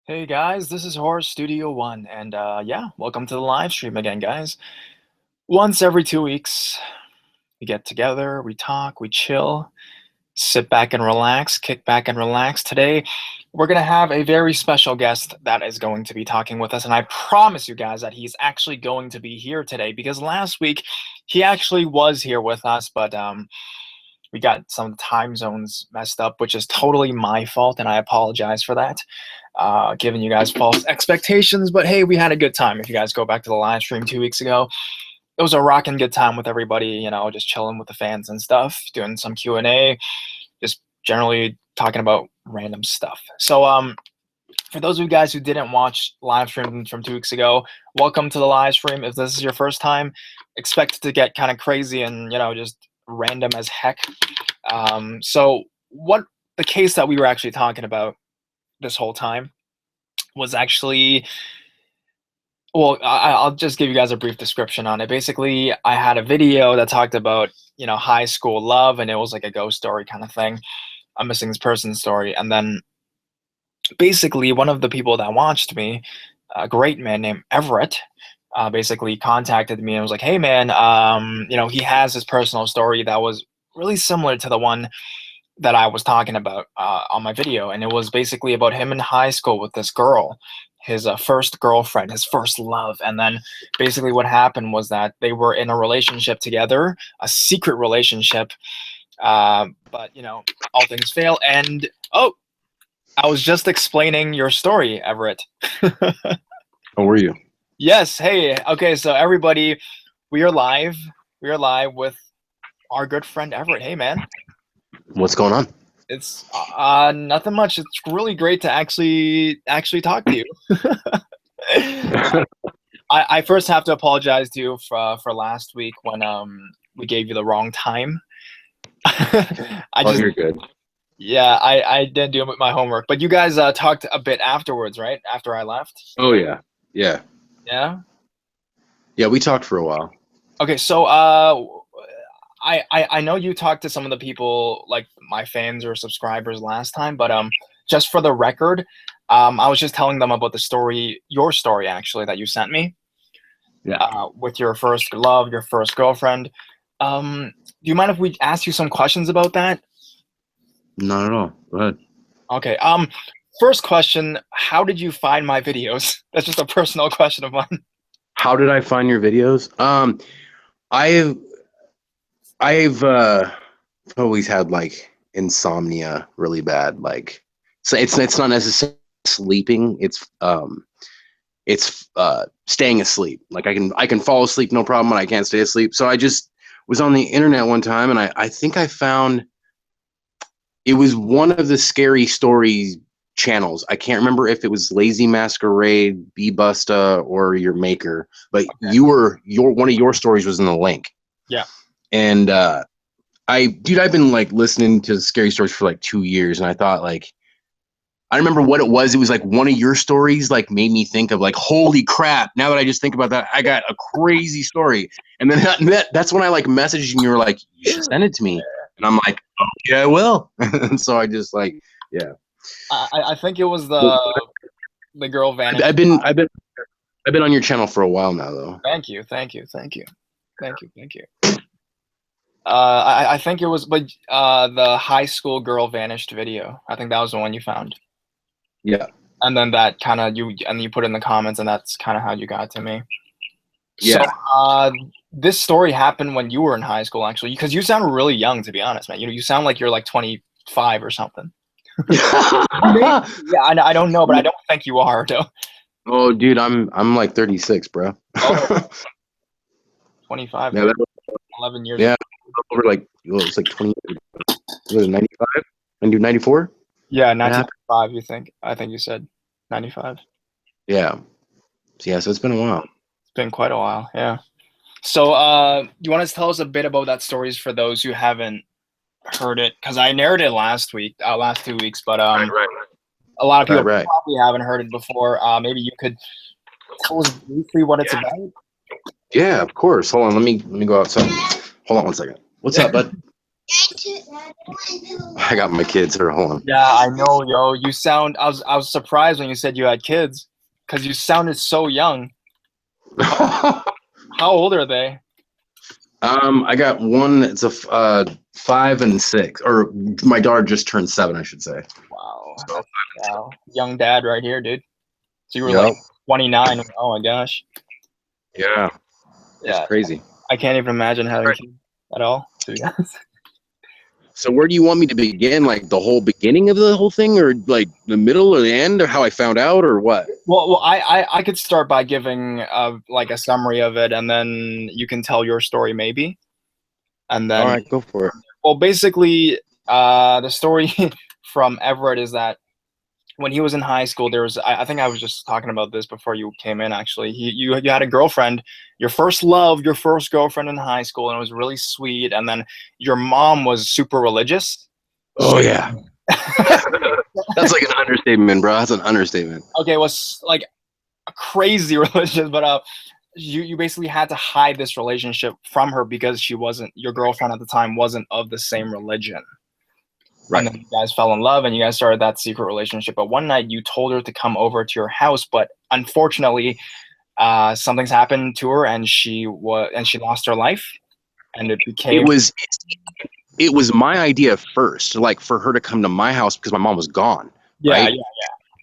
Hey guys, this is Horror Studio One, and yeah, welcome to the live stream again, guys. Once every 2 weeks, we get together, we talk, we chill, sit back and relax, kick back and relax. Today, we're gonna have a very special guest that is going to be talking with us, and I promise you guys that he's actually going to be here today because last week he actually was here with us, but we got some time zones messed up, which is totally my fault, and I apologize for that. Giving you guys false expectations, but hey, we had a good time. If you guys go back to the live stream 2 weeks ago, it was a rocking good time with everybody, just chilling with the fans and stuff, doing some Q&A, just generally talking about random stuff. So for those of you guys who didn't watch live stream from 2 weeks ago, welcome to the live stream. If this is your first time, expect it to get kind of crazy and just random as heck. So what the case that we were actually talking about this whole time was actually, well, I'll just give you guys a brief description on it. Basically, I had a video that talked about high school love, and it was like a ghost story kind of thing, a missing person story. And then basically one of the people that watched me, a great man named Everett, basically contacted me and was like, hey man, he has his personal story that was really similar to the one that I was talking about on my video, and it was basically about him in high school with this girl, his first girlfriend, his first love. And then basically what happened was that they were in a relationship together, a secret relationship, but all things fail. And oh, I was just explaining your story, Everett. How were you? Yes. Hey. Okay. So everybody, we are live. We are live with our good friend Everett. Hey, man. What's going on? It's nothing much. It's really great to actually talk to you. I first have to apologize to you for last week when we gave you the wrong time. You're good. Yeah, I didn't do my homework, but you guys talked a bit afterwards, right? After I left. Oh yeah. Yeah. Yeah. We talked for a while. Okay, so I know you talked to some of the people, like my fans or subscribers last time, but just for the record, I was just telling them about the story, your story actually, that you sent me. Yeah. With your first love, your first girlfriend. Do you mind if we ask you some questions about that? Not at all. Go ahead. Okay. First question, how did you find my videos? That's just a personal question of mine. How did I find your videos? I've always had like insomnia really bad. Like, so it's not necessarily sleeping. It's staying asleep. Like I can fall asleep no problem, but I can't stay asleep. So I just was on the internet one time, and I think I found it was one of the scary story channels. I can't remember if it was Lazy Masquerade, Bee Busta, or your maker, but okay. One of your stories was in the link. Yeah. And I've been like listening to scary stories for like 2 years, and I thought like, I remember what it was. It was like one of your stories like made me think of like, holy crap. Now that I just think about that, I got a crazy story. And then that's when I like messaged you and you were like, you should send it to me. And I'm like, okay, I will. And so I just like, yeah. I think it was the girl vanished. I've been on your channel for a while now though. Thank you. I think it was, but the high school girl vanished video. I think that was the one you found. Yeah. And then that kind of you put in the comments, and that's kind of how you got to me. Yeah. So this story happened when you were in high school, actually, because you sound really young, to be honest, man. You sound like you're like 25 or something. Yeah, I don't know, but I don't think you are, though. Oh, dude, I'm like 36, bro. Oh, 25. Yeah, 11 years. Yeah, over like it's like 20. Was it 95? And do 94? Yeah, 95. You think? I think you said 95. Yeah. So it's been a while. It's been quite a while. Yeah. So, you want to tell us a bit about that stories for those who haven't heard it? Because I narrated it last 2 weeks, but right. A lot of people probably haven't heard it before. Maybe you could tell us briefly what it's about. Yeah, of course. Hold on, let me go outside. Hold on one second. What's up, bud? I got my kids here. Hold on. Yeah, I know, yo. You sound. I was surprised when you said you had kids, because you sounded so young. How old are they? I got one. It's a 5 and 6, or my daughter just turned 7, I should say. Wow, So, that's wow. Young dad right here, dude. So you were like yep. 29. Oh my gosh. Yeah. It's Yeah, crazy. I can't even imagine having kids at all, to be honest. So where do you want me to begin? Like the whole beginning of the whole thing, or like the middle or the end, or how I found out, or what? Well, I could start by giving like a summary of it, and then you can tell your story maybe, and All then right, go for it. well, basically, the story from Everett is that when he was in high school, there was I think I was just talking about this before you came in. Actually, you had a girlfriend, your first love, your first girlfriend in high school, and it was really sweet. And then your mom was super religious. Oh yeah. That's like an understatement, bro. That's an understatement. Okay, it was like crazy religious, but you basically had to hide this relationship from her because she wasn't your girlfriend at the time wasn't of the same religion. And Right. then you guys fell in love and you guys started that secret relationship. But one night you told her to come over to your house, but unfortunately, something's happened to her and she lost her life. And it It became was it was my idea first, like for her to come to my house because my mom was gone, yeah, right? yeah.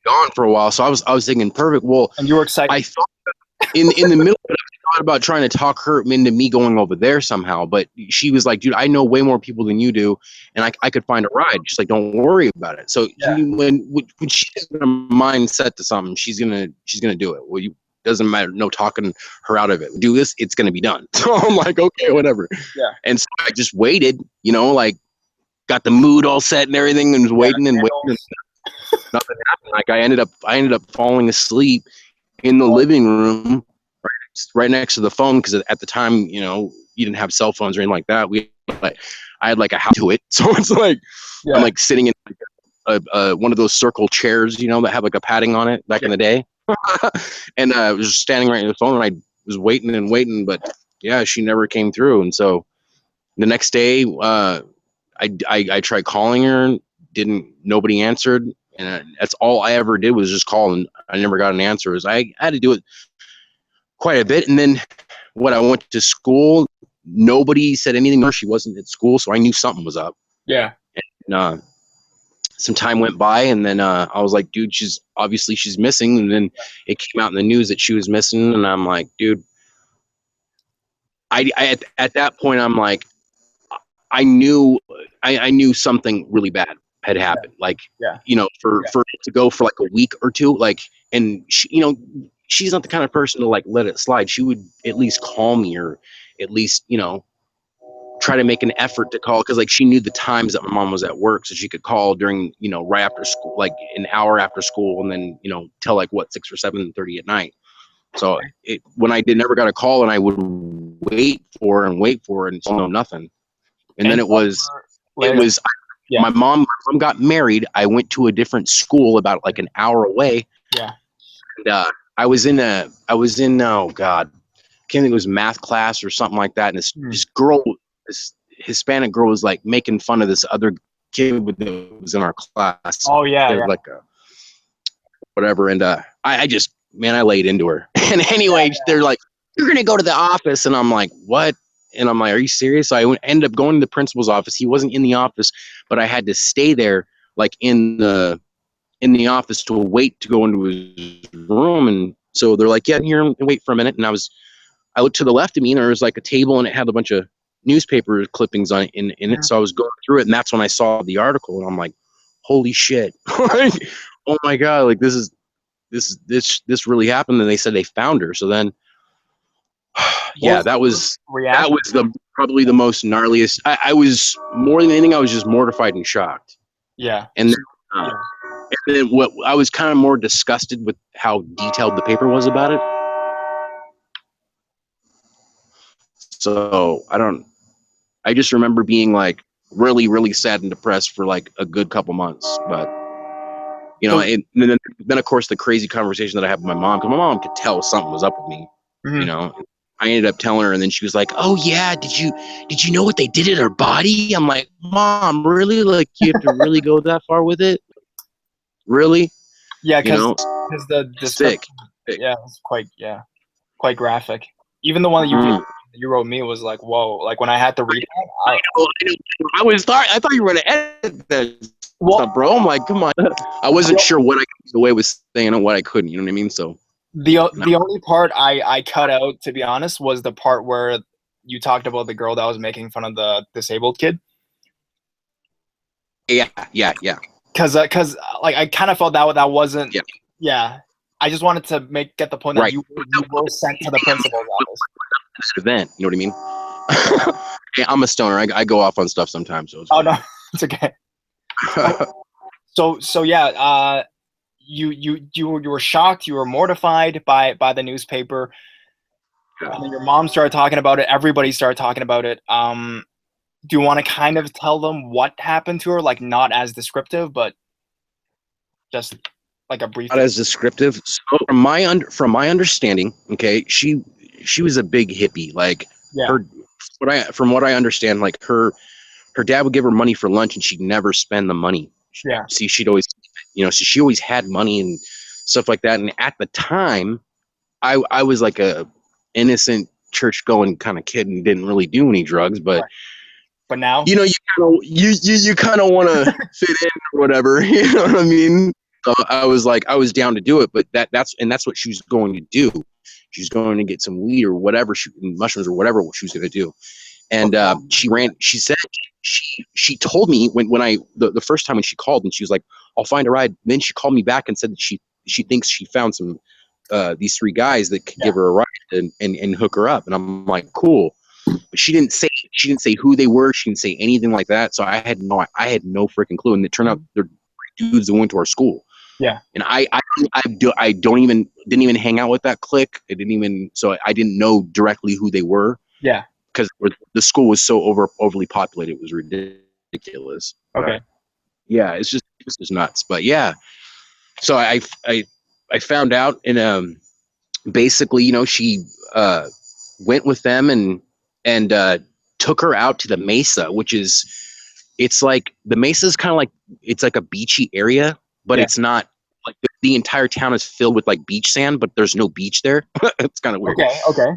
Gone for a while. So I was thinking perfect. Well, And you were excited. I thought in the middle of it, I thought about trying to talk her into me going over there somehow, but she was like, dude, I know way more people than you do, and I could find a ride. She's like, don't worry about it. So Yeah. when she's in a mindset to something, she's gonna do it. Well, you doesn't matter, no talking her out of it. Do this, it's gonna be done. So I'm like, okay, whatever. Yeah. And so I just waited, like got the mood all set and everything, and was waiting and waiting. And nothing happened. Like I ended up falling asleep in the living room, right next to the phone, because at the time, you didn't have cell phones or anything like that. I had like a house to it, so it's like Yeah. I'm like sitting in one of those circle chairs, that have like a padding on it back in the day, and I was just standing right in the phone, and I was waiting and waiting, but yeah, she never came through. And so the next day, I tried calling her, nobody answered, and that's all I ever did was just call, and I never got an answer. I had to do it quite a bit. And then when I went to school, nobody said anything more. She wasn't at school, so I knew something was up. Yeah. And some time went by, and then I was like, dude, she's missing. And then it came out in the news that she was missing, and I'm like, dude, at that point, I'm like, I knew something really bad had happened. Like, for it to go for like a week or two, like, and she, she's not the kind of person to like let it slide. She would at least call me, or at least, try to make an effort to call, because like she knew the times that my mom was at work, so she could call during, right after school, like an hour after school, and then, till like 6 or 7:30 at night. So when I never got a call, and I would wait for her and still nothing. And then it was yeah. my mom got married. I went to a different school about like an hour away. Yeah. And I was in oh god, I can't think, it was math class or something like that. And this girl, this Hispanic girl, was like making fun of this other kid that was in our class. Oh yeah, yeah. Like whatever. And I just, man, I laid into her. And anyway, they're like, you're gonna go to the office, and I'm like, what? And I'm like, are you serious? So I ended up going to the principal's office. He wasn't in the office, but I had to stay there, like in the office, to wait to go into his room. And so they're like, yeah, here, and wait for a minute. And I looked to the left of me, and there was like a table, and it had a bunch of newspaper clippings on it in it. So I was going through it, and that's when I saw the article, and I'm like, holy shit. Like, oh my God, like this really happened. And they said they found her. So then, yeah, that was probably the most gnarliest. I was, more than anything, I was just mortified and shocked. Yeah. And then what I was kind of more disgusted with how detailed the paper was about it. So I just remember being like really, really sad and depressed for like a good couple months. But and then of course the crazy conversation that I had with my mom, because my mom could tell something was up with me. I ended up telling her, and then she was like, "Oh yeah, did you know what they did at her body?" I'm like, "Mom, really? Like, you have to really go that far with it? Really? Yeah, You know, because the description, sick." Sick. yeah, it's quite graphic. Even the one that Mm. you wrote me was like, whoa. Like when I had to read it, I thought you were gonna edit that well, stuff, bro. I'm like, come on. I wasn't sure what I could get away with saying and what I couldn't. You know what I mean? So the only part I cut out, to be honest, was the part where you talked about the girl that was making fun of the disabled kid. yeah. Cause like I kind of felt that wasn't. Yeah. Yeah, I just wanted to get the point that Right. you were sent to the principal's office. Event. You know what I mean? Yeah, I'm a stoner. I go off on stuff sometimes, so it's Oh cool. no, it's okay. So yeah, you were shocked, you were mortified by the newspaper, and then your mom started talking about it. Everybody started talking about it. Do you want to kind of tell them what happened to her, like not as descriptive, but just like a brief? Not as descriptive. So from my understanding, okay, she was a big hippie. Like Yeah, her, from what I understand, like her dad would give her money for lunch, and she'd never spend the money. yeah, See, she'd always, so she always had money and stuff like that. And at the time, I was like a innocent church going kind of kid and didn't really do any drugs, but right. But now, you kind of want to fit in or whatever. You know what I mean? So I was down to do it, but that's what she was going to do. She was going to get some weed or whatever, mushrooms or whatever she was going to do. And she said she told me when I the first time when she called, and she was like, "I'll find a ride." Then she called me back and said that she thinks she found some these three guys that could yeah, give her a ride and hook her up. And I'm like, cool. But she didn't say who they were. She didn't say anything like that. So I had no freaking clue. And it turned out they're dudes that went to our school. yeah, And I didn't even hang out with that clique. So I didn't know directly who they were yeah. because the school was so overly populated. It was ridiculous. Okay, But yeah, it's just nuts. But yeah, so I found out, and basically, she went with them and took her out to the mesa, which is it's like the mesa is kind of like it's like a beachy area, but yeah. it's not like the entire town is filled with like beach sand, but there's no beach there. It's kind of weird. Okay.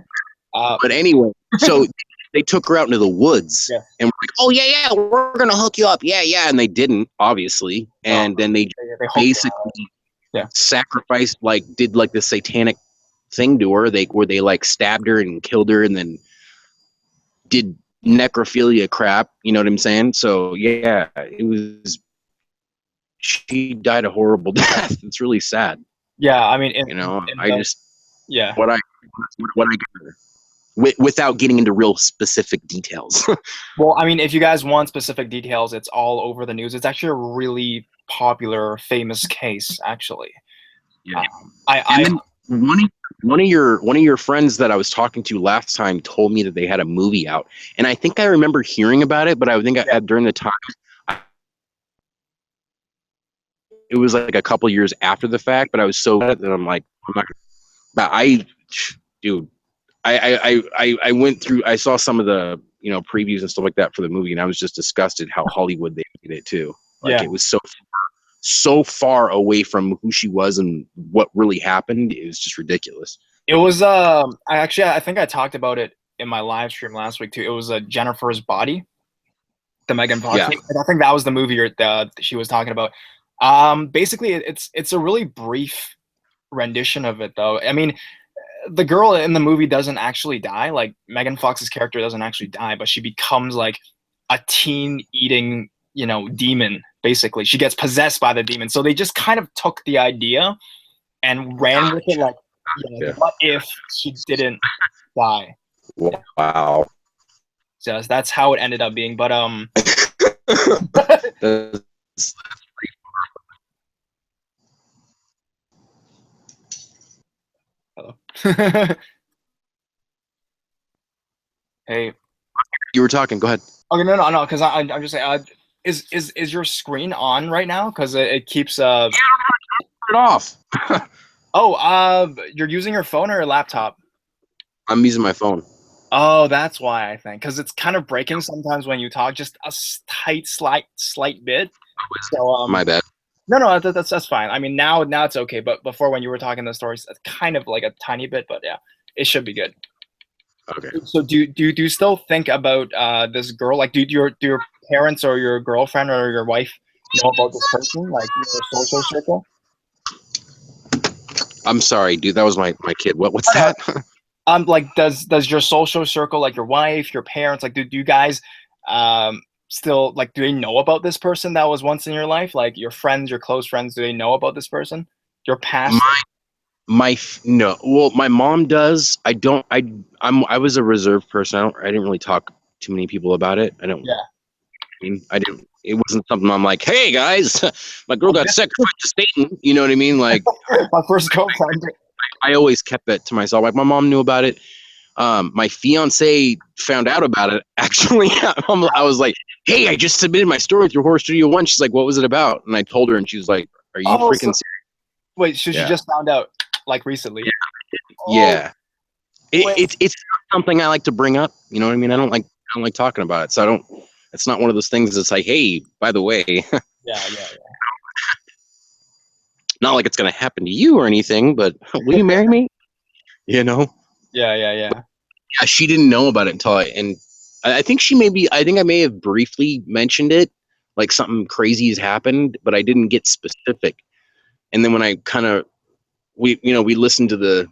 But anyway, so they took her out into the woods, Yeah. and we're like, "Oh yeah, we're gonna hook you up." Yeah, and they didn't, obviously, and then they They hooked basically Yeah. sacrificed, like did like the satanic thing to her. Where they like stabbed her and killed her, and then did necrophilia crap. You know what I'm saying? So yeah, it was. She died a horrible death. It's really sad. Yeah, I mean, I just yeah. what I got without getting into real specific details. Well, I mean, if you guys want specific details, it's all over the news. It's actually a really popular, famous case, actually. Yeah. I And then one of your friends that I was talking to last time told me that they had a movie out, and I think I remember hearing about it, but I think during the time it was like a couple years after the fact. But I was so that I'm like, I'm not. But dude, I went through. I saw some of the previews and stuff like that for the movie, and I was just disgusted how Hollywood they made it too. Like yeah. it was so far away from who she was and what really happened. It was just ridiculous. It was I think I talked about it in my live stream last week too. It was Jennifer's Body, the Megan Fox. Yeah. I think that was the movie she was talking about. Basically, it's a really brief rendition of it, though. I mean, the girl in the movie doesn't actually die. Like Megan Fox's character doesn't actually die, but she becomes like a teen eating, demon. Basically, she gets possessed by the demon. So they just kind of took the idea and ran with it. Like, what if she didn't die? Wow. So that's how it ended up being. But hello. Hey. You were talking. Go ahead. Okay, no. Because I'm just saying. Is your screen on right now? Because it keeps. Turn it off. Oh, you're using your phone or your laptop? I'm using my phone. Oh, that's why I think, because it's kind of breaking sometimes when you talk, just a slight bit. So My bad. no, that's fine. I mean, now it's okay, but before when you were talking the stories, it's kind of like a tiny bit, but yeah, it should be good. Okay. So do you still think about this girl? Like, do your parents or your girlfriend or your wife know about this person, like your social circle? I'm sorry, dude. That was my kid. What's I know. that? Like, does your social circle, like your wife, your parents, like, do you guys still, like, do they know about this person that was once in your life? Like your friends, your close friends, do they know about this person? Your past? No. Well, my mom does. I don't. I was a reserved person. I didn't really talk to many people about it. I don't. Yeah. I mean, I didn't. It wasn't something I'm like, hey guys, my girl Oh, got sacrificed to Satan. You know what I mean? Like, yeah. My first girlfriend. I always kept that to myself. Like, my mom knew about it. My fiance found out about it. Actually, I was like, hey, I just submitted my story with your Horror Studio One. She's like, what was it about? And I told her, and she was like, are you Oh, freaking so serious? wait, so she Yeah. just found out like recently? Oh, Yeah. wait. It's not something I like to bring up. You know what I mean? I don't like talking about it. So I don't. It's not one of those things that's like, hey, by the way, Yeah. not like it's gonna happen to you or anything, but will you marry me? You know? Yeah. Yeah, she didn't know about it until I think I think I may have briefly mentioned it, like something crazy has happened, but I didn't get specific. And then when I kind of we listened to the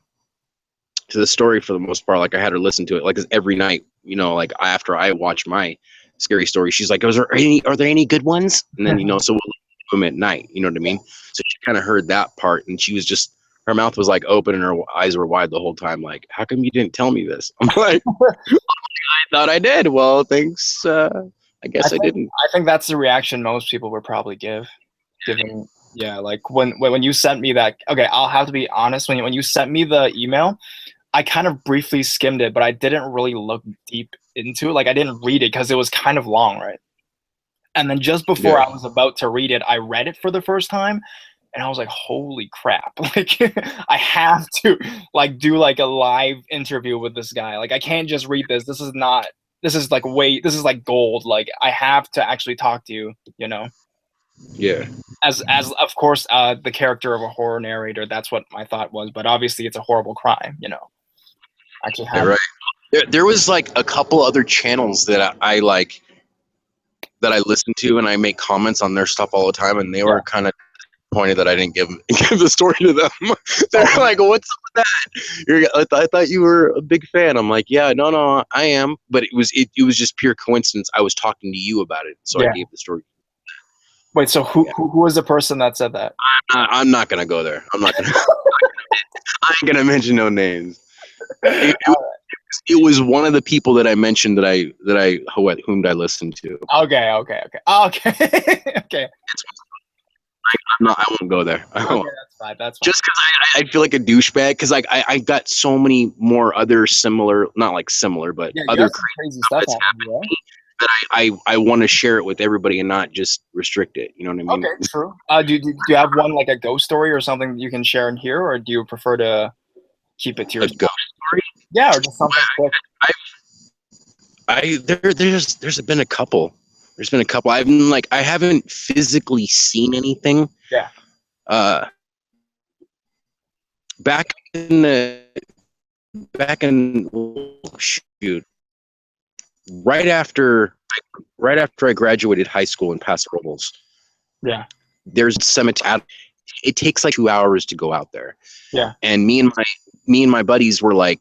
story for the most part. Like, I had her listen to it like every night. Like after I watch my scary story, she's like, Are there any good ones?" And then so we'll listen to them at night. You know what I mean? So she kind of heard that part, and she was just her mouth was like open and her eyes were wide the whole time. Like, how come you didn't tell me this? I'm like, I thought I did. Well, thanks. I I guess I think didn't. I think that's the reaction most people would probably give, given yeah, like when you sent me that. Okay, I'll have to be honest. When you sent me the email, I kind of briefly skimmed it, but I didn't really look deep into it. Like, I didn't read it because it was kind of long, right? And then just before Yeah. I was about to read it, I read it for the first time, and I was like, "Holy crap!" Like, I have to like do like a live interview with this guy. Like, I can't just read this. This is not. This is like This is like gold. Like, I have to actually talk to you. You know, Yeah. as of course, the character of a horror narrator. That's what my thought was. But obviously, it's a horrible crime. Actually Yeah. have. Right. There was like a couple other channels that I like that I listen to, and I make comments on their stuff all the time, and they Yeah. were kind of disappointed that I didn't give the story to them. They're Oh, like, "What's up with that? I thought you were a big fan." I'm like, "Yeah, no, I am." But it was just pure coincidence. I was talking to you about it, so I yeah. gave the story. Wait. So who Yeah. who was the person that said that? I'm not gonna go there. I'm not gonna. I ain't gonna mention no names. It, it, it was one of the people that I mentioned whom I listened to. Okay. Okay. I won't go there. I Okay, won't. that's fine. That's fine. Just because I feel like a douchebag, because like I got so many more other similar, not like similar, but Yeah, you other have crazy some crazy stuff stuff that's happening, happened yeah. that I want to share it with everybody and not just restrict it. You know what I mean? Okay, true. Do you have one, like a ghost story or something that you can share in here, or do you prefer to keep it to A yourself? ghost story. Yeah, or just something quick. There's been a couple. There's been a couple. I haven't physically seen anything. Yeah. Uh, back in the back in shoot right after I graduated high school in Paso Robles, Yeah. there's a cemetery. It takes like 2 hours to go out there, Yeah. and me and my buddies were like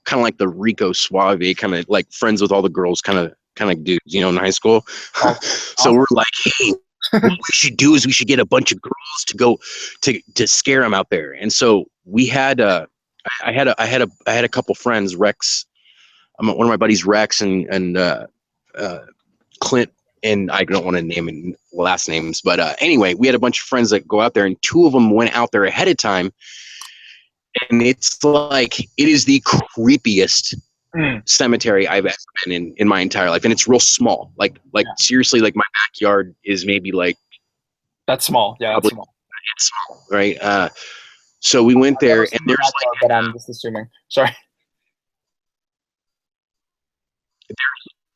kind of like the Rico Suave, kind of like friends with all the girls, kind of dudes, in high school. Oh, So awesome. we're like, hey, what we should do is we should get a bunch of girls to go to scare them out there. And so we had I had a couple friends, Rex, one of my buddies, Rex, and Clint, and I don't want to name last names, but anyway, we had a bunch of friends that go out there, and two of them went out there ahead of time, and it's like it is the creepiest Mm, cemetery I've ever been in my entire life, and it's real small. Like yeah, seriously, like my backyard is maybe like that's small. Yeah, that's probably small. it's small, right? So we went I've never there, and seen the backyard, but I'm just assuming. Sorry.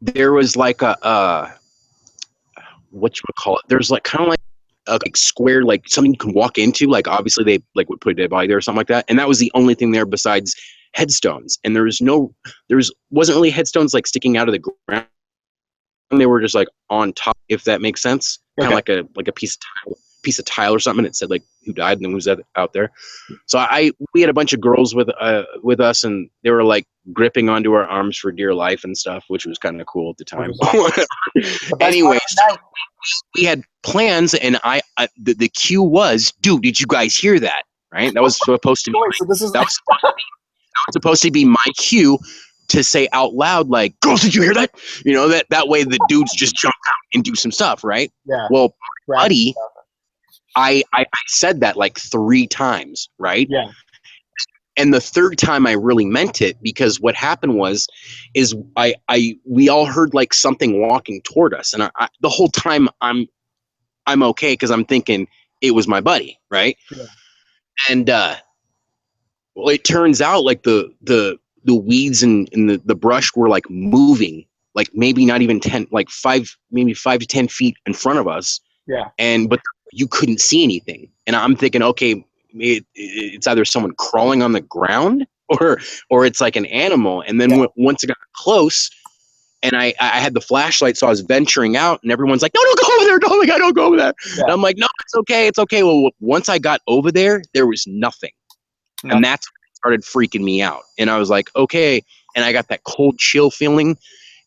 there was like a what you would call it. There's like kind of like a like square, like something you can walk into. Like obviously they like would put a dead body there or something like that, and that was the only thing there besides headstones. And wasn't really headstones like sticking out of the ground. They were just like on top, if that makes sense. Kind of Okay. like a piece of tile or something. It said like who died and then who's out there. So we had a bunch of girls with us, and they were like gripping onto our arms for dear life and stuff, which was kind of cool at the time. Anyway, we had plans, and the cue was, dude, did you guys hear that? Right? That was supposed to be. Wait, so this is That was supposed to be my cue to say out loud, like, girls, did you hear that? You know, that way the dudes just jump out and do some stuff, right? yeah. Well, buddy, I said that like 3 times, right? Yeah. And the third time I really meant it, because what happened is we all heard like something walking toward us, and I the whole time I'm okay because I'm thinking it was my buddy, right? Yeah. And well, it turns out like the weeds and the brush were like moving, like maybe not even 10, like 5 to 10 feet in front of us. Yeah. But you couldn't see anything, and I'm thinking, okay, it's either someone crawling on the ground or it's like an animal. And then once it got close, and I had the flashlight, so I was venturing out, and everyone's like, no, don't go over there, don't go over there. Yeah. And I'm like, no, it's okay. Well, once I got over there was nothing. And that's when it started freaking me out. And I was like, okay. And I got that cold chill feeling.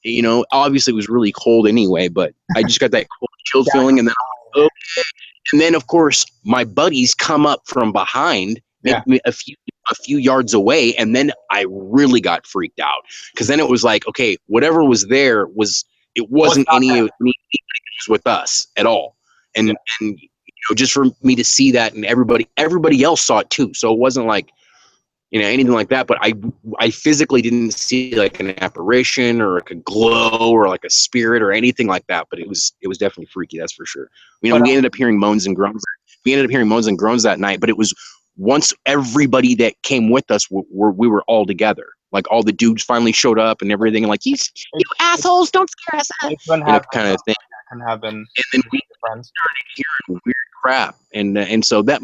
You know, obviously it was really cold anyway, but I just got that cold chill feeling. And then okay. And then, of course, my buddies come up from behind, maybe a few yards away, and then I really got freaked out, because then it was like, okay, whatever was there wasn't any with us at all, and you know, just for me to see that, and everybody else saw it too, so it wasn't like, you know, anything like that. But I physically didn't see like an apparition or like a glow or like a spirit or anything like that. But it was definitely freaky, that's for sure. You know, we ended up hearing moans and groans. That night. But it was once everybody that came with us we were all together. Like all the dudes finally showed up and everything. And like, you assholes, don't scare us. You know, kind of thing. Can happen. And then we started hearing weird crap, and so that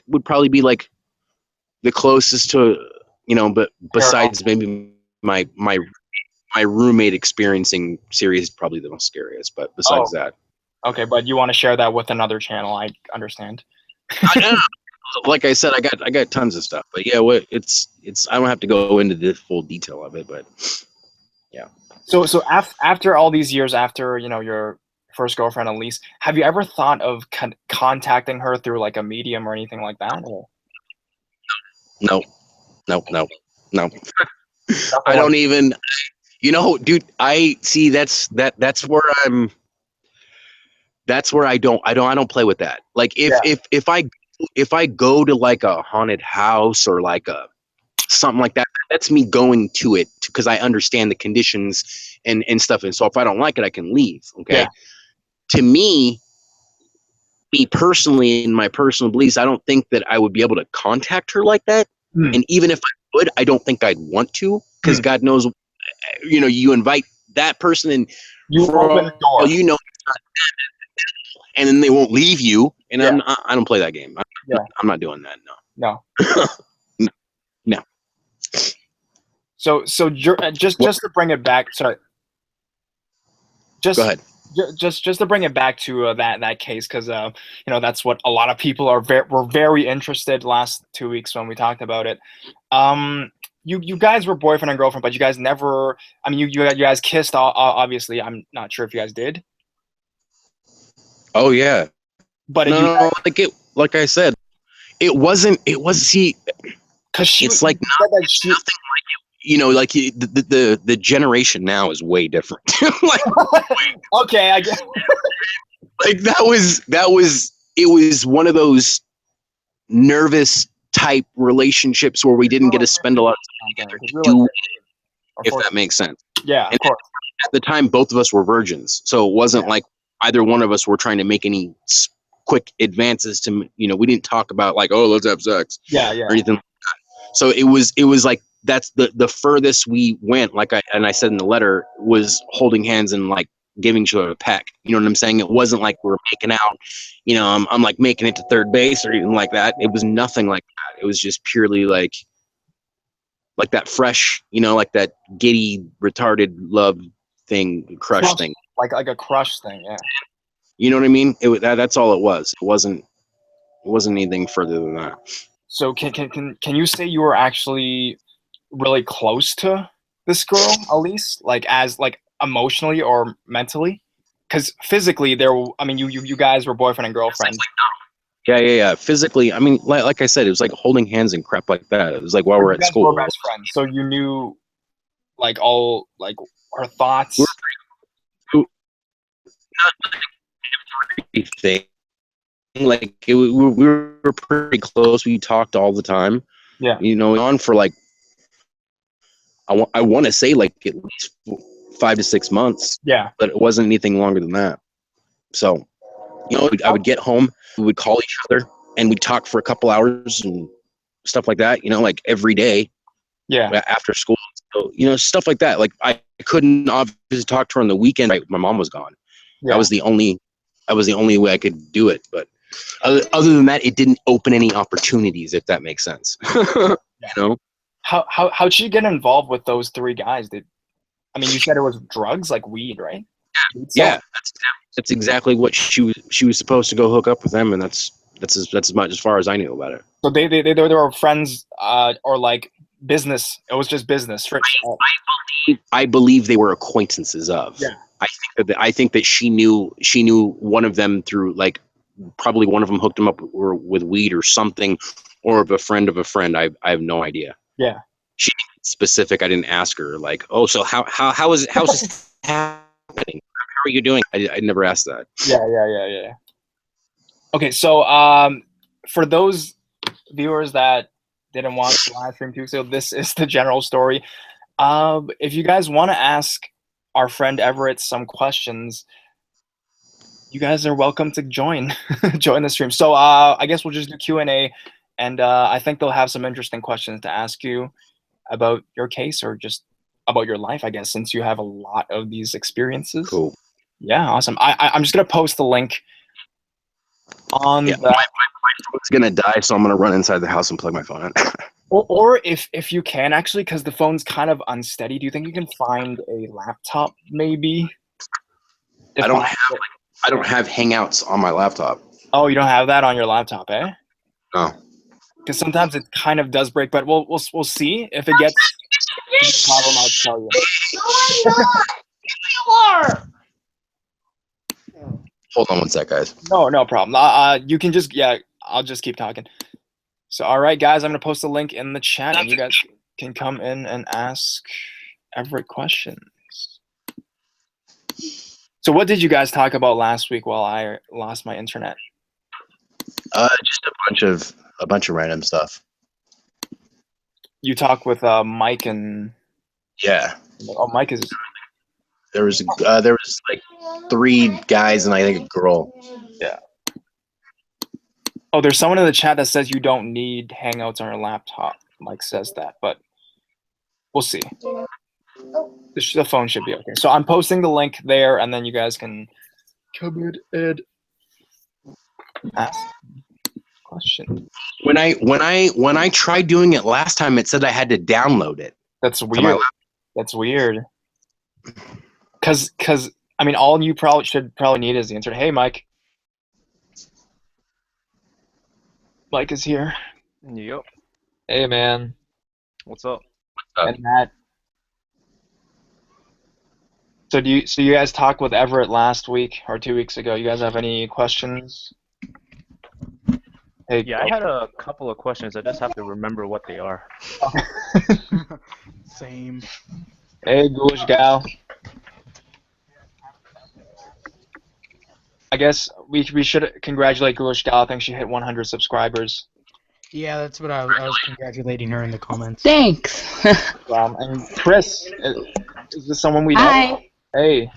would probably be like the closest to, you know, but besides maybe my roommate experiencing Sirius, probably the most scariest, but besides that. Okay, but you want to share that with another channel, I understand. Like I said, I got tons of stuff, but yeah, it's I don't have to go into the full detail of it, but yeah. So after all these years, after, you know, your first girlfriend, Elise, have you ever thought of contacting her through like a medium or anything like that? Or? No. I don't even, you know, dude, I see that's where I don't play with that. Like if I go to like a haunted house or like something like that, that's me going to it because I understand the conditions and stuff. And so if I don't like it, I can leave. Okay. Yeah. To me personally, in my personal beliefs, I don't think that I would be able to contact her like that. And even if I would, I don't think I'd want to, because God knows, you know, you invite that person and you open the door, you know, and then they won't leave you. And I don't play that game. I'm not doing that. No. No. So just to bring it back. Sorry. Go ahead. Just to bring it back to that case, because you know, that's what a lot of people were very interested last 2 weeks when we talked about it. You guys were boyfriend and girlfriend, but you guys never. I mean, you guys kissed. Obviously, I'm not sure if you guys did. Oh yeah, but no, like I said, it wasn't. It was because it's like nothing like it. You know, like the generation now is way different. Like, okay, I guess. Like it was one of those nervous type relationships where we didn't get to spend a lot of time together, if that makes sense. Yeah, of course. At the time, both of us were virgins, so it wasn't like either one of us were trying to make any quick advances to, we didn't talk about like, oh, let's have sex Yeah. or anything. So it was like, that's the furthest we went. Like I said in the letter, was holding hands and like giving each other a peck. You know what I'm saying? It wasn't like we were making out. I'm like making it to third base or anything like that. It was nothing like that. It was just purely like that fresh, like that giddy, retarded love thing, crush thing. Like a crush thing, yeah. You know what I mean? That's all it was. It wasn't anything further than that. So can you say you were actually really close to this girl, at least, like as like emotionally or mentally? Because physically, you guys were boyfriend and girlfriend. Yeah. Physically, I mean, like I said, it was like holding hands and crap like that. It was like while we're at school. Were best friends, so you knew like all like her thoughts. Like we were pretty close. We talked all the time. Yeah. On for like I want to say like at least 5 to 6 months. Yeah. But it wasn't anything longer than that. So, I would get home, we would call each other, and we'd talk for a couple hours and stuff like that. Like every day. Yeah. After school, so, stuff like that. Like I couldn't obviously talk to her on the weekend. Right, my mom was gone. Yeah. That was the only way I could do it. But other than that, it didn't open any opportunities, if that makes sense. Yeah. How'd she get involved with those three guys? You said it was drugs, like weed, right? Yeah, that's exactly what she was supposed to go hook up with them, and that's as much as far as I knew about it. So they were friends, or like business. It was just business. I believe they were acquaintances of. Yeah. I think that she knew one of them through, like, probably one of them hooked him up with weed or something, or of a friend of a friend. I have no idea. Yeah. She specific. I didn't ask her like, oh, so how's this happening? How are you doing? I never asked that. Yeah. Okay, so for those viewers that didn't watch the live stream too, so this is the general story. If you guys want to ask our friend Everett some questions, you guys are welcome to join the stream. So I guess we'll just do Q&A, and I think they'll have some interesting questions to ask you about your case or just about your life, I guess, since you have a lot of these experiences. Cool. Yeah, awesome. I'm just gonna post the link on my phone's gonna die, so I'm gonna run inside the house and plug my phone in. or if you can, actually, because the phone's kind of unsteady, do you think you can find a laptop maybe? I don't have Hangouts on my laptop. Oh, you don't have that on your laptop, eh? No. Because sometimes it kind of does break, but we'll see if it gets a problem. I'll tell you. Hold on one sec, guys. No problem. You can just I'll just keep talking. So, all right, guys, I'm gonna post a link in the chat, and you guys can come in and ask Everett questions. So, what did you guys talk about last week while I lost my internet? Just a bunch of random stuff. You talk with Mike and yeah. Oh, Mike is. There was like 3 guys and I think a girl. Yeah. Oh, there's someone in the chat that says you don't need Hangouts on your laptop. Mike says that, but we'll see. The phone should be okay. So I'm posting the link there, and then you guys can come in and ask questions. When I tried doing it last time, it said I had to download it. That's weird. That's weird. Cause all you should need is the internet. Hey, Mike. Mike is here. Yep. Hey, man. What's up? And Matt. So you guys talked with Everett last week or 2 weeks ago? You guys have any questions? Hey, yeah, I had a couple of questions. I just have to remember what they are. Same. Hey, Ghoulish Gal. I guess we should congratulate Ghoulish Gal. I think she hit 100 subscribers. Yeah, that's what I was congratulating her in the comments. Thanks. And Chris, is this someone we know? Hi. Hey.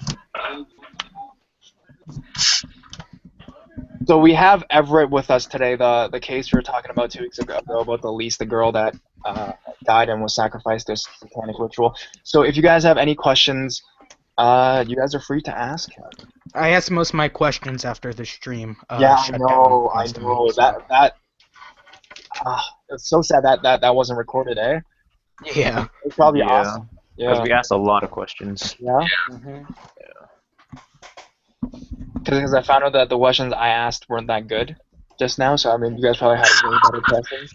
So we have Everett with us today. The case we were talking about 2 weeks ago about the girl that died and was sacrificed to a satanic ritual. So if you guys have any questions, you guys are free to ask. I asked most of my questions after the stream. Yeah, I shut know. down I most of know me, so. it's so sad that wasn't recorded, eh? Yeah. It's probably Yeah, awesome. because Yeah. we asked a lot of questions. Yeah. Mm-hmm. Because I found out that the questions I asked weren't that good just now. So I mean, you guys probably had really better questions.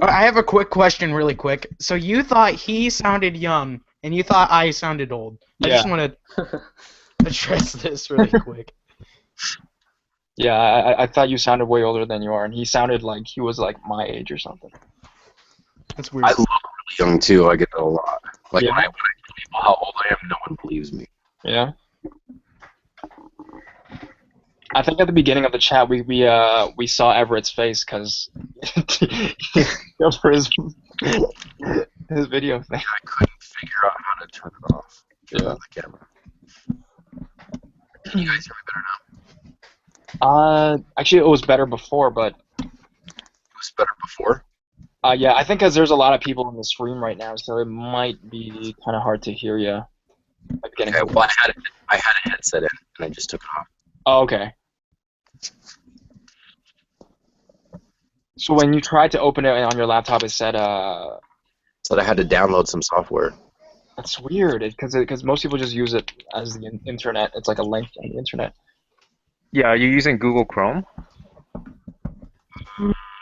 I have a quick question, really quick. So you thought he sounded young, and you thought I sounded old. I just want to address this really quick. Yeah, I thought you sounded way older than you are, and he sounded like he was like my age or something. That's weird. I look really young too. I get that a lot. Like Yeah. when I tell people how old I am, no one believes me. Yeah. I think at the beginning of the chat we saw Everett's face because for his video thing. I couldn't figure out how to turn it off. Yeah. The camera. Can you guys hear me better now? Actually, it was better before, but It was better before. yeah, I think because there's a lot of people in the stream right now, so it might be kind of hard to hear you. At the beginning. Okay, well, I had a headset in, and I just took it off. Oh, okay. So when you tried to open it on your laptop, it said So I had to download some software. that's weird because most people just use it as the internet. It's like a link on the internet. Yeah, are you using Google Chrome?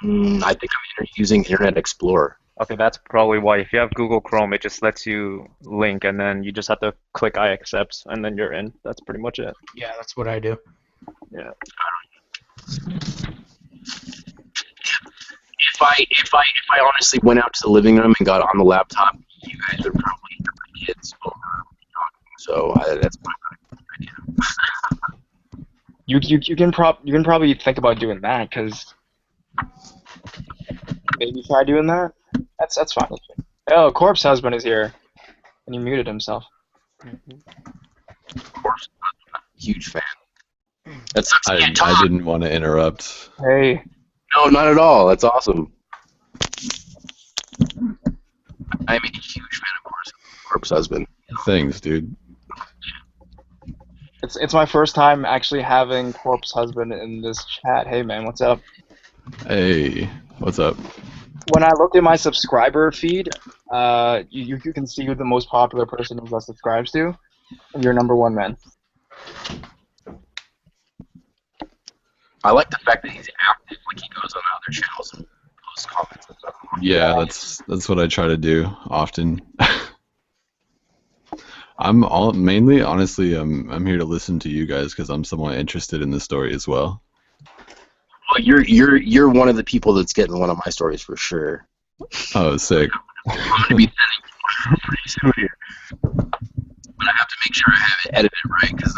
I think I'm using Internet Explorer. Okay, that's probably why. If you have Google Chrome, it just lets you link, and then you just have to click I accept, and then you're in. That's pretty much it. Yeah, that's what I do. Yeah. If I honestly went out to the living room and got on the laptop, you guys would probably hear my kids over talking. So that's my idea. You can probably think about doing that because maybe try doing that. That's fine. Oh, CorpseHusband is here, and he muted himself. Of course, I'm a huge fan. That sucks. I didn't want to interrupt. Hey. No, not at all. That's awesome. I'm a huge fan of CorpseHusband. Thanks, dude. It's my first time actually having CorpseHusband in this chat. Hey man, what's up? Hey, what's up? When I looked at my subscriber feed, you can see who the most popular person is that subscribes to, and you're number one, man. I like the fact that he's active, like he goes on other channels and posts comments and stuff. Yeah, that's what I try to do often. Mainly, honestly, I'm here to listen to you guys because I'm somewhat interested in the story as well. Well, you're one of the people that's getting one of my stories for sure. Oh, sick. I'm gonna be sending pretty soon here, but I have to make sure I have it edited right because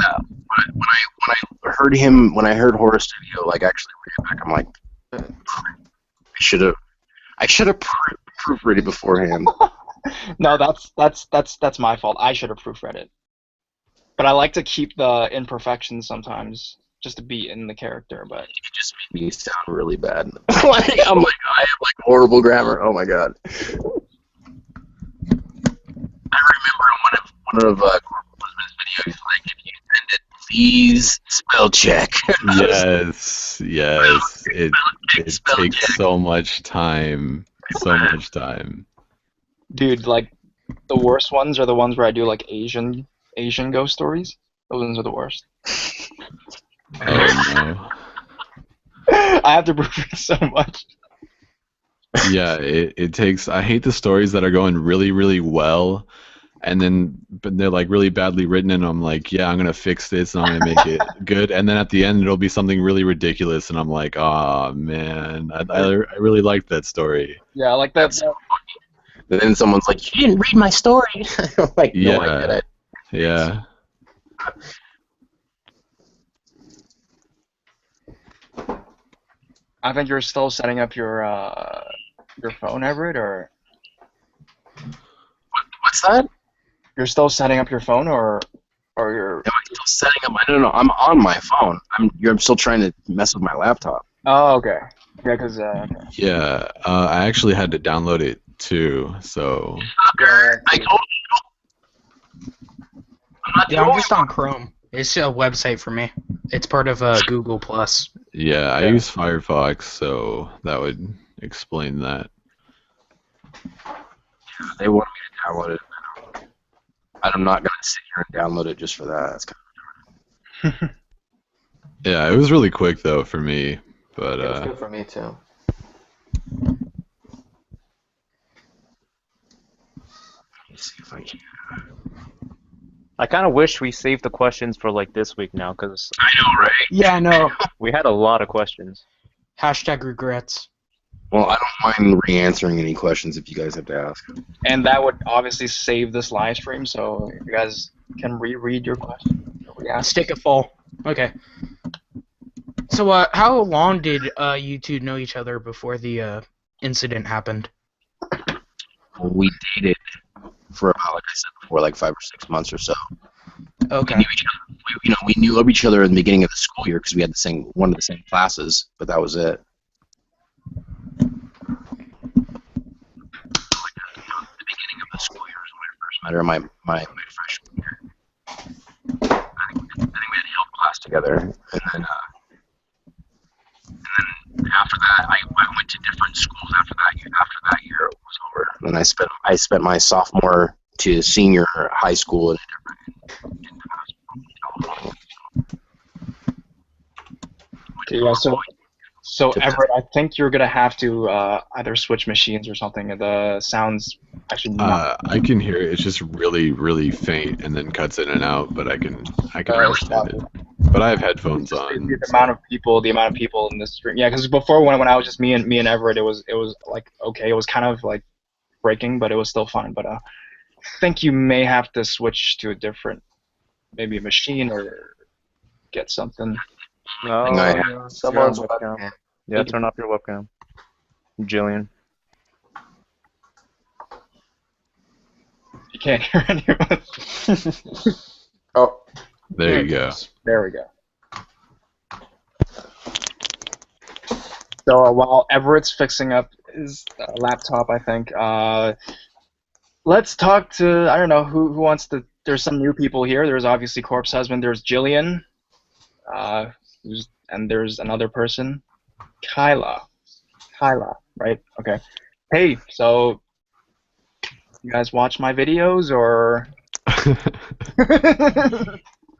when I heard Horror Studio like actually read it back, I'm like, I should have proofread it beforehand. No, that's my fault. I should have proofread it. But I like to keep the imperfections sometimes, just to be in the character. But it just made me sound really bad. I'm like, I have like horrible grammar. Oh my god. I remember in one of CorpseHusband's videos, like if you send it, please spell check. Yes. It takes so much time. So much time. dude, like the worst ones are the ones where I do like Asian ghost stories. Those ones are the worst. Oh no. I have to proofread so much. Yeah, it takes. I hate the stories that are going really, really well, but they're like really badly written, and I'm like, yeah, I'm gonna fix this, and I'm gonna make it good, and then at the end it'll be something really ridiculous, and I'm like, oh man, I really liked that story. Yeah, I like that. That's so funny. And then someone's like, you didn't read my story. I'm like, no, I get it. Yeah. I think you're still setting up your phone, Everett, or What's that? you're still setting up your phone, or your. No, still setting up. No, I'm on my phone. I'm still trying to mess with my laptop. Oh, okay. Yeah, because okay. Yeah, I actually had to download it too. So I told you. I'm not the Yeah, I'm only just on Chrome. It's a website for me. It's part of Google Plus. yeah, I Yeah. use Firefox, so that would explain that. They want me to download it. I'm not gonna sit here and download it just for that. That's kind Yeah, it was really quick though for me, but It was good for me too. Let me see if I can. I kind of wish we saved the questions for like this week now, because I know, right? Yeah, I know. we had a lot of questions. Hashtag regrets. Well, I don't mind re-answering any questions if you guys have to ask. And that would obviously save this live stream, so you guys can reread your question. Yeah. Stick it full. Okay. So, how long did you two know each other before the incident happened? We dated for about, like I said before, like 5 or 6 months or so. Okay. We knew each other. We knew of each other in the beginning of the school year because we had one of the same classes, but that was it. The beginning of the school year is when I first met her, my freshman year. I think we had a health class together, and then after that, I went to different schools. After that year it was over, and then I spent my sophomore to senior high school in a different. Okay, yeah, so Everett, I think you're gonna have to either switch machines or something. The sounds actually not. I can hear it. It's just really, really faint and then cuts in and out, but I can understand it. But I have headphones on. The amount of people in this stream. Yeah, because before when I was just me and Everett, it was like okay, it was kind of like breaking, but it was still fun. But I think you may have to switch to a different, maybe a machine or get something. No, I Someone's turn off your webcam. yeah, turn off your webcam, Jillian. You can't hear anyone. Oh, There you go. There we go. So while Everett's fixing up his laptop, I think, let's talk to, I don't know, who wants to, there's some new people here. There's obviously CorpseHusband, there's Jillian, and there's another person, Kyla, right? Okay. Hey, so you guys watch my videos, or?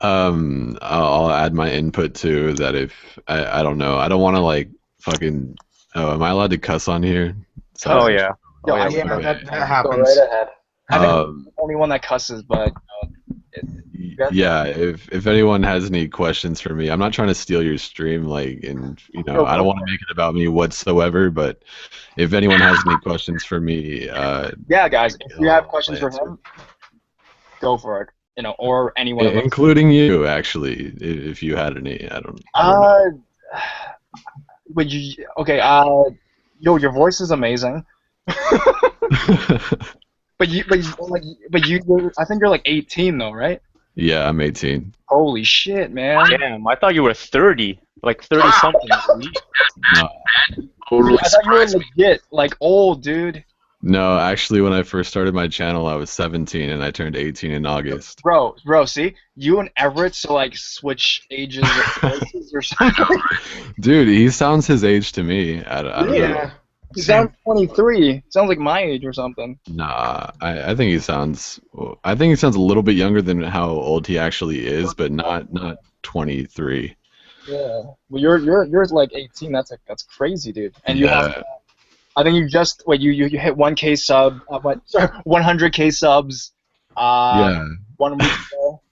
I'll add my input too. That if I don't know, I don't want to like fucking. Oh, am I allowed to cuss on here? Oh yeah. Yo, Oh, yeah, Yeah, okay. that go happens. right ahead. I think I'm the only one that cusses, but Yeah, if anyone has any questions for me, I'm not trying to steal your stream, like, and I don't want to make it about me whatsoever. But if anyone has any questions for me, yeah, guys, if you have questions for answer. him, go for it. Or anyone of us. Including you, actually, if you had any. I don't know. But you okay? Yo, your voice is amazing. But you, I think you're like 18 though, right? Yeah, I'm 18. Holy shit, man! Damn, I thought you were 30, like 30 something. No, Totally I thought you were surprised me. legit, like old, dude. no, actually, when I first started my channel, I was 17 and I turned 18 in August. Bro, see, you and Everett so like switch ages of voices or something. Dude, he sounds his age to me. I don't know. Yeah. He sounds 23. Sounds like my age or something. Nah, I think he sounds. I think he sounds a little bit younger than how old he actually is, but not 23. Yeah. Well, you're like 18. That's crazy, dude. And you have. Yeah. I think you just you hit 1K sub. Sorry, 100K subs. Yeah. 1 week ago.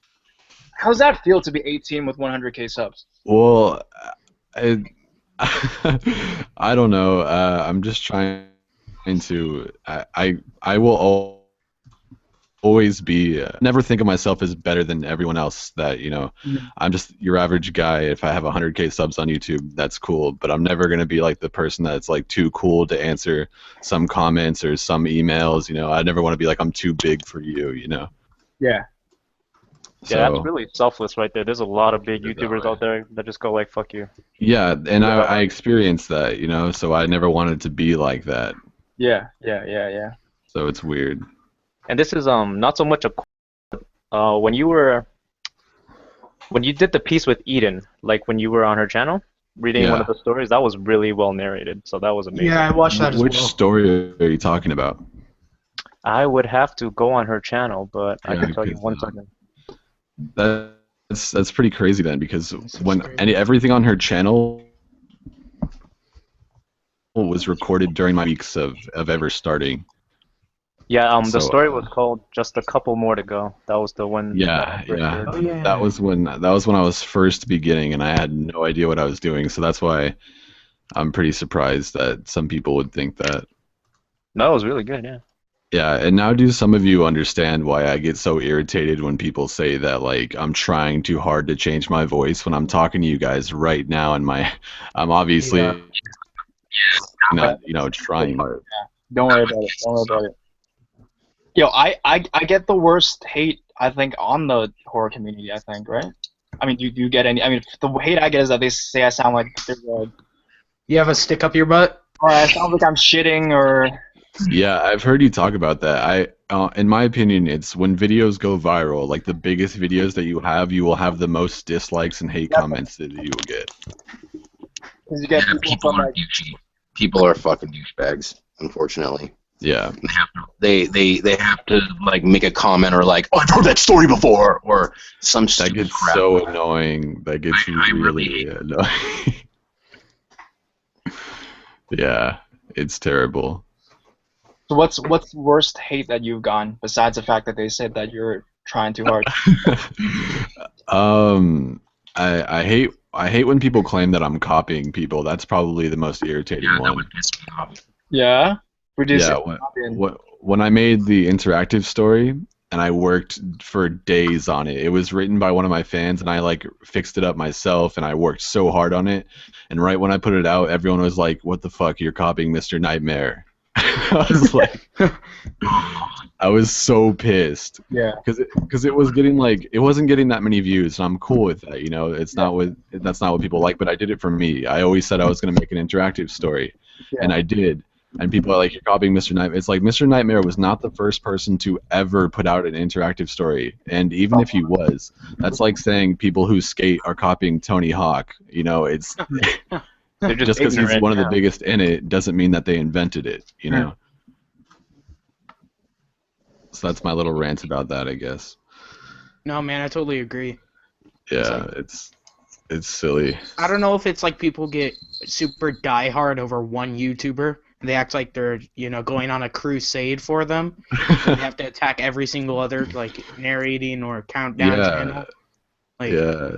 How's that feel to be 18 with 100K subs? Well, I don't know. I'm just trying to. I will always be. Never think of myself as better than everyone else. That I'm just your average guy. If I have 100K subs on YouTube, that's cool. But I'm never gonna be like the person that's like too cool to answer some comments or some emails. I never want to be like I'm too big for you. Yeah. Yeah, that's really selfless right there. There's a lot of big YouTubers out there that just go like, "Fuck you." Yeah, and I experienced that, you know, so I never wanted to be like that. Yeah. So it's weird. And this is not so much a when you did the piece with Eden, like when you were on her channel reading one of the stories, that was really well narrated. So that was amazing. Yeah, I watched that as well. Which story are you talking about? I would have to go on her channel, but I can tell you one second. That's pretty crazy then, because everything on her channel was recorded during my weeks of ever starting. Yeah, the story was called "Just a Couple More to Go." That was the one. Yeah. Oh, yeah. That was when I was first beginning, and I had no idea what I was doing. So that's why I'm pretty surprised that some people would think that. No, it was really good. Yeah. Yeah, and now do some of you understand why I get so irritated when people say that, like, I'm trying too hard to change my voice when I'm talking to you guys right now, and I'm obviously not, trying hard. Yeah. Don't worry about it. Yo, I get the worst hate, I think, on the horror community, I think, right? I mean, do you get any? I mean, the hate I get is that they say I sound like you have a stick up your butt? Or I sound like I'm shitting, or... Yeah, I've heard you talk about that. In my opinion, it's when videos go viral, like the biggest videos that you will have the most dislikes and hate comments that you will get. You get people are fucking douchebags, unfortunately. Yeah. They have to like make a comment or like, oh, I've heard that story before, or some that gets crap. So annoying. That gets really annoying. Yeah, it's terrible. So what's worst hate that you've gotten besides the fact that they said that you're trying too hard? I hate when people claim that I'm copying people. That's probably the most irritating one. That would piss me off. Yeah. When I made the interactive story and I worked for days on it. It was written by one of my fans, and I like fixed it up myself, and I worked so hard on it. And right when I put it out, everyone was like, "What the fuck? You're copying Mr. Nightmare." I was like, I was so pissed. Yeah. Because it was getting it wasn't getting that many views, and I'm cool with that. You know, that's not what people like. But I did it for me. I always said I was gonna make an interactive story, and I did. And people are like, "You're copying Mr. Nightmare." It's like Mr. Nightmare was not the first person to ever put out an interactive story, and even if he was, that's like saying people who skate are copying Tony Hawk. You know, it's. Just because he's one of the biggest in it doesn't mean that they invented it, you know? So that's my little rant about that, I guess. No, man, I totally agree. Yeah, it's silly. I don't know if it's like people get super diehard over one YouTuber. They act like they're, going on a crusade for them. They have to attack every single other, narrating or countdown channel. Yeah.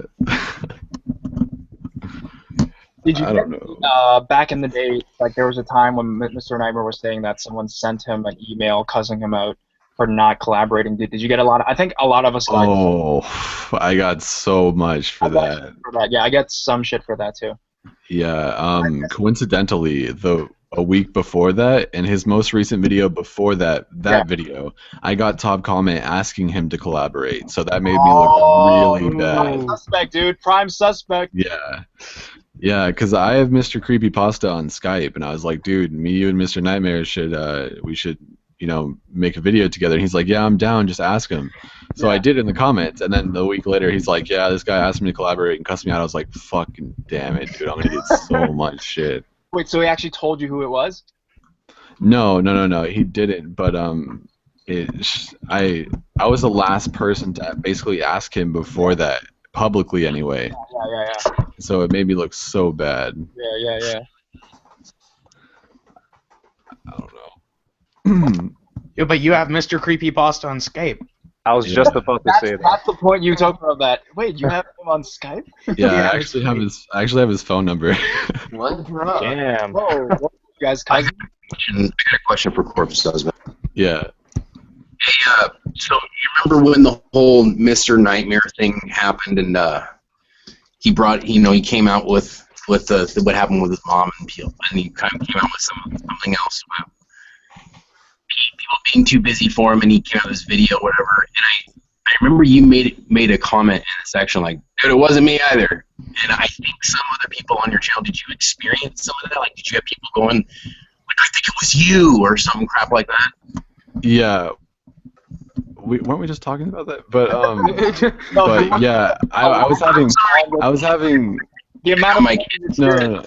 Did you I don't know. Back in the day, there was a time when Mr. Nightmare was saying that someone sent him an email cussing him out for not collaborating. Did you get a lot of... I think a lot of us got... Oh, I got so much for that. Yeah, I get some shit for that too. Yeah, coincidentally, a week before that, and his most recent video before that video, I got top comment asking him to collaborate. So that made me look really bad. Prime suspect, dude. Prime suspect. Yeah. Yeah, because I have Mr. Creepypasta on Skype, and I was like, dude, you and Mr. Nightmare should make a video together. And he's like, yeah, I'm down, just ask him. So I did in the comments, and then a week later, he's like, yeah, this guy asked me to collaborate and cuss me out. I was like, fucking damn it, dude, I'm gonna get so much shit. Wait, so he actually told you who it was? No, he didn't. But I was the last person to basically ask him before that, publicly anyway. Yeah. So it made me look so bad. Yeah. I don't know. Yeah, but you have Mr. Creepypasta on Skype. I was just about to say that. That's the point you took from that. Wait, you have him on Skype? Yeah, I actually have his phone number. What? Damn. Whoa, what, you guys cousins? I got a question for Corpse Husband. Yeah. Hey, so you remember when the whole Mr. Nightmare thing happened, and he came out with what happened with his mom, and he kind of came out with something else about people being too busy for him, and he came out with this video, whatever. And I remember you made a comment in the section like, dude, it wasn't me either. And I think some other people on your channel, did you experience some of that? Like, did you have people going, like, I think it was you or some crap like that? Yeah. Weren't we just talking about that? But No, but yeah, I was having the amount of My no.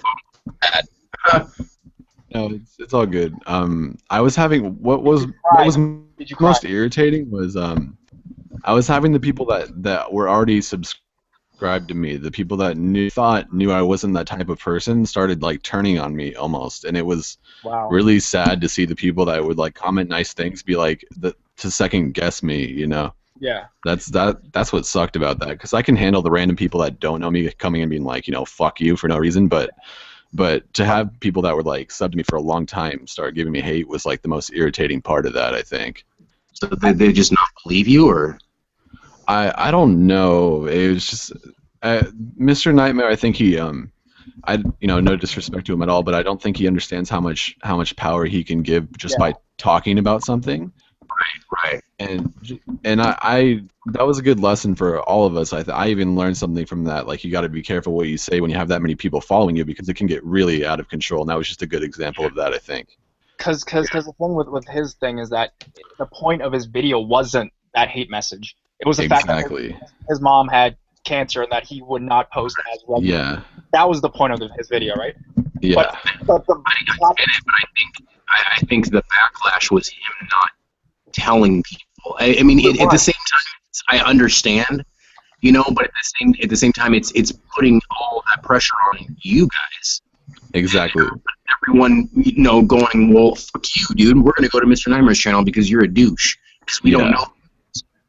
No, it's all good. I was having what was Did you cry? most irritating was I was having the people that were already subscribed to me, the people that knew I wasn't that type of person, started like turning on me almost, and it was Wow. really sad to see the people that would like comment nice things be like to second guess me, you know. Yeah. That's what sucked about that, because I can handle the random people that don't know me coming and being like, you know, fuck you for no reason, but to have people that were like subbed to me for a long time start giving me hate was like the most irritating part of that, I think. So they just not believe you, or? I don't know. It was just Mr. Nightmare. I think he no disrespect to him at all, but I don't think he understands how much power he can give just by talking about something. Right. And I that was a good lesson for all of us. I even learned something from that. Like, you got to be careful what you say when you have that many people following you, because it can get really out of control. And that was just a good example of that, I think. Because the thing with his thing is that the point of his video wasn't that hate message. It was the fact that his mom had cancer and that he would not post as well. Yeah. That was the point of his video, right? Yeah. But I think the backlash was him not telling people. I mean, at the same time, I understand, you know, but at the same time, it's putting all that pressure on you guys. Exactly. And everyone, you know, going, well, fuck you, dude. We're gonna go to Mr. Nightmare's channel because you're a douche, because we don't know.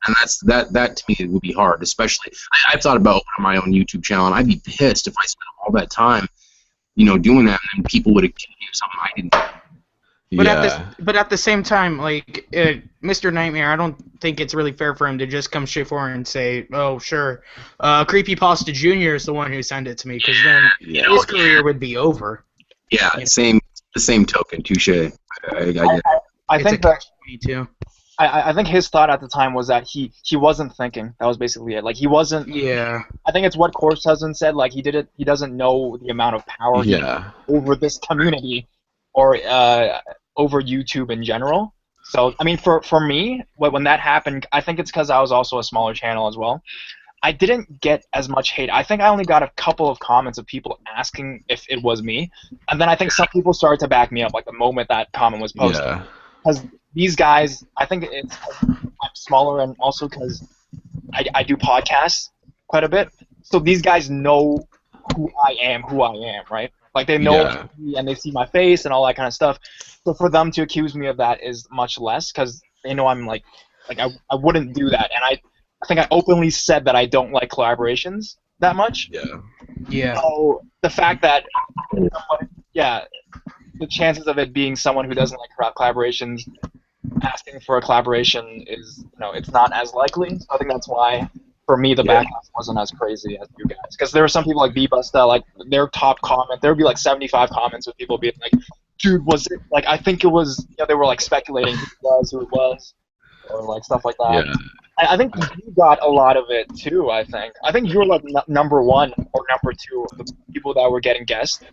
And that to me would be hard, especially. I've thought about opening my own YouTube channel, and I'd be pissed if I spent all that time, you know, doing that, and then people would accuse me of something I didn't do. But at the same time, like Mr. Nightmare, I don't think it's really fair for him to just come straight forward and say, "Oh, sure, Creepypasta Jr. is the one who sent it to me," because then his career would be over. Yeah, the same token, touche. I think that too. I think his thought at the time was that he wasn't thinking. That was basically it. Like, he wasn't. Yeah. I think it's what CorpseHusband said. Like, he doesn't know the amount of power he has over this community, or over YouTube in general. So, I mean, for me, when that happened, I think it's because I was also a smaller channel as well. I didn't get as much hate. I think I only got a couple of comments of people asking if it was me, and then I think some people started to back me up, like the moment that comment was posted. Yeah. Because these guys, I think it's 'cause I'm smaller, and also because I do podcasts quite a bit. So these guys know who I am, right? Like, they know me and they see my face and all that kind of stuff. So for them to accuse me of that is much less, because they know I'm like I wouldn't do that. And I think I openly said that I don't like collaborations that much. Yeah. So the fact that the chances of it being someone who doesn't like collaborations asking for a collaboration is, you know, it's not as likely. So I think that's why, for me, the backlash wasn't as crazy as you guys. Because there were some people like B-Busta, like, their top comment, there would be like 75 comments with people being like, dude, was it, like, I think it was, you know, they were like speculating who it was, or like stuff like that. Yeah. I think you got a lot of it too, I think. I think you were like number one or number two of the people that were getting guessed.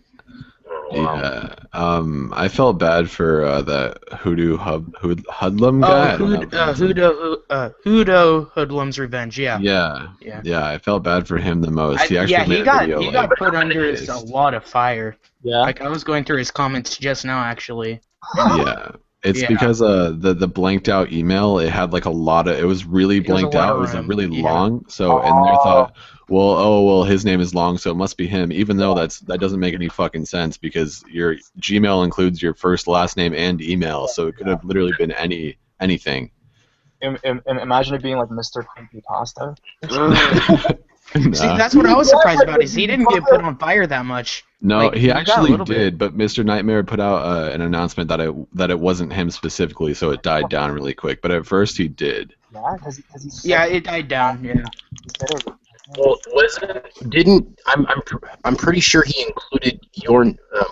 Yeah. I felt bad for that Hoodlum guy. Hudo Hoodlum's Revenge. Yeah. Yeah. I felt bad for him the most. He actually made a video. He got put under a lot of fire. Yeah. Like, I was going through his comments just now, actually. Yeah. It's because the blanked out email, it had like a lot of, it was really blanked out. It was really long. So and they thought, well, his name is long, so it must be him. Even though that doesn't make any fucking sense, because your Gmail includes your first, last name, and email, so it could have literally been anything. Imagine it being like Mr. Creepypasta. See, that's what I was surprised about, is he didn't get put on fire that much. No, like, he actually did, but Mr. Nightmare put out an announcement that it wasn't him specifically, so it died down really quick. But at first he did. Yeah, it died down. Yeah. Well, I'm pretty sure he included your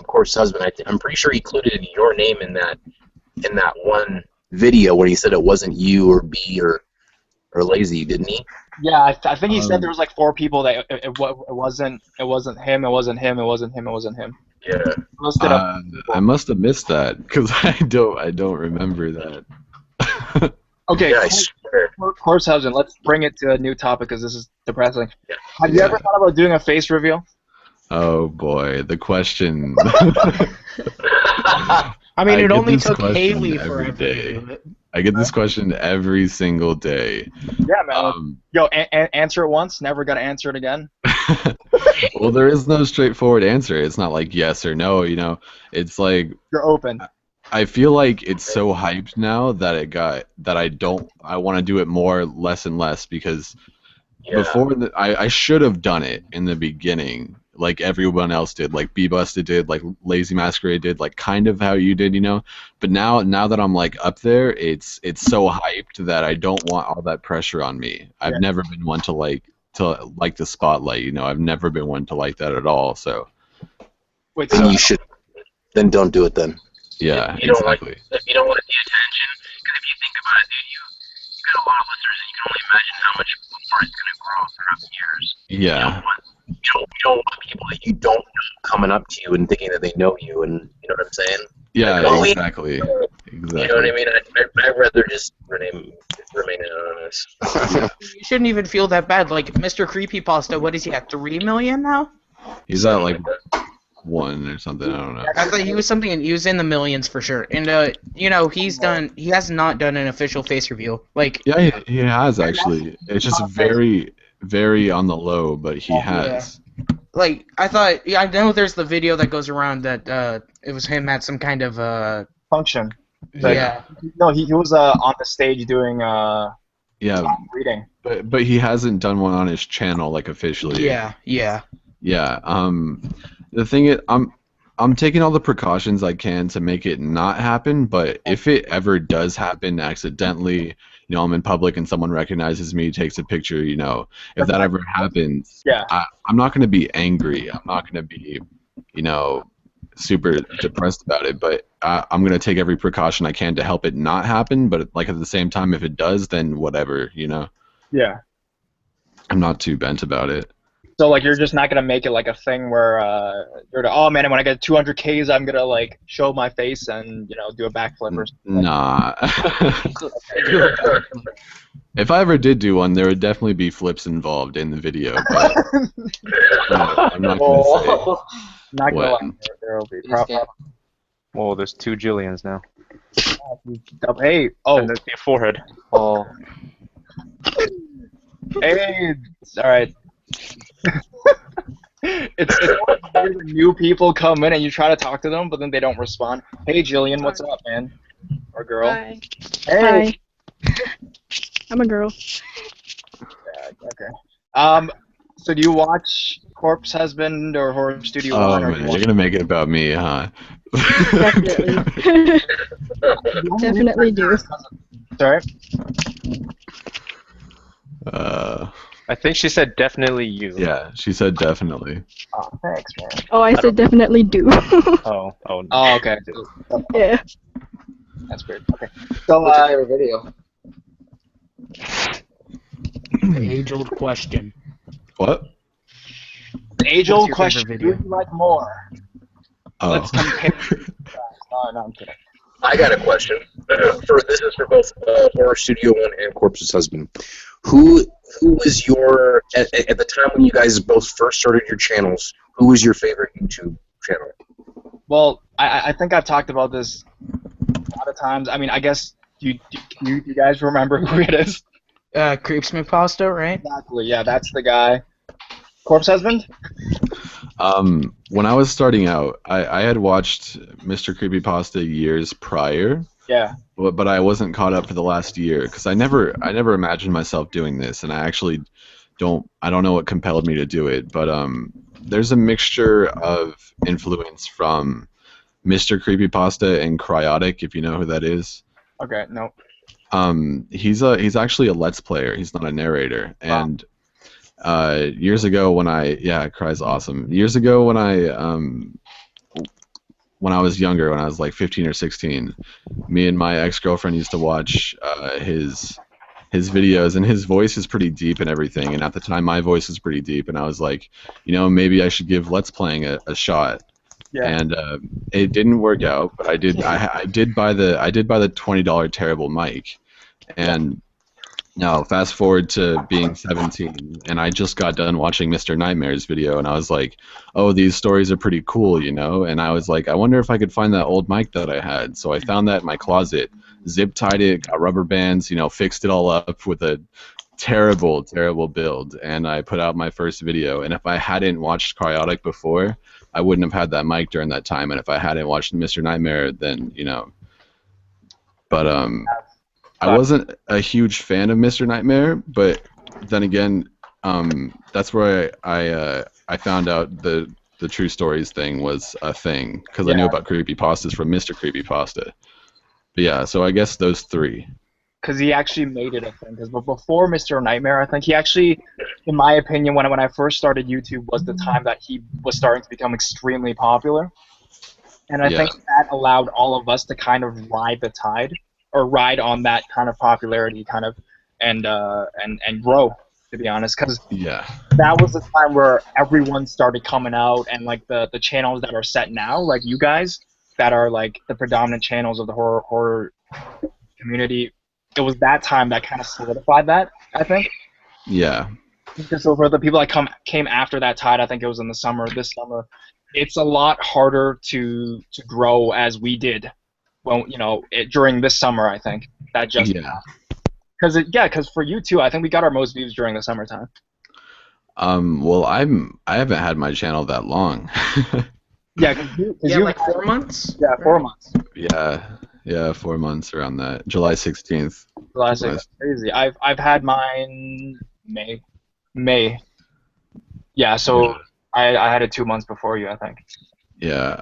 CorpseHusband. I'm pretty sure he included your name in that one video where he said it wasn't you or B or or lazy, didn't he? Yeah, I think he said there Um, was like 4 people that it wasn't him, it wasn't him, it wasn't him, it wasn't him. Yeah. Listed up I must have missed that because I don't remember that. Okay, Yeah, I swear. CorpseHusband, let's bring it to a new topic because this is depressing. Have you Yeah. ever thought about doing a face reveal? Oh boy, the question. I mean, I it get only this took question Haley every forever day. to do it. I get this question every single day. Yeah, man. Um, Yo, answer it once, never gotta answer it again. well, there is no straightforward answer. It's not like yes or no, you know. It's like You're open. I feel like it's so hyped now that I want to do it more less and less because Yeah. before I should have done it in the beginning like everyone else did, like B Busted did, like Lazy Masquerade did, like kind of how you did, you know. But now that I'm like up there, it's so hyped that I don't want all that pressure on me. I've never been one to like the spotlight, you know. I've never been one to like that at all. So Wait, Then so you should. Then don't do it. Then. yeah, You don't like exactly. if you don't want the attention, because if you think about it, dude, you got a lot of listeners, and you can only imagine how much more it's gonna grow throughout the years. Yeah. You don't want people that you don't know coming up to you and thinking that they know you, and you know what I'm saying? Yeah, Like, oh, exactly. You know what I mean? I'd rather just remain anonymous. You shouldn't even feel that bad. Like Mr. Creepypasta, what is he at 3 million now? He's at like 1 or something. I don't know. I thought he was something. He was in the millions for sure. And you know, he has not done an official face reveal. Like Yeah, he has actually. It's just very, very on the low, but he has. Like I thought. Yeah, I know there's the video that goes around that it was him at some kind of function. yeah. No, he was on the stage doing Yeah, reading. but he hasn't done one on his channel like officially. Yeah. Yeah. The thing is, I'm taking all the precautions I can to make it not happen. But if it ever does happen accidentally, you know, I'm in public and someone recognizes me, takes a picture, you know, if that ever happens, Yeah. I'm not gonna be angry. I'm not gonna be, you know, super depressed about it. But I'm gonna take every precaution I can to help it not happen. But like at the same time, if it does, then whatever, you know. Yeah. I'm not too bent about it. So like you're just not gonna make it like a thing where you're to, oh man, when I get 200 Ks, I'm gonna like show my face and you know do a backflip or something. Nah. If I ever did do one, there would definitely be flips involved in the video, but I'm not gonna say. Not gonna lie, When. there will be He's prob- gay. Whoa, there's 2 Jillians now. Hey, oh, And there's the forehead. Oh. hey, all right. it's when new people come in and you try to talk to them, but then they don't respond. Hey, Jillian, what's up, man? Or girl? Hi. Hey. Hi. I'm a girl. Okay. So do you watch CorpseHusband or Horror Studio Oh One? Or man, you're gonna make it about me, huh? Definitely. Definitely do. Sorry. I think she said definitely you. Yeah, she said definitely. Oh, thanks, man. Oh, I said definitely do. Oh. Oh, okay. Yeah. That's weird. Okay. So, What's your favorite video? The age-old question. What? age-old your question: favorite who video? do you like more? Oh. Let's compare. No, I'm kidding. I got a question. This is for both Horror Studio One and CorpseHusband. Who was your at the time when you guys both first started your channels? Who was your favorite YouTube channel? Well, I think I've talked about this a lot of times. I mean, I guess you guys remember who it is? Creepsmapasta, right? Exactly. Yeah, that's the guy. CorpseHusband? When I was starting out, I had watched Mr. Creepypasta years prior. Yeah. But I wasn't caught up for the last year because I never imagined myself doing this, and I actually don't know what compelled me to do it. But there's a mixture of influence from Mr. Creepypasta and Cryotic, if you know who that is. Okay. No. He's actually a Let's Player. He's not a narrator. And years ago when Cry's awesome. Years ago when I was younger, when I was like 15 or 16, me and my ex-girlfriend used to watch his his videos, and his voice is pretty deep and everything. And at the time, my voice was pretty deep, and I was like, maybe I should give Let's Playing a shot. Yeah. And it didn't work out, but I did. I did buy the $20 terrible mic, and now fast forward to being 17, and I just got done watching Mr. Nightmare's video, and I was like, oh, these stories are pretty cool, and I was like, I wonder if I could find that old mic that I had. So I found that in my closet, zip tied it, got rubber bands, fixed it all up with a terrible, terrible build, and I put out my first video. And if I hadn't watched Cryotic before, I wouldn't have had that mic during that time. And if I hadn't watched Mr. Nightmare, then but I wasn't a huge fan of Mr. Nightmare, but then again, that's where I found out the True Stories thing was a thing, because I knew about creepypastas from Mr. Creepypasta. But yeah, so I guess those three. Because he actually made it a thing. Because before Mr. Nightmare, I think he actually, in my opinion, when I first started YouTube, was the time that he was starting to become extremely popular. And I think that allowed all of us to kind of ride the tide, or ride on that kind of popularity, kind of, and grow, to be honest. Because that was the time where everyone started coming out, and like the channels that are set now, like you guys, that are like the predominant channels of the horror community. It was that time that kind of solidified that, I think. Yeah. So for the people that came after that tide, I think it was in the summer, this summer, it's a lot harder to grow as we did. Well, during this summer, I think that just because for you too, I think we got our most views during the summertime. Well, I haven't had my channel that long. Cause you like 4 months. Yeah, 4 months. Yeah, 4 months around that. July 16th. July 16th. Crazy. I've had mine May. Yeah, so I had it 2 months before you, I think. Yeah,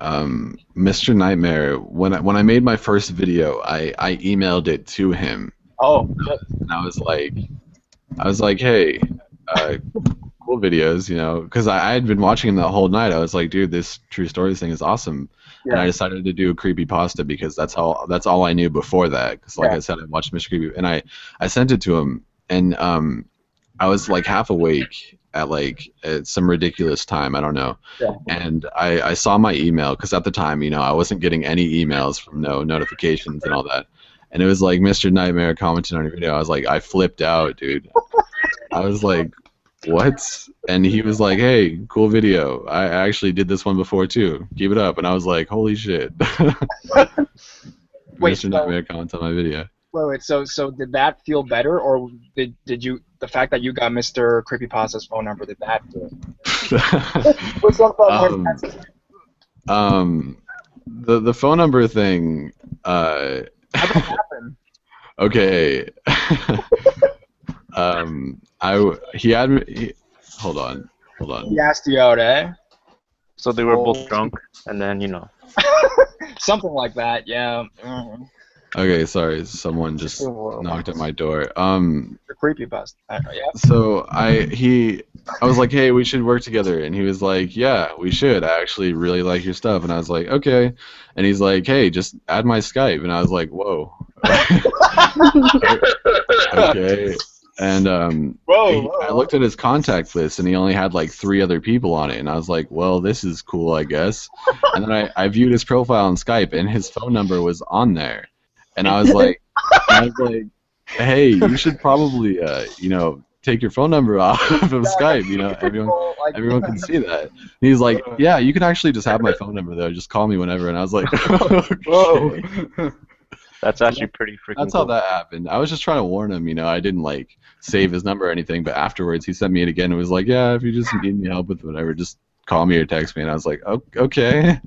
Mr. Nightmare. When I made my first video, I emailed it to him. Oh. Good. And I was like, hey, cool videos, because I had been watching him the whole night. I was like, dude, this True Stories thing is awesome. Yeah. And I decided to do a creepypasta because that's all I knew before that. Because like I said, I watched Mr. Creepy, and I sent it to him, and I was like half awake at some ridiculous time, I don't know. Yeah. And I saw my email, because at the time, I wasn't getting any emails from no notifications and all that. And it was like Mr. Nightmare commenting on your video. I was like, I flipped out, dude. I was like, what? And he was like, hey, cool video. I actually did this one before too. Keep it up. And I was like, holy shit. Wait, Mr. Nightmare comments on my video. Wait, so did that feel better, or did you, the fact that you got Mr. Creepypasta's phone number, did that feel Which one felt more expensive? The phone number thing, how did that happen? Okay. Hold on. He asked you out, eh? So they were both drunk, and then, Something like that, yeah. Mm-hmm. Okay, sorry, someone just knocked at my door. The creepypasta. Yeah. So I was like, hey, we should work together, and he was like, yeah, we should. I actually really like your stuff, and I was like, okay. And he's like, hey, just add my Skype, and I was like, whoa. Okay. And I looked at his contact list, and he only had like 3 other people on it, and I was like, well, this is cool, I guess. And then I viewed his profile on Skype, and his phone number was on there, and I was like, hey, you should probably take your phone number off of Skype. Everyone can see that. And he's like, yeah, you can actually just have my phone number though. Just call me whenever. And I was like, whoa. That's actually pretty freaking That's cool. how that happened. I was just trying to warn him, I didn't like save his number or anything, but afterwards he sent me it again and was like, yeah, if you just need any help with whatever, just call me or text me. And I was like, okay.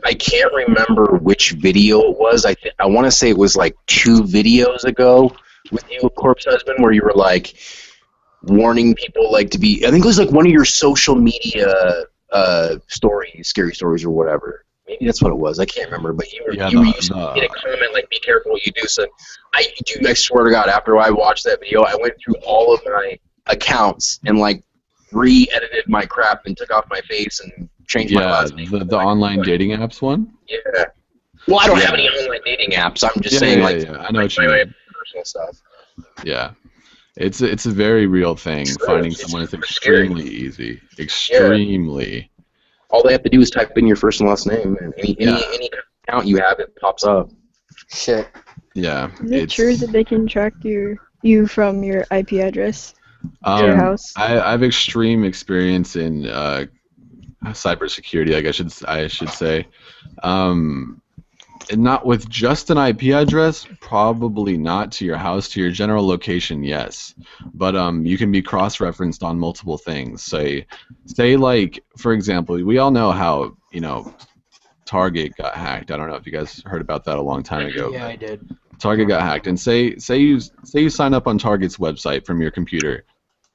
I can't remember which video it was. I want to say it was like 2 videos ago with you, CorpseHusband, where you were like warning people like to be. I think it was like one of your social media stories, scary stories or whatever. Maybe that's what it was. I can't remember, but you used to get a comment like, "Be careful what you do." So I swear to God, after I watched that video, I went through all of my accounts and like re-edited my crap and took off my face and changed my last name. The online dating apps one. Yeah. Well, I don't have any online dating apps. I'm just saying, I know what you mean. Personal stuff. Yeah. It's a very real thing. Finding someone is extremely easy. Extremely. All they have to do is type in your first and last name, and Yeah. any account you have, it pops up. Shit. Yeah. Is it true that they can track you from your IP address to your Um, house? I've extreme experience in cybersecurity, I should say. And not with just an IP address, probably not. To your house, to your general location, yes. But you can be cross-referenced on multiple things. Say like, for example, we all know how, Target got hacked. I don't know if you guys heard about that a long time ago. Yeah, but I did. Target got hacked, and say you sign up on Target's website from your computer,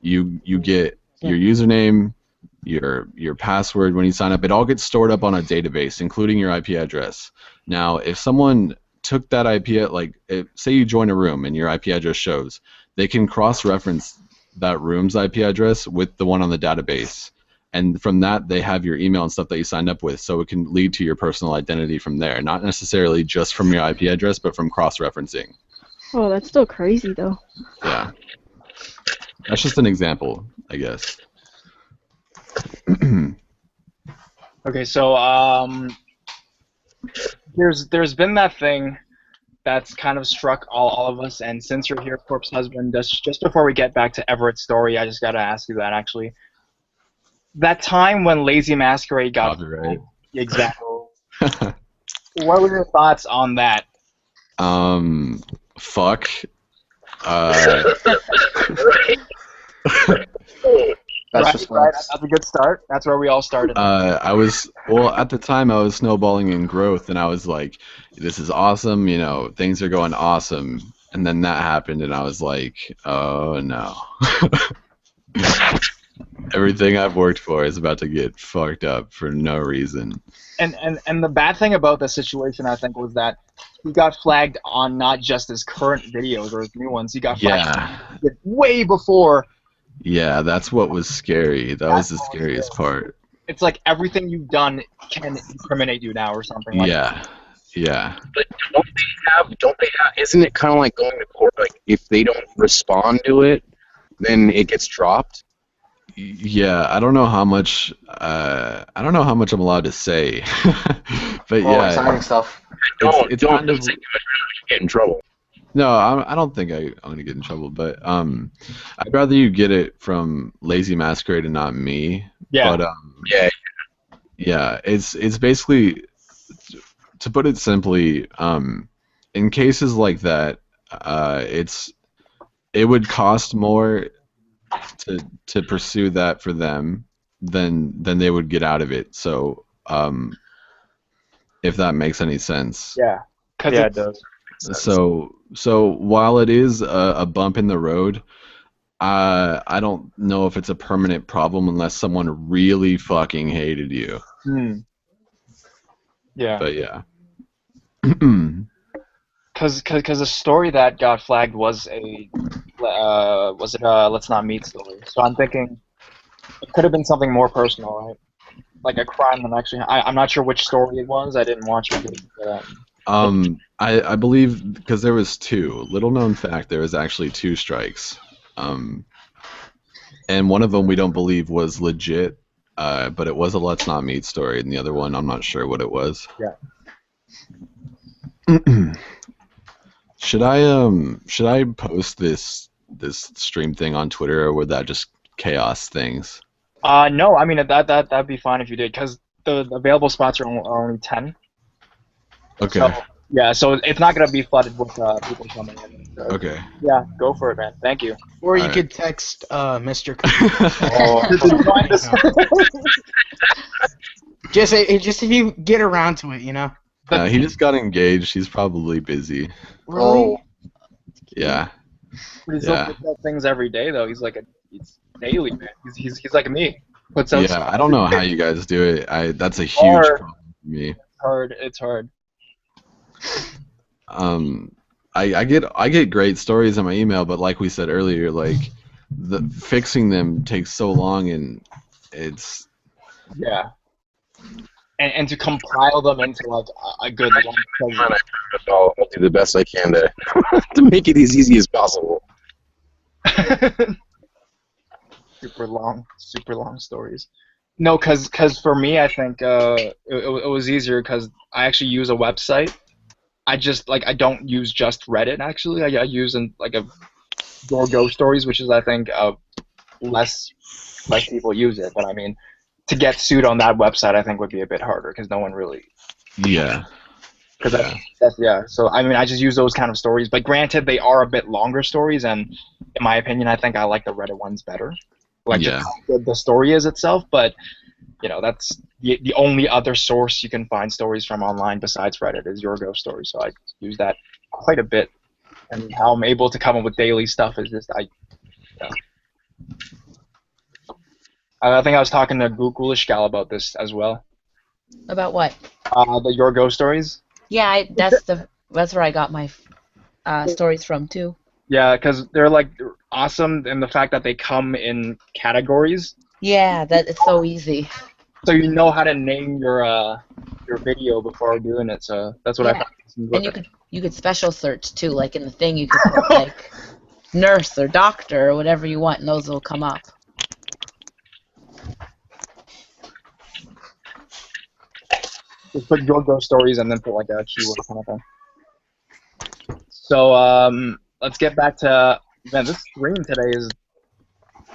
you get your username, your password when you sign up. It all gets stored up on a database, including your IP address. Now, if someone took that IP, say you join a room and your IP address shows, they can cross-reference that room's IP address with the one on the database. And from that, they have your email and stuff that you signed up with, so it can lead to your personal identity from there. Not necessarily just from your IP address, but from cross-referencing. Oh, that's still crazy though. Yeah. That's just an example, I guess. Okay, so there's been that thing that's kind of struck all of us, and since you're here, Corpse Husband, just before we get back to Everett's story, I just gotta ask you that actually. That time when Lazy Masquerade got Copyright. exactly. What were your thoughts on that? Fuck. That's Right, just right, nice. that's a good start. That's where we all started. At the time I was snowballing in growth, and I was like, this is awesome, things are going awesome. And then that happened, and I was like, oh no. Everything I've worked for is about to get fucked up for no reason. And the bad thing about the situation, I think, was that he got flagged on not just his current videos or his new ones. He got flagged way before. Yeah, that's what was scary. That was the scariest part. It's like everything you've done can incriminate you now or something like that. Yeah. But don't they have, isn't it kind of like going to court? Like, if they don't respond to it, then it gets dropped? Yeah, I don't know how much I'm allowed to say. But yeah. Exciting stuff. It's kind of get in trouble. No, I don't think I'm gonna get in trouble, but I'd rather you get it from Lazy Masquerade and not me. Yeah. But yeah, it's basically, to put it simply, in cases like that, it would cost more to pursue that for them than they would get out of it. So if that makes any sense. Yeah. Yeah, it does. So while it is a bump in the road, I don't know if it's a permanent problem unless someone really fucking hated you. Yeah. But yeah. Because the story that got flagged was a Let's Not Meet story. So I'm thinking it could have been something more personal, right? Like a crime that actually. I'm not sure which story it was. I didn't watch it. I believe, because there was two. Little known fact, there was actually 2 strikes. And one of them we don't believe was legit, but it was a Let's Not Meet story, and the other one I'm not sure what it was. Yeah. Should I post this stream thing on Twitter, or would that just chaos things? No, I mean that'd be fine if you did, because the available spots are only 10. Okay. So, yeah, so it's not gonna be flooded with people coming in. So, Okay. yeah, go for it, man. Thank you. Or you Alright. could text Mr. Just if you get around to it, He just got engaged. He's probably busy. Oh, Yeah. But he's Yeah. puts out things every day though. He's daily, man. He's like me. Puts out. Yeah, I don't know how you guys do it. That's a huge problem for me. It's hard. I get great stories in my email, but like we said earlier, like fixing them takes so long, and it's and to compile them into like a good long. I'll do the best I can to make it as easy as possible. Super long stories. No, cause for me, I think it was easier because I actually use a website. I don't use just Reddit actually. I use like a Go stories, which is I think less people use it. But I mean, to get sued on that website, I think would be a bit harder because no one really. Yeah. Because Yeah. that's yeah. So I mean, I just use those kind of stories. But granted, they are a bit longer stories, and in my opinion, I think I like the Reddit ones better. Like just Yeah. how good the story is itself, but that's the only other source you can find stories from online besides Reddit is your ghost story. So I use that quite a bit, and how I'm able to come up with daily stuff is just I think I was talking to Ghoulish Gal about this as well. About what? The your ghost stories. Yeah, that's where I got my stories from too. Yeah, because they're like awesome in the fact that they come in categories, Yeah, that it's so easy. so you know how to name your video before doing it. So that's what I Yeah, found. and you could special search too. Like in the thing, you could put like nurse or doctor or whatever you want, and those will come up. Just put your ghost stories and then put like a keyword kind of thing. So let's get back to this stream today is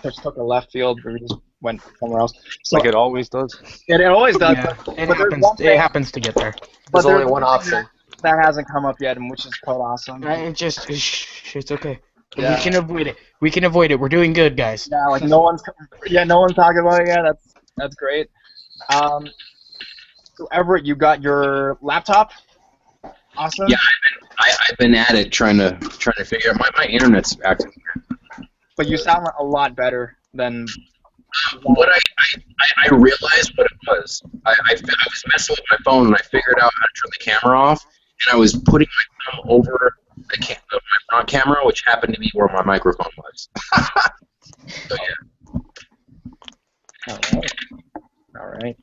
just took a left field. We just went somewhere else. So Like it always does. it always does. Yeah, but it there's happens. one It thing- happens to get there. but There's only there's one thing option. that hasn't come up yet, and which is quite awesome. It just it's okay. Yeah. We can avoid it. We can avoid it. We're doing good, guys. Yeah, like no one's talking about it yet. That's great. So Everett, you got your laptop. Awesome. Yeah, I've been at it trying to figure out my internet's acting. But you sound a lot better than. What I realized what it was. I was messing with my phone and I figured out how to turn the camera off, and I was putting my thumb over my front camera, which happened to be where my microphone was. So yeah. All right.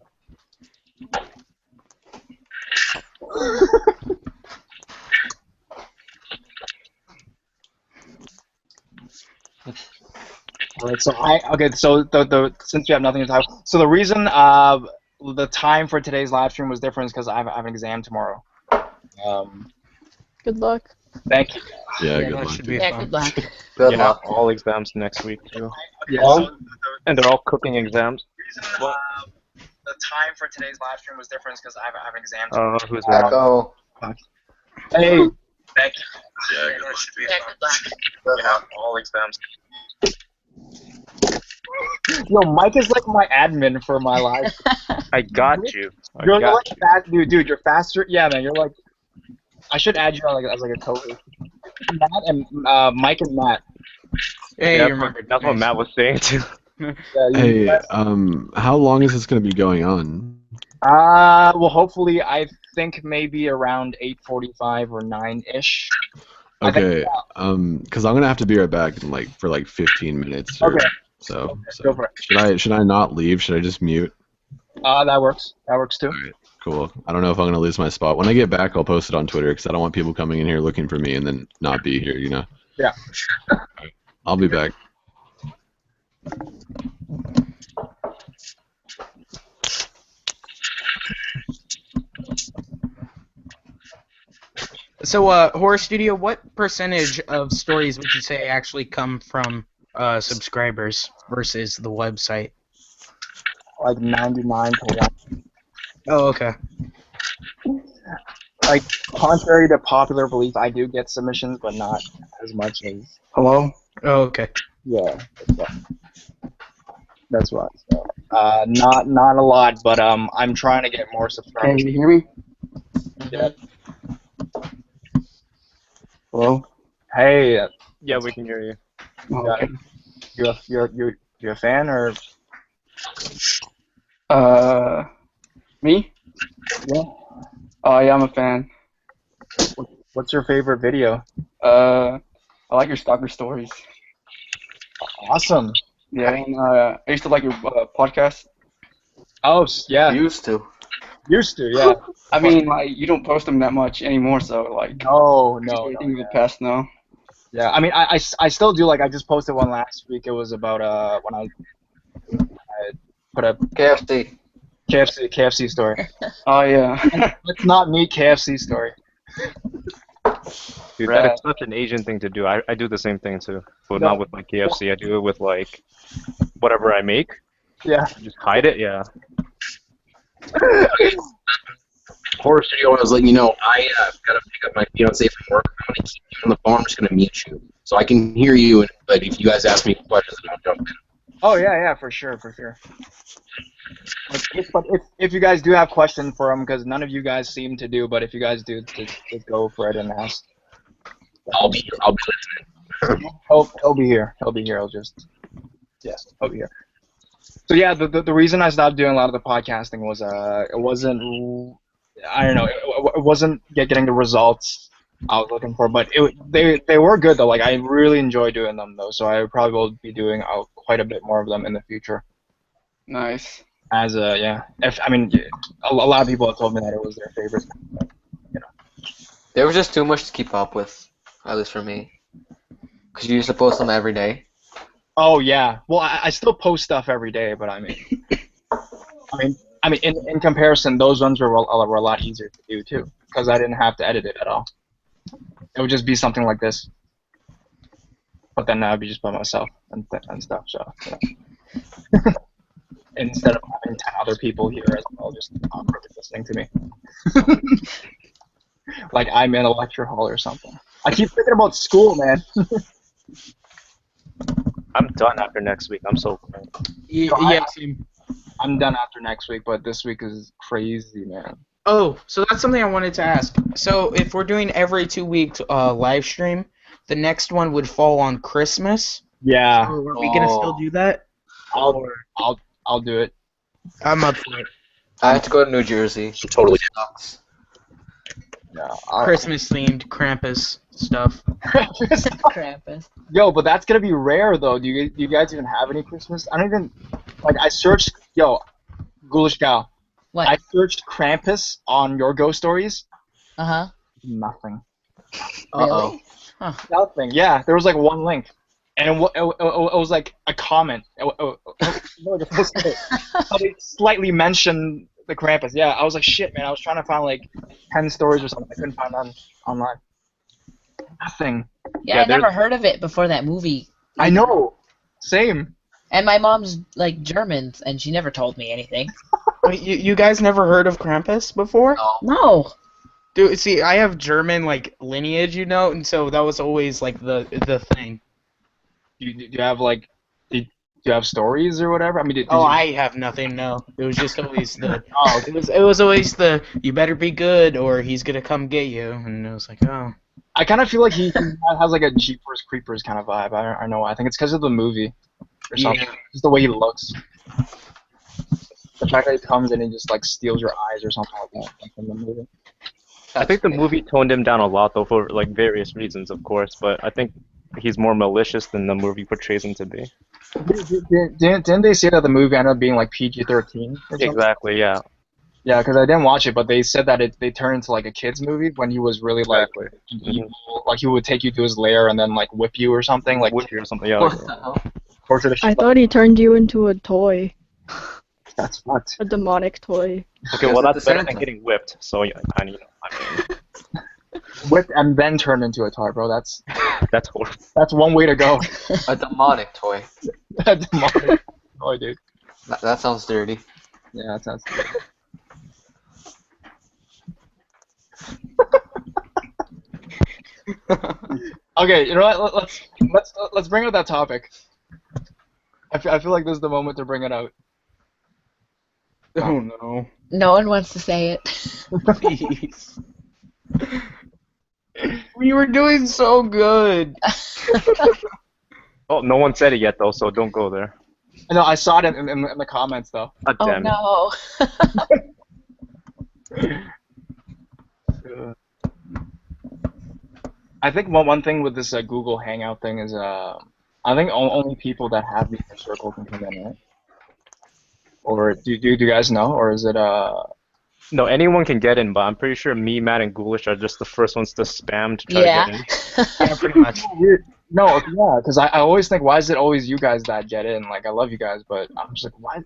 All right. So So the since you have nothing to talk, so the reason the time for today's live stream was different is because I have an exam tomorrow. Good luck. Thank you. Yeah, Yeah, good that luck. should be Yeah, fun. good luck. Good Yeah, luck. all exams next week too. Yeah. All? So And they're all cooking exams. the time for today's live stream was different because I have an exam tomorrow. Who's that? Echo. Hey. Thank you. Yeah, That should be Yeah, fun. good luck. Good luck. all exams. Yo, Mike is like my admin for my live. I got you. You're like fast, dude. You're faster. Yeah, man. You're like. I should add you on as like a co-host. Matt and Mike and Matt. Hey, Yeah, you remember? that's what Matt was saying too. Yeah, Hey, how long is this gonna be going on? Well, hopefully, I think maybe around 8:45 or 9-ish. I think- Okay, because I'm gonna have to be right back in for 15 minutes. Or, Okay. So Go for it. should I not leave? Should I just mute? That works. That works too. All right, cool. I don't know if I'm gonna lose my spot. When I get back, I'll post it on Twitter because I don't want people coming in here looking for me and then not be here. You know. Yeah. All right, I'll be back. So, Horror Studio, what percentage of stories would you say actually come from subscribers versus the website? Like 99 to 1. Oh, okay. Like, contrary to popular belief, I do get submissions, but not as much as. Hello? Oh, okay. Yeah. That's why. So, not a lot, but I'm trying to get more subscribers. Can you hear me? Yeah. Hello? Hey, Yeah, we can hear you. Oh, okay. you're a fan or? Me? Yeah. Yeah, I'm a fan. What's your favorite video? I like your stalker stories. Awesome. Yeah, and I used to like your podcast. Oh, yeah. Used to. Used to, yeah. I mean, like, you don't post them that much anymore, so, like, No. everything's in the past now. Yeah, I mean, I still do. Like, I just posted one last week. It was about when I put a KFC. KFC story. Oh yeah. Let's not meet KFC story. Dude, that Rad. is such an Asian thing to do. I do the same thing too, but No. not with like KFC. I do it with like whatever I make. Yeah. Just hide it. Yeah. Horror Studio, I was letting you know, I gotta pick up my fiance from work. I'm gonna keep you on the phone. I'm just gonna mute you, so I can hear you. But if you guys ask me questions, then I'll jump in. Oh yeah, for sure. But if you guys do have questions for him, because none of you guys seem to do, but if you guys do, just go for it and ask. I'll be listening. He'll be here. He'll be here. He'll be here. So yeah, the reason I stopped doing a lot of the podcasting was it wasn't, I don't know, it wasn't getting the results I was looking for, but they were good though. Like, I really enjoy doing them though, so I probably will be doing quite a bit more of them in the future. Nice. As I mean, a lot of people have told me that it was their favorite. But, you know. There was just too much to keep up with, at least for me. Because you used to post them every day. Oh yeah. Well, I still post stuff every day, but I mean, in comparison, those ones were a lot easier to do too, because I didn't have to edit it at all. It would just be something like this, but then I'd be just by myself and stuff. So, you know. Instead of having 10 other people here as well, just awkwardly listening to me. Like I'm in a lecture hall or something. I keep thinking about school, man. I'm done after next week. I'm so cold. Yeah, same. I'm done after next week, but this week is crazy, man. Oh, so that's something I wanted to ask. So if we're doing every 2 week live stream, the next one would fall on Christmas. Yeah. Or are we gonna still do that? I'll do it. I'm up for it. I had to go to New Jersey. Totally. Sucks. Yeah. Christmas themed Krampus stuff. Krampus. Yo, but that's gonna be rare though. Do you guys even have any Christmas? I don't even like. I searched. Yo, Ghoulish Gal. What? I searched Krampus on your Ghost Stories. Uh-huh. Nothing. Really? Nothing. Yeah, there was like one link, and it was like a comment. But it slightly mentioned the Krampus. Yeah, I was like, shit, man. I was trying to find like 10 stories or something. I couldn't find none online. Nothing. Yeah, I never heard of it before that movie. I know. Same. And my mom's like German, and she never told me anything. Wait, you guys never heard of Krampus before? No. Dude, see, I have German like lineage, you know, and so that was always like the thing. Do you have like? Do you have stories or whatever? I mean, did you... I have nothing. No, it was just always the. Oh, it was always the you better be good or he's gonna come get you, and it was like, oh. I kind of feel like he has like a Jeepers Creepers kind of vibe. I don't know why. I think it's because of the movie or something. Yeah. Just the way he looks. The fact that he comes and he just like steals your eyes or something like that like from the movie. I think the movie toned him down a lot though for like various reasons, of course, but I think he's more malicious than the movie portrays him to be. Didn't they say that the movie ended up being like PG-13? Exactly, yeah. Yeah, because I didn't watch it, but they said that they turned into like a kids movie when he was really like evil. Like he would take you to his lair and then like whip you or something, like Whip you or something. Yeah. What the hell? torture the shit I out- thought he turned you into a toy. That's fucked. A demonic toy. Okay, well Yes, that's the better than Santa. getting whipped. So yeah, I mean, Whipped and then turned into a toy, bro. That's horrible. that's one way to go. A demonic toy. A demonic toy, dude. That sounds dirty. Yeah, that sounds. Okay, you know what? Let's bring up that topic. I feel like this is the moment to bring it out. Oh no. No one wants to say it. Please. We were doing so good. Oh, no one said it yet though, so don't go there. No, I saw it in the comments though. God Oh damn it. no. I think one thing with this Google Hangout thing is I think only people that have the inner circle can come in, right? Or do you guys know, or is it No, anyone can get in, but I'm pretty sure me, Matt, and Ghoulish are just the first ones to spam to try to get in. Yeah, pretty much. Weird. No, yeah, because I always think, why is it always you guys that get in? Like, I love you guys, but I'm just like, why?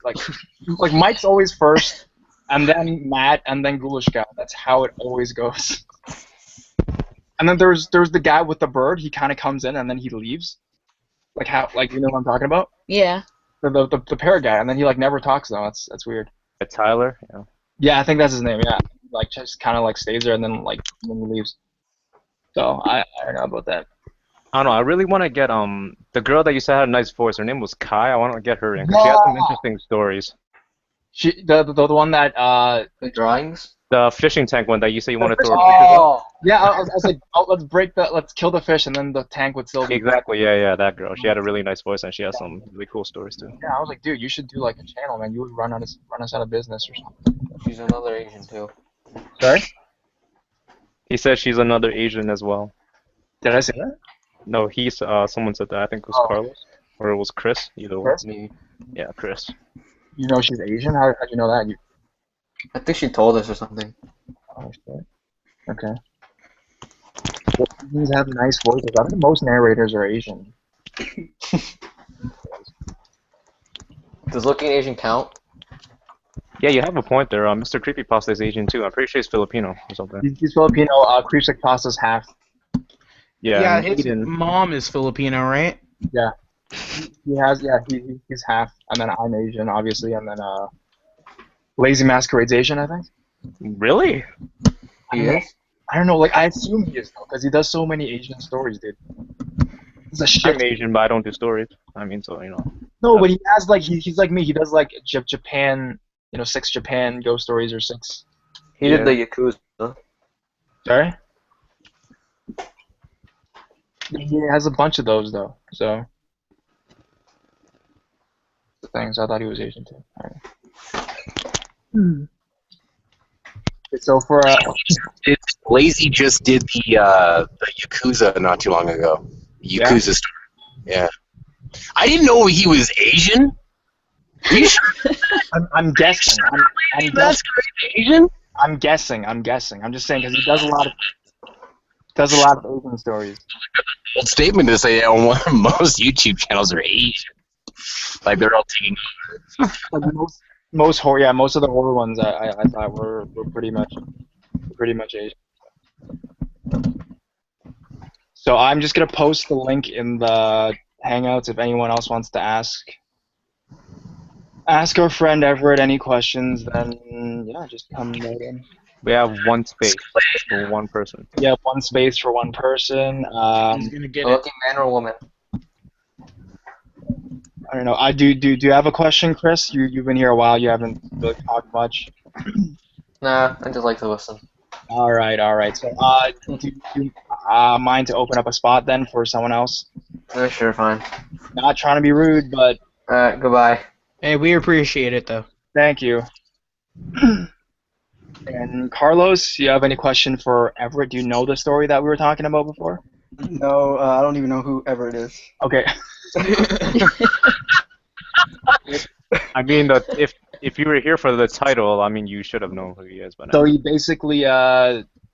Like Mike's always first, and then Matt, and then Ghoulish guy. That's how it always goes. And then there's the guy with the bird. He kind of comes in and then he leaves. Like you know what I'm talking about? Yeah. The parrot guy, and then he like never talks though. That's weird. Tyler, yeah. Yeah, I think that's his name. Yeah, like just kind of like stays there and then he leaves. So I don't know about that. I don't know. I really want to get the girl that you said had a nice voice. Her name was Kai. I want to get her in because she has some interesting stories. She the one that The drawings? The fishing tank one that you said you wanted to throw. Oh! yeah, I was like, oh, let's kill the fish and then the tank would still be. Exactly. Yeah, that girl. She had a really nice voice and she has some really cool stories too. Yeah, I was like, dude, you should do like a channel, man. You would run us out of business or something. She's another Asian too. Sorry? He said she's another Asian as well. Did I say that? No, he's someone said that. I think it was Oh. Carlos or it was Chris. Either one. Chris? Me. Yeah, Chris. You know she's Asian? How'd you know that? I think she told us or something. Oh, shit. Okay. Well, these have nice voices. I think most narrators are Asian. Does looking Asian count? Yeah, you have a point there. Mr. Creepypasta is Asian too. I'm pretty sure he's Filipino or something. He's Filipino. Creepsic Pasta's half. Yeah, Yeah, his Aiden. mom is Filipino, right? Yeah. He's half, and then I'm Asian, obviously, and then Lazy Masquerade's Asian, I think. Really? He is? I don't know, like I assume he is because he does so many Asian stories, dude. He's a shit. I'm Asian, but I don't do stories. I mean, so you know. No, but he has like he's like me. He does like Japan, 6 Japan ghost stories or 6. He did the Yakuza. Sorry. He has a bunch of those though, so. The thing, so I thought he was Asian too. All right. So for Lazy just did the Yakuza not too long ago. Yakuza story. Yeah. I didn't know he was Asian. Are you sure? I'm guessing. I'm That's Asian? I'm guessing. I'm just saying because he does a lot of Asian stories. Bold statement to say that most YouTube channels are Asian. Like they're all taking Like most horror, yeah, most of the horror ones I thought were pretty much Asian. So I'm just gonna post the link in the Hangouts if anyone else wants to ask our friend Everett any questions. Then yeah, just come right in. We have one space for one person. Yeah, one space for one person. He's gonna get A it. looking man or woman? I don't know. I do you have a question, Chris? You've been here a while. You haven't really talked much. Nah, I just like to listen. All right. So, do you mind to open up a spot then for someone else? Sure, fine. Not trying to be rude, but Alright, goodbye. Hey, we appreciate it though. thank you. And Carlos, you have any question for Everett? Do you know the story that we were talking about before? No, I don't even know who ever it is. Okay. I mean, if you were here for the title, I mean, you should have known who he is by now. So he basically,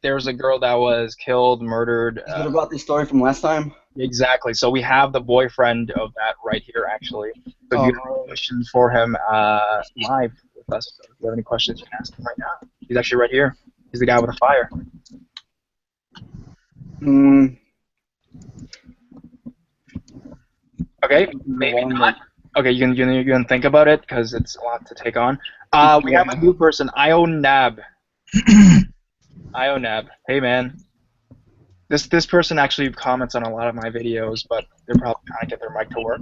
there's a girl that was killed, murdered. Is it about the story from last time? Exactly. So we have the boyfriend of that right here, actually. So if you have a question for him live with us, so if you have any questions, you can ask him right now. He's actually right here. He's the guy with the fire. Okay, maybe not. Okay, you can think about it because it's a lot to take on. We have a new person, Ionab. Ionab. Hey man. This person actually comments on a lot of my videos, but they're probably trying to get their mic to work.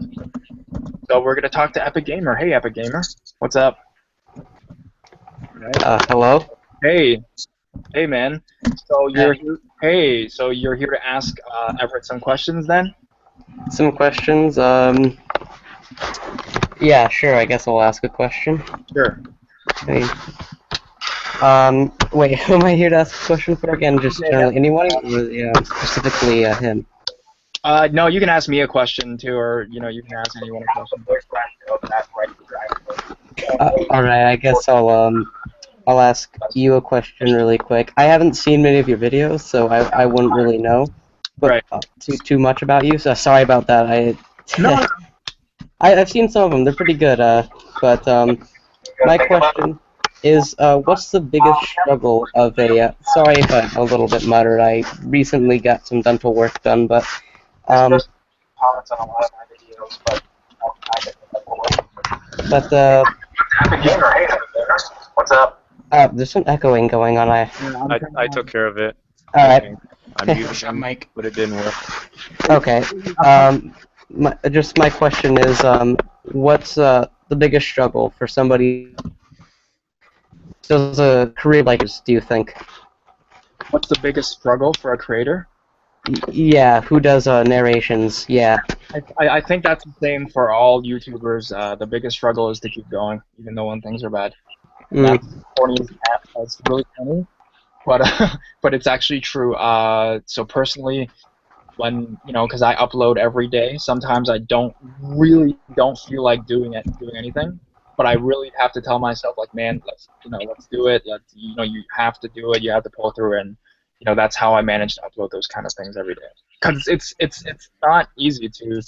So we're gonna talk to Epic Gamer. Hey Epic Gamer, what's up? Right. Hello? Hey. Hey man. So you're here to ask Everett some questions then? Some questions? Yeah, sure, I guess I'll ask a question. Sure. Okay. Wait, who am I here to ask a question for again? Just generally anyone, or specifically him? No, you can ask me a question too, or you can ask anyone a question. Alright, I guess I'll I'll ask you a question really quick. I haven't seen many of your videos, so I wouldn't really know, but Right. too much about you. So sorry about that. No. I've seen some of them. They're pretty good. But my question is, what's the biggest struggle of a? Sorry if I'm a little bit muttered. I recently got some dental work done, but Comments on a lot of my videos, but what's up? there's some echoing going on. I took care of it. All I right. think. I muted him, Mike. but it didn't work. Okay. My question is, what's the biggest struggle for somebody who does a career like this, do you think? What's the biggest struggle for a creator? Yeah, who does narrations? Yeah. I think that's the same for all YouTubers. The biggest struggle is to keep going, even though when things are bad. That's corny as cat. That's really funny, but but it's actually true. So personally, when because I upload every day, sometimes I don't feel like doing anything, but I really have to tell myself like, man, let's do it. You have to do it. You have to pull through, and that's how I manage to upload those kind of things every day. Because it's not easy to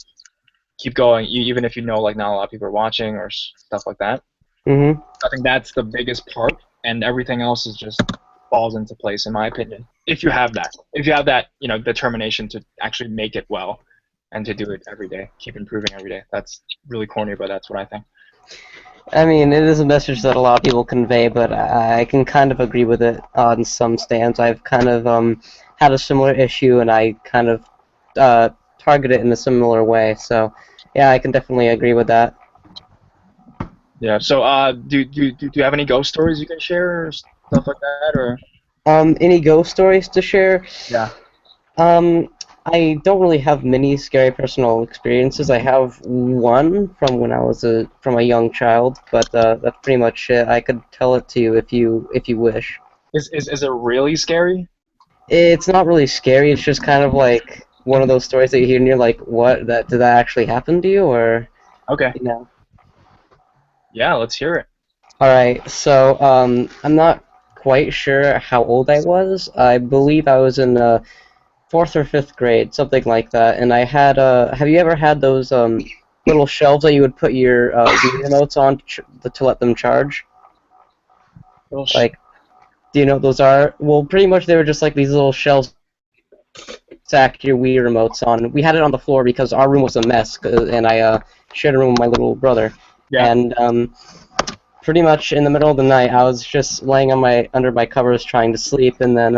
keep going, even if like not a lot of people are watching or stuff like that. Mm-hmm. I think that's the biggest part, and everything else is just falls into place, in my opinion. If you have that, determination to actually make it well, and to do it every day, keep improving every day. That's really corny, but that's what I think. I mean, it is a message that a lot of people convey, but I can kind of agree with it on some stands. I've kind of had a similar issue, and I kind of target it in a similar way. So, yeah, I can definitely agree with that. Yeah. So, do you have any ghost stories you can share or stuff like that, or? Any ghost stories to share? Yeah. I don't really have many scary personal experiences. I have one from when I was a young child, but that's pretty much it. I could tell it to you if you wish. Is it really scary? It's not really scary. It's just kind of like one of those stories that you hear and you're like, "What? Did that actually happen to you?" Or okay. Yeah, let's hear it. All right. So I'm not quite sure how old I was. I believe I was in 4th or 5th grade, something like that. And I had have you ever had those little shelves that you would put your Wii remotes on to let them charge? Like, do you know what those are? Well, pretty much they were just like these little shelves stack your Wii remotes on. We had it on the floor because our room was a mess, and I shared a room with my little brother. Yeah. And pretty much in the middle of the night, I was just laying on under my covers trying to sleep, and then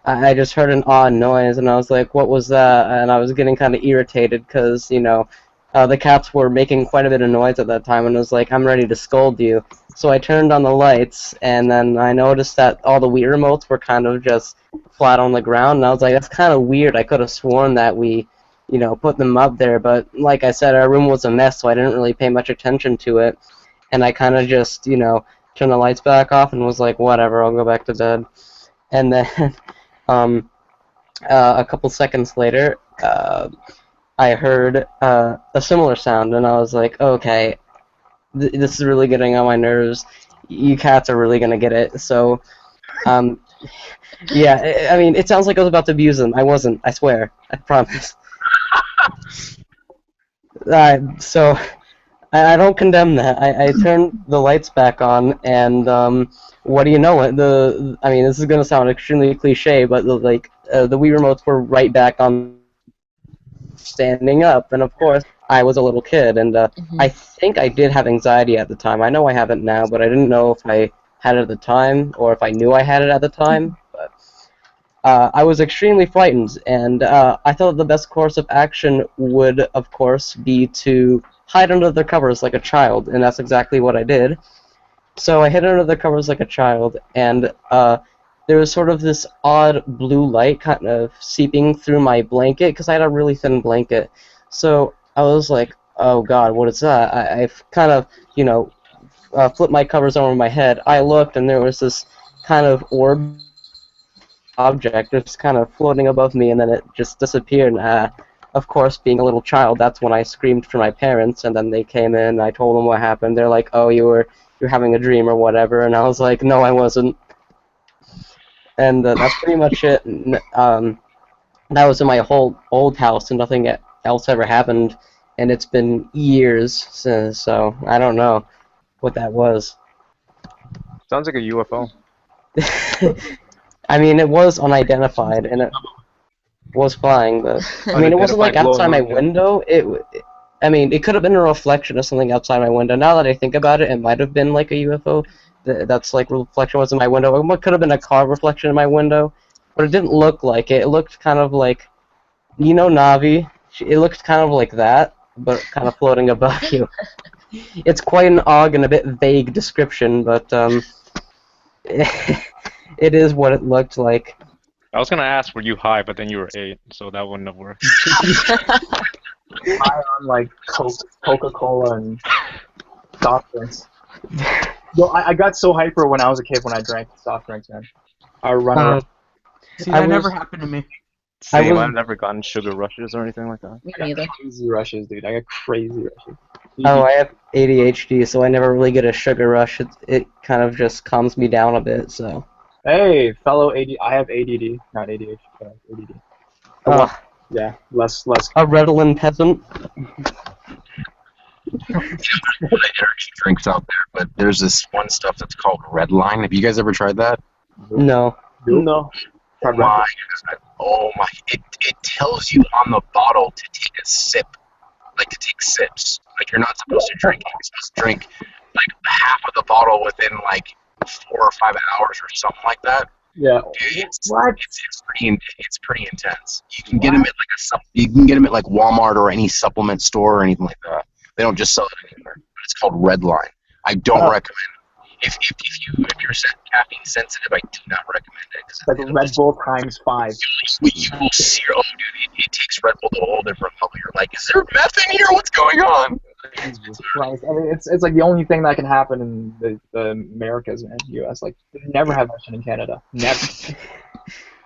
I just heard an odd noise, and I was like, "What was that?" And I was getting kind of irritated because the cats were making quite a bit of noise at that time, and I was like, "I'm ready to scold you." So I turned on the lights, and then I noticed that all the Wii remotes were kind of just flat on the ground, and I was like, "That's kind of weird." I could have sworn that we put them up there, but like I said, our room was a mess, so I didn't really pay much attention to it. And I kind of just, turned the lights back off and was like, whatever, I'll go back to bed. And then a couple seconds later, I heard a similar sound, and I was like, okay, this is really getting on my nerves. You cats are really going to get it. So, yeah, I mean, it sounds like I was about to abuse them. I wasn't, I swear. I promise. So... I don't condemn that. I turned the lights back on, and what do you know? I mean, this is gonna sound extremely cliche, but the Wii remotes were right back on, standing up. And of course, I was a little kid, and I think I did have anxiety at the time. I know I have it now, but I didn't know if I had it at the time or if I knew I had it at the time. But I was extremely frightened, and I thought the best course of action would, of course, be to hide under the covers like a child, and that's exactly what I did. So I hid under the covers like a child, and there was sort of this odd blue light kind of seeping through my blanket, because I had a really thin blanket. So I was like, oh god, what is that? I've kind of, flipped my covers over my head. I looked, and there was this kind of orb object just kind of floating above me, and then it just disappeared. And of course, being a little child, that's when I screamed for my parents, and then they came in, and I told them what happened. They're like, oh, you were you're having a dream or whatever, and I was like, no, I wasn't. And that's pretty much it. That was in my whole old house, and nothing else ever happened, and it's been years since, so I don't know what that was. Sounds like a UFO. I mean, it was unidentified, and it was flying, but I mean, it wasn't like outside my window. I mean, it could have been a reflection of something outside my window. Now that I think about it, it might have been like a UFO. That's like reflection was in my window. It could have been a car reflection in my window, but it didn't look like it. It looked kind of like, you know, Navi. It looked kind of like that, but kind of floating above you. It's quite an odd and a bit vague description, but it is what it looked like. I was gonna ask, were you high, but then you were 8, so that wouldn't have worked. High on like Coca-Cola and soft drinks. Yo, I got so hyper when I was a kid when I drank soft drinks, man. I would run around. See, that never happened to me. Same, I've never gotten sugar rushes or anything like that. Me neither. Crazy rushes, dude. I got crazy rushes. Oh, I have ADHD, so I never really get a sugar rush. It kind of just calms me down a bit, so. Hey, fellow AD. I have ADD, not ADHD, but ADD. Yeah, less. A Redolin peasant. energy drinks out there, but there's this one stuff that's called Red Line. Have you guys ever tried that? No. No. Oh my, it tells you on the bottle to take a sip, like to take sips. Like you're not supposed to drink. You're supposed to drink like half of the bottle within like 4 or 5 hours or something like that. Yeah. Dude, it's pretty intense. You can get them at you can get them at like Walmart or any supplement store or anything like that. They don't just sell it anywhere. But it's called Red Line. I don't recommend it. If you're caffeine sensitive, I do not recommend it. Like Red Bull times 5. You will see. Oh, dude, it takes Red Bull to a whole different level. You're like, is there meth in here? What's going on? Jesus Christ. I mean, it's like the only thing that can happen in the Americas and the U.S. Like, they never have that shit in Canada. Never.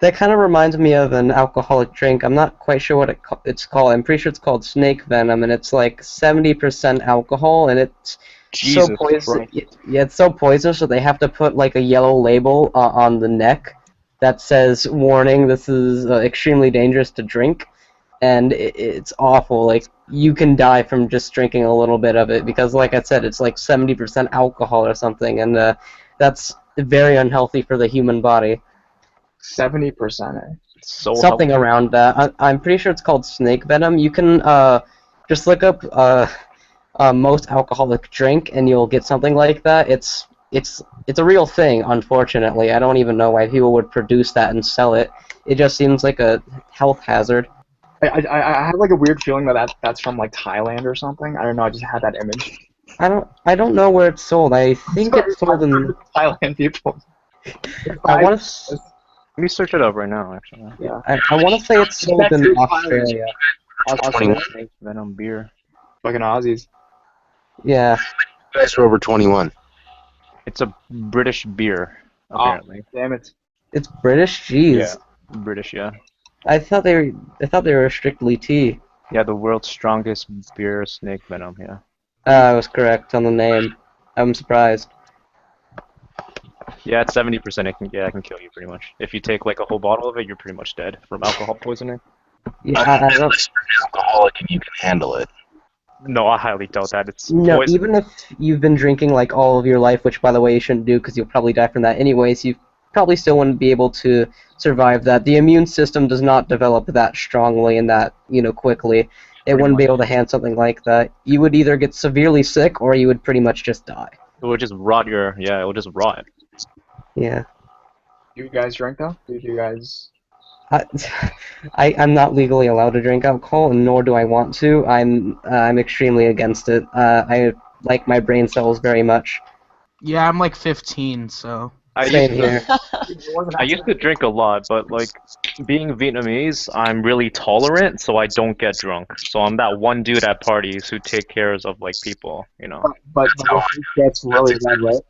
That kind of reminds me of an alcoholic drink. I'm not quite sure what it's called. I'm pretty sure it's called snake venom, and it's like 70% alcohol, and it's Jesus so poison. Christ. Yeah, it's so poisonous that they have to put like a yellow label on the neck that says, "Warning: This is extremely dangerous to drink." And it's awful. Like, you can die from just drinking a little bit of it because, like I said, it's like 70% alcohol or something, and that's very unhealthy for the human body. 70%, eh? So Something healthy. around that. I'm pretty sure it's called snake venom. You can just look up most alcoholic drink, and you'll get something like that. It's a real thing, unfortunately. I don't even know why people would produce that and sell it. It just seems like a health hazard. I have like a weird feeling that's from like Thailand or something. I don't know. I just had that image. I don't know where it's sold. I think it's sold in Thailand people. I want to. Let me search it up right now, actually. Yeah. I want to say it's sold in Australia. Snake venom beer. Fucking Aussies. Yeah. You guys are over 21. It's a British beer, apparently. Oh, damn it. It's British. Jeez. Yeah, British, yeah. I thought they were strictly tea. Yeah, the world's strongest beer, snake venom, yeah. I was correct on the name. I'm surprised. Yeah, at 70%, it can kill you pretty much. If you take like a whole bottle of it, you're pretty much dead from alcohol poisoning. Yeah, I don't. Unless you're an alcoholic and you can handle it. No, I highly doubt that. It's No, poison. even if you've been drinking like all of your life, which by the way you shouldn't do because you'll probably die from that anyways, you probably still wouldn't be able to survive that. The immune system does not develop that strongly and that, quickly. It wouldn't be able to handle something like that. You would either get severely sick or you would pretty much just die. It would just rot it would just rot. Yeah. Do you guys drink though? Do you guys? I'm not legally allowed to drink alcohol, and nor do I want to. I'm extremely against it. I like my brain cells very much. Yeah, I'm like 15, so. Same here. I used to drink a lot, but like being Vietnamese, I'm really tolerant, so I don't get drunk. So I'm that one dude at parties who take care of like people, But that's really bad, right?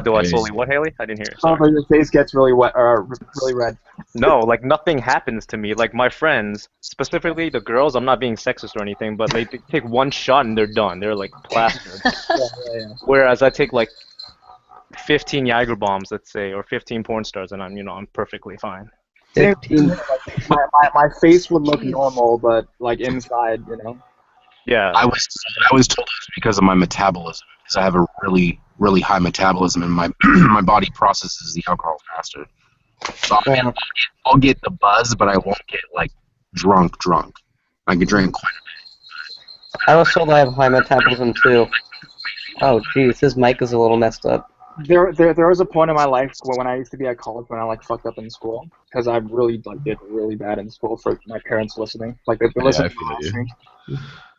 Do I Hey. slowly what, Haley? I didn't hear you. Oh, Sorry. but your face gets really wet, or really red. No, like nothing happens to me. Like my friends, specifically the girls, I'm not being sexist or anything, but they take one shot and they're done. They're like plastered. Yeah. Whereas I take like 15 Jaeger bombs, let's say, or 15 porn stars, and I'm perfectly fine. 15. My face would look normal, but like inside, you know. Yeah. I was told it was because of my metabolism, because I have a really high metabolism, and my my body processes the alcohol faster. So I'll get the buzz, but I won't get like drunk. I can drink quite I was told I have high metabolism too. Oh, jeez, his mic is a little messed up. There was a point in my life when I used to be at college when I like fucked up in school because I really like did really bad in school for my parents listening. Like they listen to my live stream.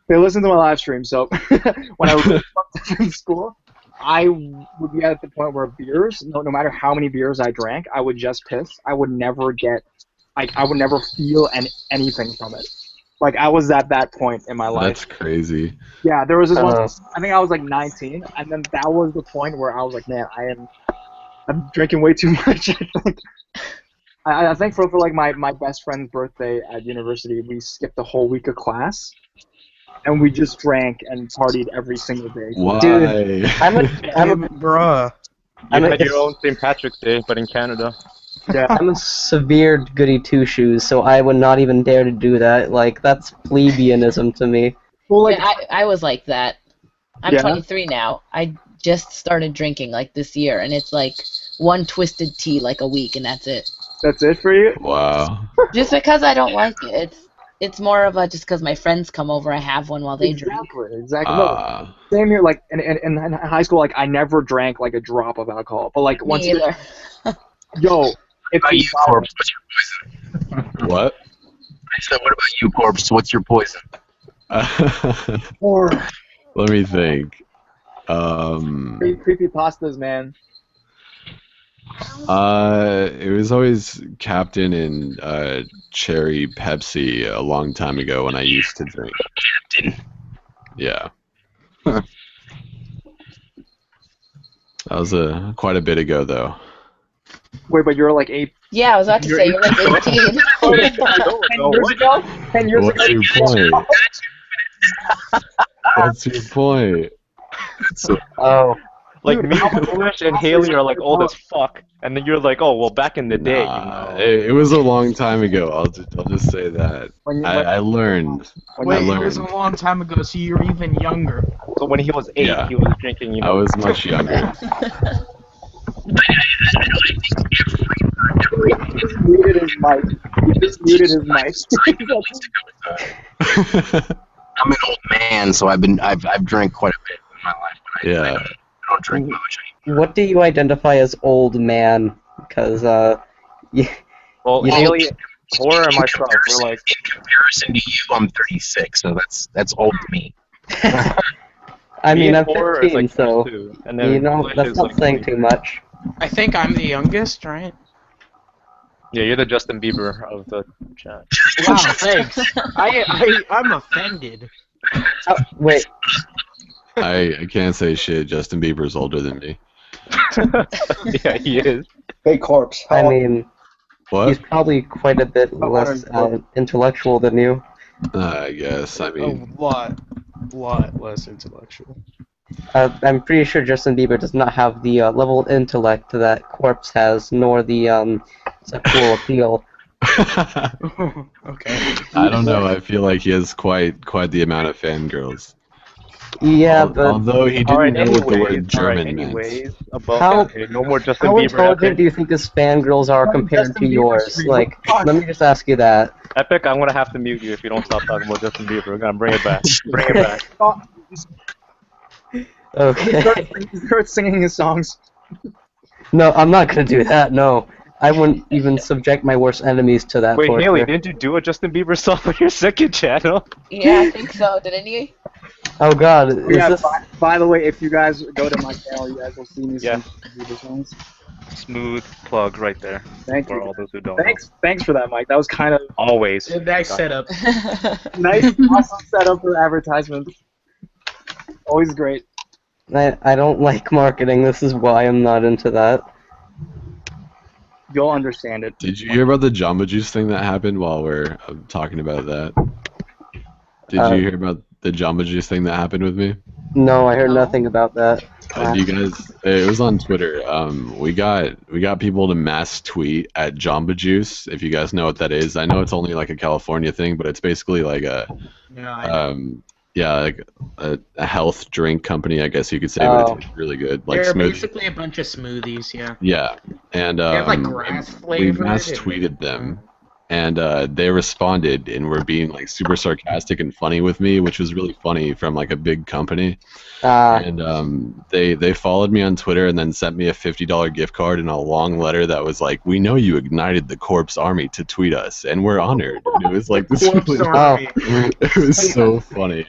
They listen to my live stream. So when I was really fucked up in school, I would be at the point where beers, no matter how many beers I drank, I would just piss. I would never get, like, I would never feel anything from it. Like I was at that point in my life. That's crazy. Yeah, there was this one. I think I was like 19, and then that was the point where I was like, man, I'm drinking way too much. I think for like my best friend's birthday at university, we skipped a whole week of class, and we just drank and partied every single day. Why? Dude, I'm a bruh. You had your own St. Patrick's Day, but in Canada. Yeah. I'm a severe goody two-shoes, so I would not even dare to do that. Like, that's plebeianism to me. Well, like, Yeah, I was like that. I'm Yeah? 23 now. I just started drinking like this year, and it's like one twisted tea like a week, and that's it. That's it for you? Wow. Just because I don't like it. It's more of a just because my friends come over, I have one while they drink. Exactly. No, same here. Like in high school, like I never drank like a drop of alcohol, but like once Me either. yo, it's you, Corpse? What's your poison? What? I said, what about you, Corpse? What's your poison? Or Let me think. creepy pastas, man. It was always Captain and Cherry Pepsi a long time ago when I used to drink. Captain. Yeah. That was quite a bit ago, though. Wait, but you're like 8. Yeah, I was about to say you're like 18. 10 years ago? 10 years What's ago? your point? What's your point? Oh. Like me, English, and Haley are like old as fuck, and then you're like, oh well, back in the day, It was a long time ago. I'll just say that. I learned. Wait, I it was learned. a long time ago, so you were even younger. So when he was 8, Yeah. he was drinking. I was much younger. He just muted his mic. I'm an old man, so I've drank quite a bit in my life. But Yeah. I don't drink much. What do you identify as old man? Because, Well, you know- Haley, Horror, and myself, we're like. In comparison to you, I'm 36, so that's old to me. I mean, I'm Horror is 15, like so, 22, and then you know, English that's is not like saying 20. too much. I think I'm the youngest, right? Yeah, you're the Justin Bieber of the chat. Wow, thanks. I'm offended. Oh, wait, I can't say shit. Justin Bieber's older than me. Yeah, he is. Hey, Corpse. I mean, What? he's probably quite a bit less intellectual than you. I guess. I A mean, lot less intellectual. I'm pretty sure Justin Bieber does not have the level of intellect that Corpse has, nor the sexual appeal. Okay. I don't know. I feel like he has quite the amount of fangirls. Yeah, but Although he didn't Alright, know what the word anyways, German meant. about How- okay, no more Justin how Bieber. intelligent do you think his fangirls are compared to yours? Like, let me just ask you that. Epic, I'm gonna have to mute you if you don't stop talking about Justin Bieber. We're gonna bring it back. Bring it back. Okay. Start singing his songs. No, I'm not gonna do that, no. I wouldn't even subject my worst enemies to that Wait, torture. Haley, didn't you do a Justin Bieber song on your second channel? Yeah, I think so. Didn't you? Oh god, is Yeah, this... by the way, if you guys go to my channel, you guys will see me Yeah. sing the songs. Smooth plug right there. Thank for you. all those who don't Thanks for that, Mike. That was kind of know. Always. Nice setup. nice, awesome setup for advertisement. Always great. I don't like marketing. This is why I'm not into that. You'll understand it. Did you hear about the Jamba Juice thing that happened while we're talking about that? Did you hear about the Jamba Juice thing that happened with me? No, I heard No. nothing about that. Do you guys? It was on Twitter. We got people to mass tweet at Jamba Juice. If you guys know what that is, I know it's only like a California thing, but it's basically like a like a health drink company, I guess you could say, but it tastes really good, like They're smoothie. basically a bunch of smoothies, yeah. Yeah, and They have like grass we flavored. mass tweeted them, and they responded and were being like super sarcastic and funny with me, which was really funny from like a big company. And they followed me on Twitter and then sent me a $50 gift card and a long letter that was like, "We know you ignited the Corpse Army to tweet us, and we're honored." And it was like this. It was so funny.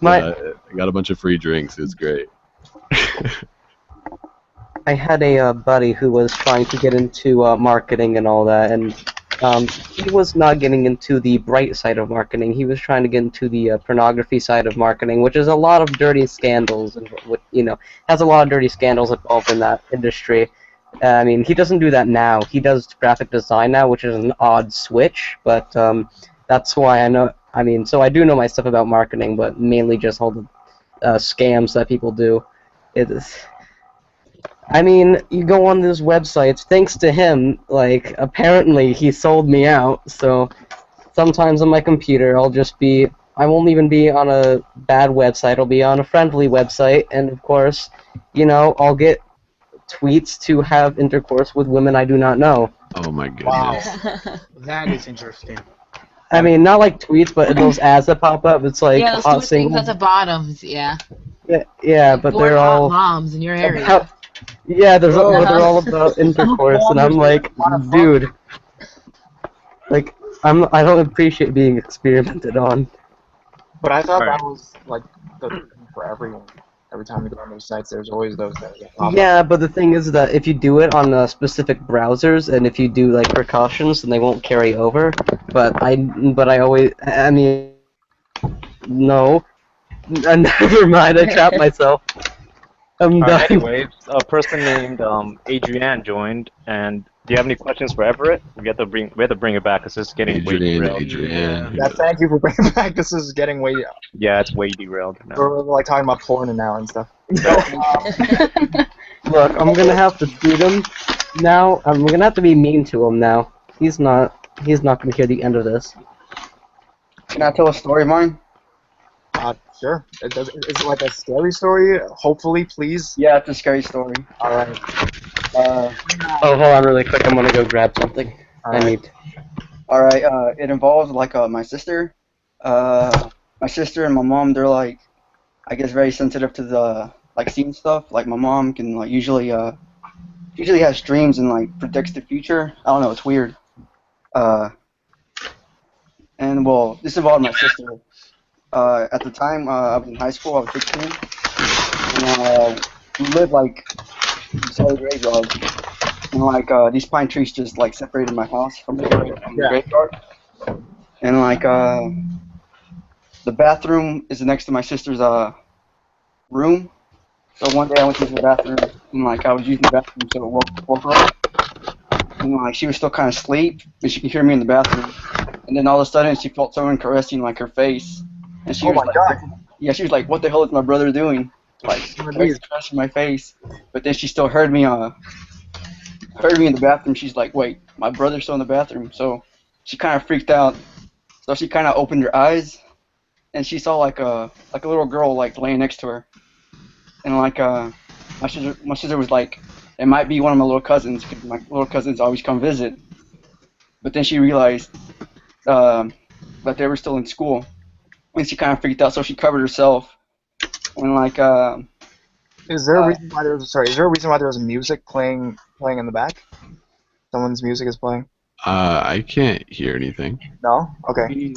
I got a bunch of free drinks. It was great. I had a buddy who was trying to get into marketing and all that, and he was not getting into the bright side of marketing. He was trying to get into the pornography side of marketing, which is a lot of dirty scandals, and has a lot of dirty scandals involved in that industry. I mean, he doesn't do that now. He does graphic design now, which is an odd switch, but that's why I know. I mean, so I do know my stuff about marketing, but mainly just all the scams that people do. It is. I mean, you go on these websites, thanks to him, like, apparently he sold me out, so sometimes on my computer I won't even be on a bad website, I'll be on a friendly website, and of course, I'll get tweets to have intercourse with women I do not know. Oh my goodness. That is interesting. I mean, not like tweets, but those ads that pop up, it's like Yeah, those hot two things singles. at the bottoms, yeah. Yeah, but Bored they're hot all... moms in your area. Yeah, they're all about intercourse, and I'm like, dude, like, I don't appreciate being experimented on. But I thought that was like the thing for everyone. Every time you go on those sites, there's always those things. Yeah, but the thing is that if you do it on specific browsers, and if you do like precautions, then they won't carry over. But I mean, no, never mind. I trapped myself. I'm done. Anyways, a person named Adrienne joined, and do you have any questions for Everett? We have to bring it back because it's getting way derailed. Adrienne. Yeah, thank you for bringing it back. This is getting way. Yeah, it's way derailed now. We're like talking about porn now and stuff. Look, I'm gonna have to tweet him now. I'm gonna have to be mean to him now. He's not gonna hear the end of this. Can I tell a story of mine? Sure. Is it like a scary story? Hopefully, please. Yeah, it's a scary story. Alright. Oh, hold on really quick. I'm gonna go grab something. I need. Alright, it involves like my sister. My sister and my mom, they're like, I guess, very sensitive to the like seeing stuff. Like my mom can like usually has dreams and like predicts the future. I don't know, it's weird. And well, this involved my sister. At the time, I was in high school. I was 16, and we lived like beside a graveyard. And like these pine trees just like separated my house from the graveyard. And like the bathroom is next to my sister's room. So one day I went to the bathroom and like I was using the bathroom, so it woke her up. And like she was still kind of asleep, and she could hear me in the bathroom. And then all of a sudden she felt someone caressing like her face. And she was like, yeah, she was like, "What the hell is my brother doing?" Like, he's caressing my face. But then she still heard me in the bathroom. She's like, "Wait, my brother's still in the bathroom." So she kind of freaked out. So she kind of opened her eyes, and she saw like a little girl like laying next to her. And like my sister was like, "It might be one of my little cousins, because my little cousins always come visit." But then she realized that they were still in school. And she kind of freaked out, so she covered herself. And like, is there a reason why there's music playing in the back? Someone's music is playing. I can't hear anything. No? Okay.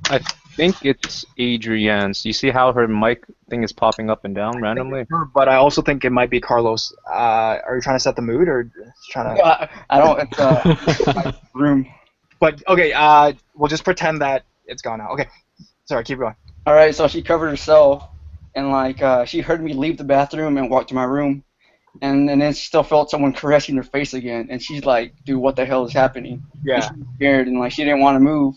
I think it's Adrienne's. You see how her mic thing is popping up and down randomly? But I also think it might be Carlos. Are you trying to set the mood or trying to? I don't. It's my room. But okay. We'll just pretend that it's gone now. Okay. Sorry. Keep going. All right. So she covered herself, and like she heard me leave the bathroom and walk to my room, and then she still felt someone caressing her face again, and she's like, dude, what the hell is happening? And Yeah. she was scared, and like she didn't want to move,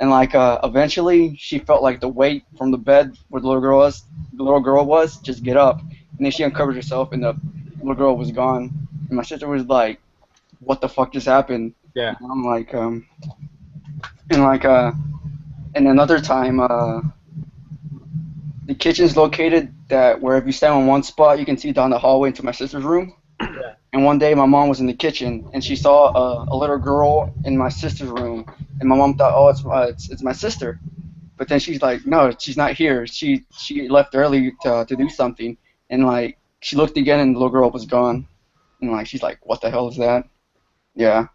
and like eventually she felt like the weight from the bed where the little girl was just get up, and then she uncovered herself, and the little girl was gone, and my sister was like, what the fuck just happened? Yeah. And I'm like and like and another time the kitchen's located that where if you stand on one spot you can see down the hallway into my sister's room. Yeah. And one day my mom was in the kitchen and she saw a little girl in my sister's room, and my mom thought, oh, it's my sister, but then she's like, no, she's not here. She left early to do something, and like she looked again and the little girl was gone, and like she's like, what the hell is that? Yeah.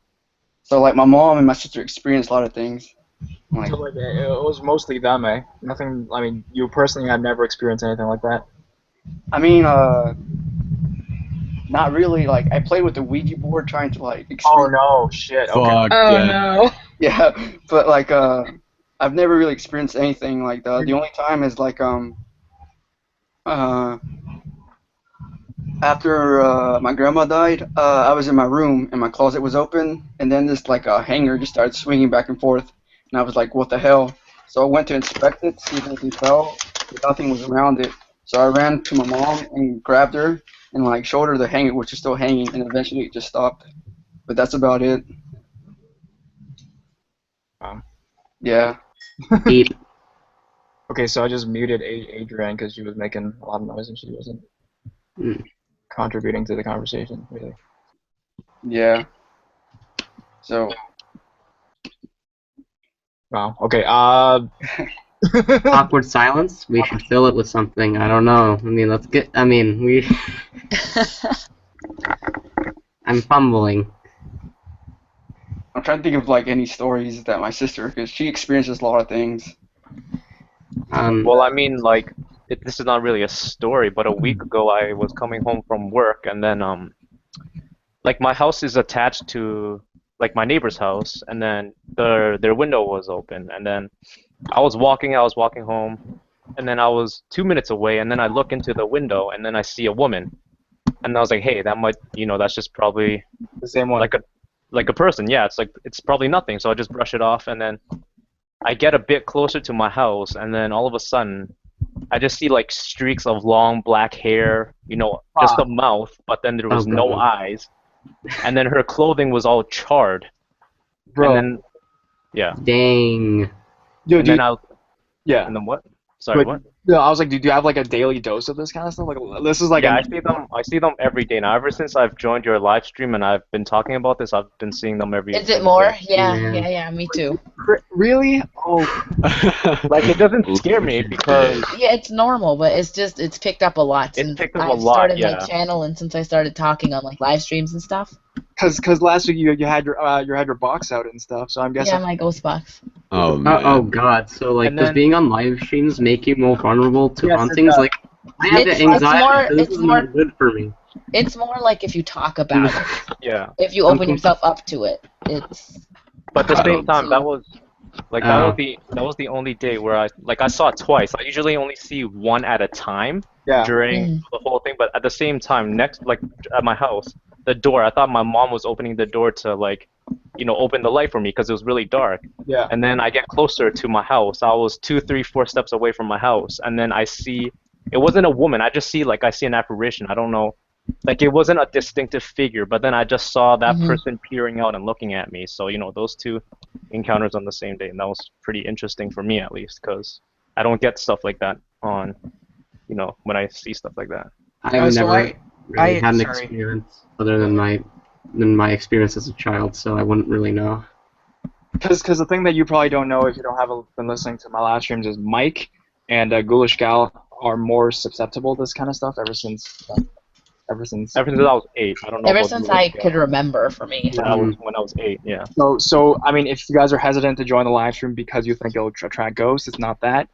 So like my mom and my sister experienced a lot of things. Like, So like it was mostly them, eh? Nothing. I mean, you personally had never experienced anything like that. I mean, not really. Like I played with the Ouija board trying to like. Oh no, shit. Okay. Fuck Oh yeah. no. Yeah, but like I've never really experienced anything like that. The only time is like after my grandma died, I was in my room and my closet was open, and then this like a hanger just started swinging back and forth, and I was like, what the hell? So I went to inspect it, see if anything fell, but nothing was around it. So I ran to my mom and grabbed her and like showed her the hanger, which is still hanging, and eventually it just stopped. But that's about it. Yeah. Deep. Okay, so I just muted Adrienne because she was making a lot of noise and she wasn't contributing to the conversation, really. Yeah. So. Wow. Okay. Awkward silence. We should fill it with something. I don't know. I mean, let's get. I mean, we. I'm fumbling. I'm trying to think of like any stories that my sister, because she experiences a lot of things. Well, I mean, like, this is not really a story, but a week ago I was coming home from work, and then, like, my house is attached to, like, my neighbor's house, and then their window was open, and then I was walking home, and then I was 2 minutes away, and then I look into the window, and then I see a woman, and I was like, hey, that might, that's just probably The same one. like a person. Yeah, it's probably nothing, so I just brush it off, and then I get a bit closer to my house, and then all of a sudden, I just see like streaks of long black hair, just a mouth, but then there was no eyes, and then her clothing was all charred. Bro. And then, yeah. Dang. Yo, And dude. then Yeah. And then what? Sorry, But- what? Yeah, I was like, do you have like a daily dose of this kind of stuff? Like, this is like. Yeah, I see them every day now. Ever since I've joined your live stream and I've been talking about this, I've been seeing them every. Is it more? day. Yeah, me too. Really? Oh. Like, it doesn't scare me because Yeah, it's normal, but it's picked up a lot since picked up I've a lot, started yeah. my channel and since I started talking on like live streams and stuff. Because last week you had your box out and stuff, so I'm guessing. Yeah, my ghost box. Oh man. Oh god. So like, And does then- being on live streams make you more vulnerable to Yes, it hauntings? does. Like, I have It's- the anxiety. it's more- this it's is more- not good for me. It's more like if you talk about it, yeah. if you open yourself up to it. It's But at the same time, So- that was the only day where I saw it twice. I usually only see one at a time Yeah. during the whole thing. But at the same time, next at my house, the door. I thought my mom was opening the door to open the light for me because it was really dark. Yeah. And then I get closer to my house. I was 2, 3, 4 steps away from my house, and then I see it wasn't a woman. I just see I see an apparition. I don't know. Like, it wasn't a distinctive figure, but then I just saw that person peering out and looking at me. So, those two encounters on the same day, and that was pretty interesting for me, at least, because I don't get stuff like that on, when I see stuff like that. I've so never I- really had an sorry. experience other than my experience as a child, so I wouldn't really know. Because the thing that you probably don't know if you been listening to my live streams is Mike and Ghoulish Gal are more susceptible to this kind of stuff ever since I was 8. I don't know. ever about since the I Ghoulish could Gal. remember for me. When I was 8, yeah. So I mean, if you guys are hesitant to join the live stream because you think it'll attract ghosts, it's not that.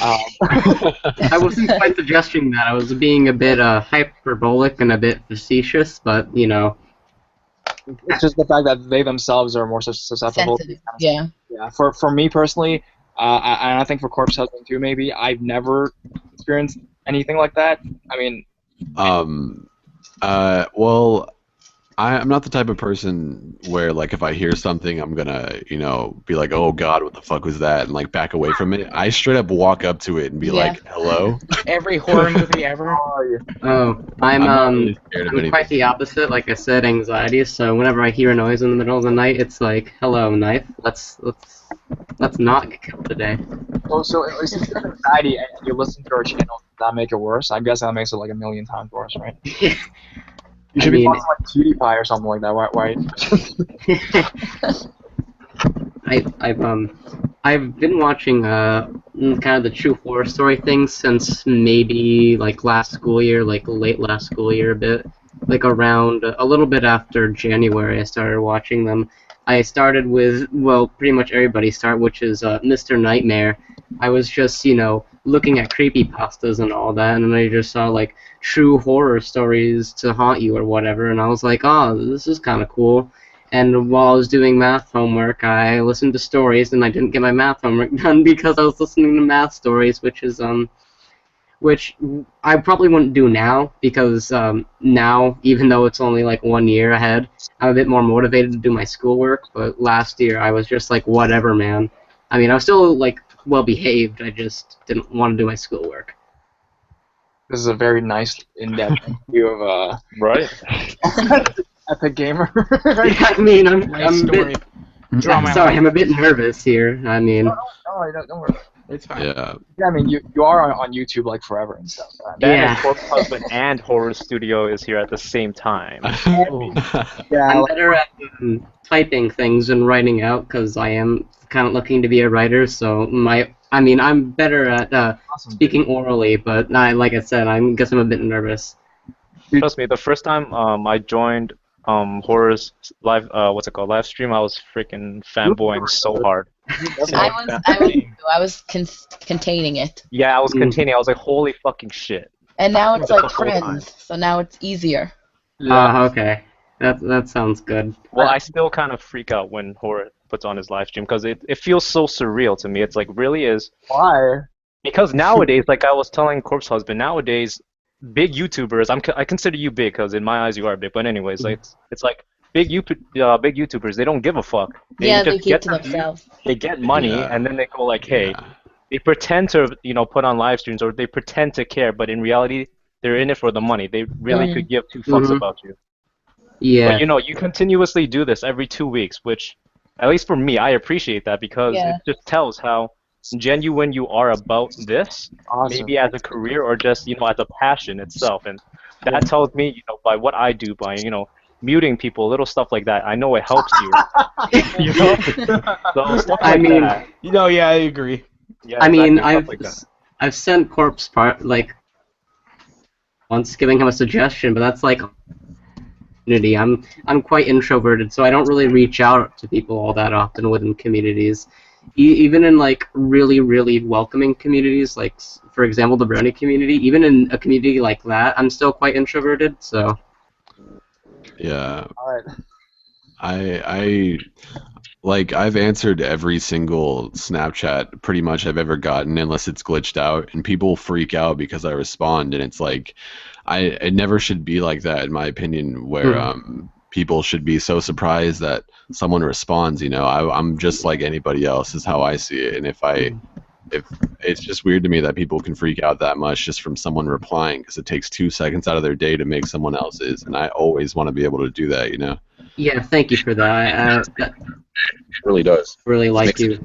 I wasn't quite suggesting that. I was being a bit hyperbolic and a bit facetious, but It's just the fact that they themselves are more susceptible. Sensitive. Yeah. Yeah. For me personally, and I think for Corpse Husband too, maybe I've never experienced anything like that? I mean, Well, I'm not the type of person where, like, if I hear something, I'm gonna, be like, oh God, what the fuck was that? And, like, back away from it. I straight up walk up to it and be like, hello? Every horror movie ever. Oh, I'm not really scared of I'm quite anything. the opposite. Like I said, anxiety. So whenever I hear a noise in the middle of the night, it's like, hello, knife. Let's not get killed today. so if you have anxiety and you listen to our channel, does that make it worse? I guess that makes it like a million times worse, right? You should be watching like PewDiePie or something like that. Why? I've been watching kind of the true horror story things since maybe like last school year, like late last school year a bit. Like around a little bit after January I started watching them. I started with, well, pretty much everybody start, which is Mr. Nightmare. I was just, looking at creepypastas and all that, and then I just saw like true horror stories to haunt you or whatever, and I was like, oh, this is kind of cool. And while I was doing math homework, I listened to stories, and I didn't get my math homework done because I was listening to math stories, which I probably wouldn't do now, because now, even though it's only like 1 year ahead, I'm a bit more motivated to do my schoolwork, but last year I was just like, whatever, man. I mean, I was still like well-behaved, I just didn't want to do my schoolwork. This is a very nice, in-depth view of Right. Epic Gamer. Yeah, I mean, I'm a bit nervous here. I mean, don't worry. It's fine. Yeah. Yeah, I mean, you are on YouTube like forever and stuff. Dan and CorpseHusband and Horror Studio is here at the same time. Yeah, I'm better at typing things and writing out because I am kind of looking to be a writer. So I'm better at speaking orally, but like I said, I guess I'm a bit nervous. Trust me, the first time I joined Horror's live live stream, I was freaking fanboying so hard. I was containing it. Yeah, I was containing. I was like, holy fucking shit. And now it's like The whole time. friends, so now it's easier. Okay. That sounds good. Well, I still kind of freak out when Horror puts on his live stream because it feels so surreal to me. It's like, really is. Why? Because nowadays, like I was telling CorpseHusband, nowadays, big YouTubers, I consider you big because in my eyes you are big, but anyways, like it's like big YouTubers, they don't give a fuck. They keep to themselves. They get money and then they go like, hey, they pretend to put on live streams or they pretend to care, but in reality they're in it for the money. They really could give two fucks about you. Yeah. But you continuously do this every 2 weeks, which at least for me, I appreciate that because it just tells how genuine you are about this, maybe as a career or just as a passion itself, and that tells me by what I do, by muting people, little stuff like that, I know it helps you. So stuff like that. Yeah, I agree. Yeah, I mean, exactly, I've sent Corpse once giving him a suggestion, but that's like community. I'm quite introverted, so I don't really reach out to people all that often within communities. Even in like really, really welcoming communities, like for example the Brony community, even in a community like that, I'm still quite introverted. So yeah, all right. I've answered every single Snapchat pretty much I've ever gotten, unless it's glitched out, and people freak out because I respond, and it's like, it never should be like that, in my opinion, where people should be so surprised that someone responds. I'm just like anybody else, is how I see it, and if it's just weird to me that people can freak out that much just from someone replying, because it takes 2 seconds out of their day to make someone else's, and I always want to be able to do that. Yeah, thank you for that. It really does. Really like you.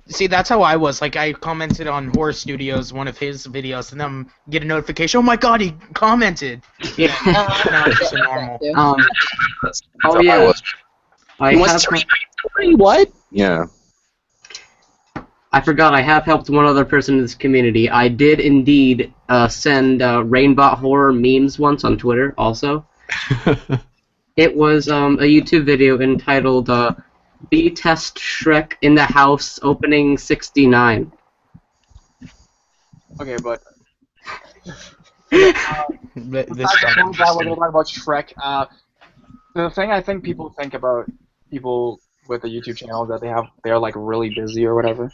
See, that's how I was. Like, I commented on Horror Studios, one of his videos, and then get a notification. Oh my god, he commented! Yeah. Now it's just normal. Oh yeah. What? Yeah. I forgot, I have helped one other person in this community. I did indeed send Rainbot Horror memes once on Twitter, also. It was a YouTube video entitled B-Test Shrek in the House Opening 69. Okay, but... This we're talking about Shrek. The thing I think people think about people with a YouTube channel is that they're like really busy or whatever.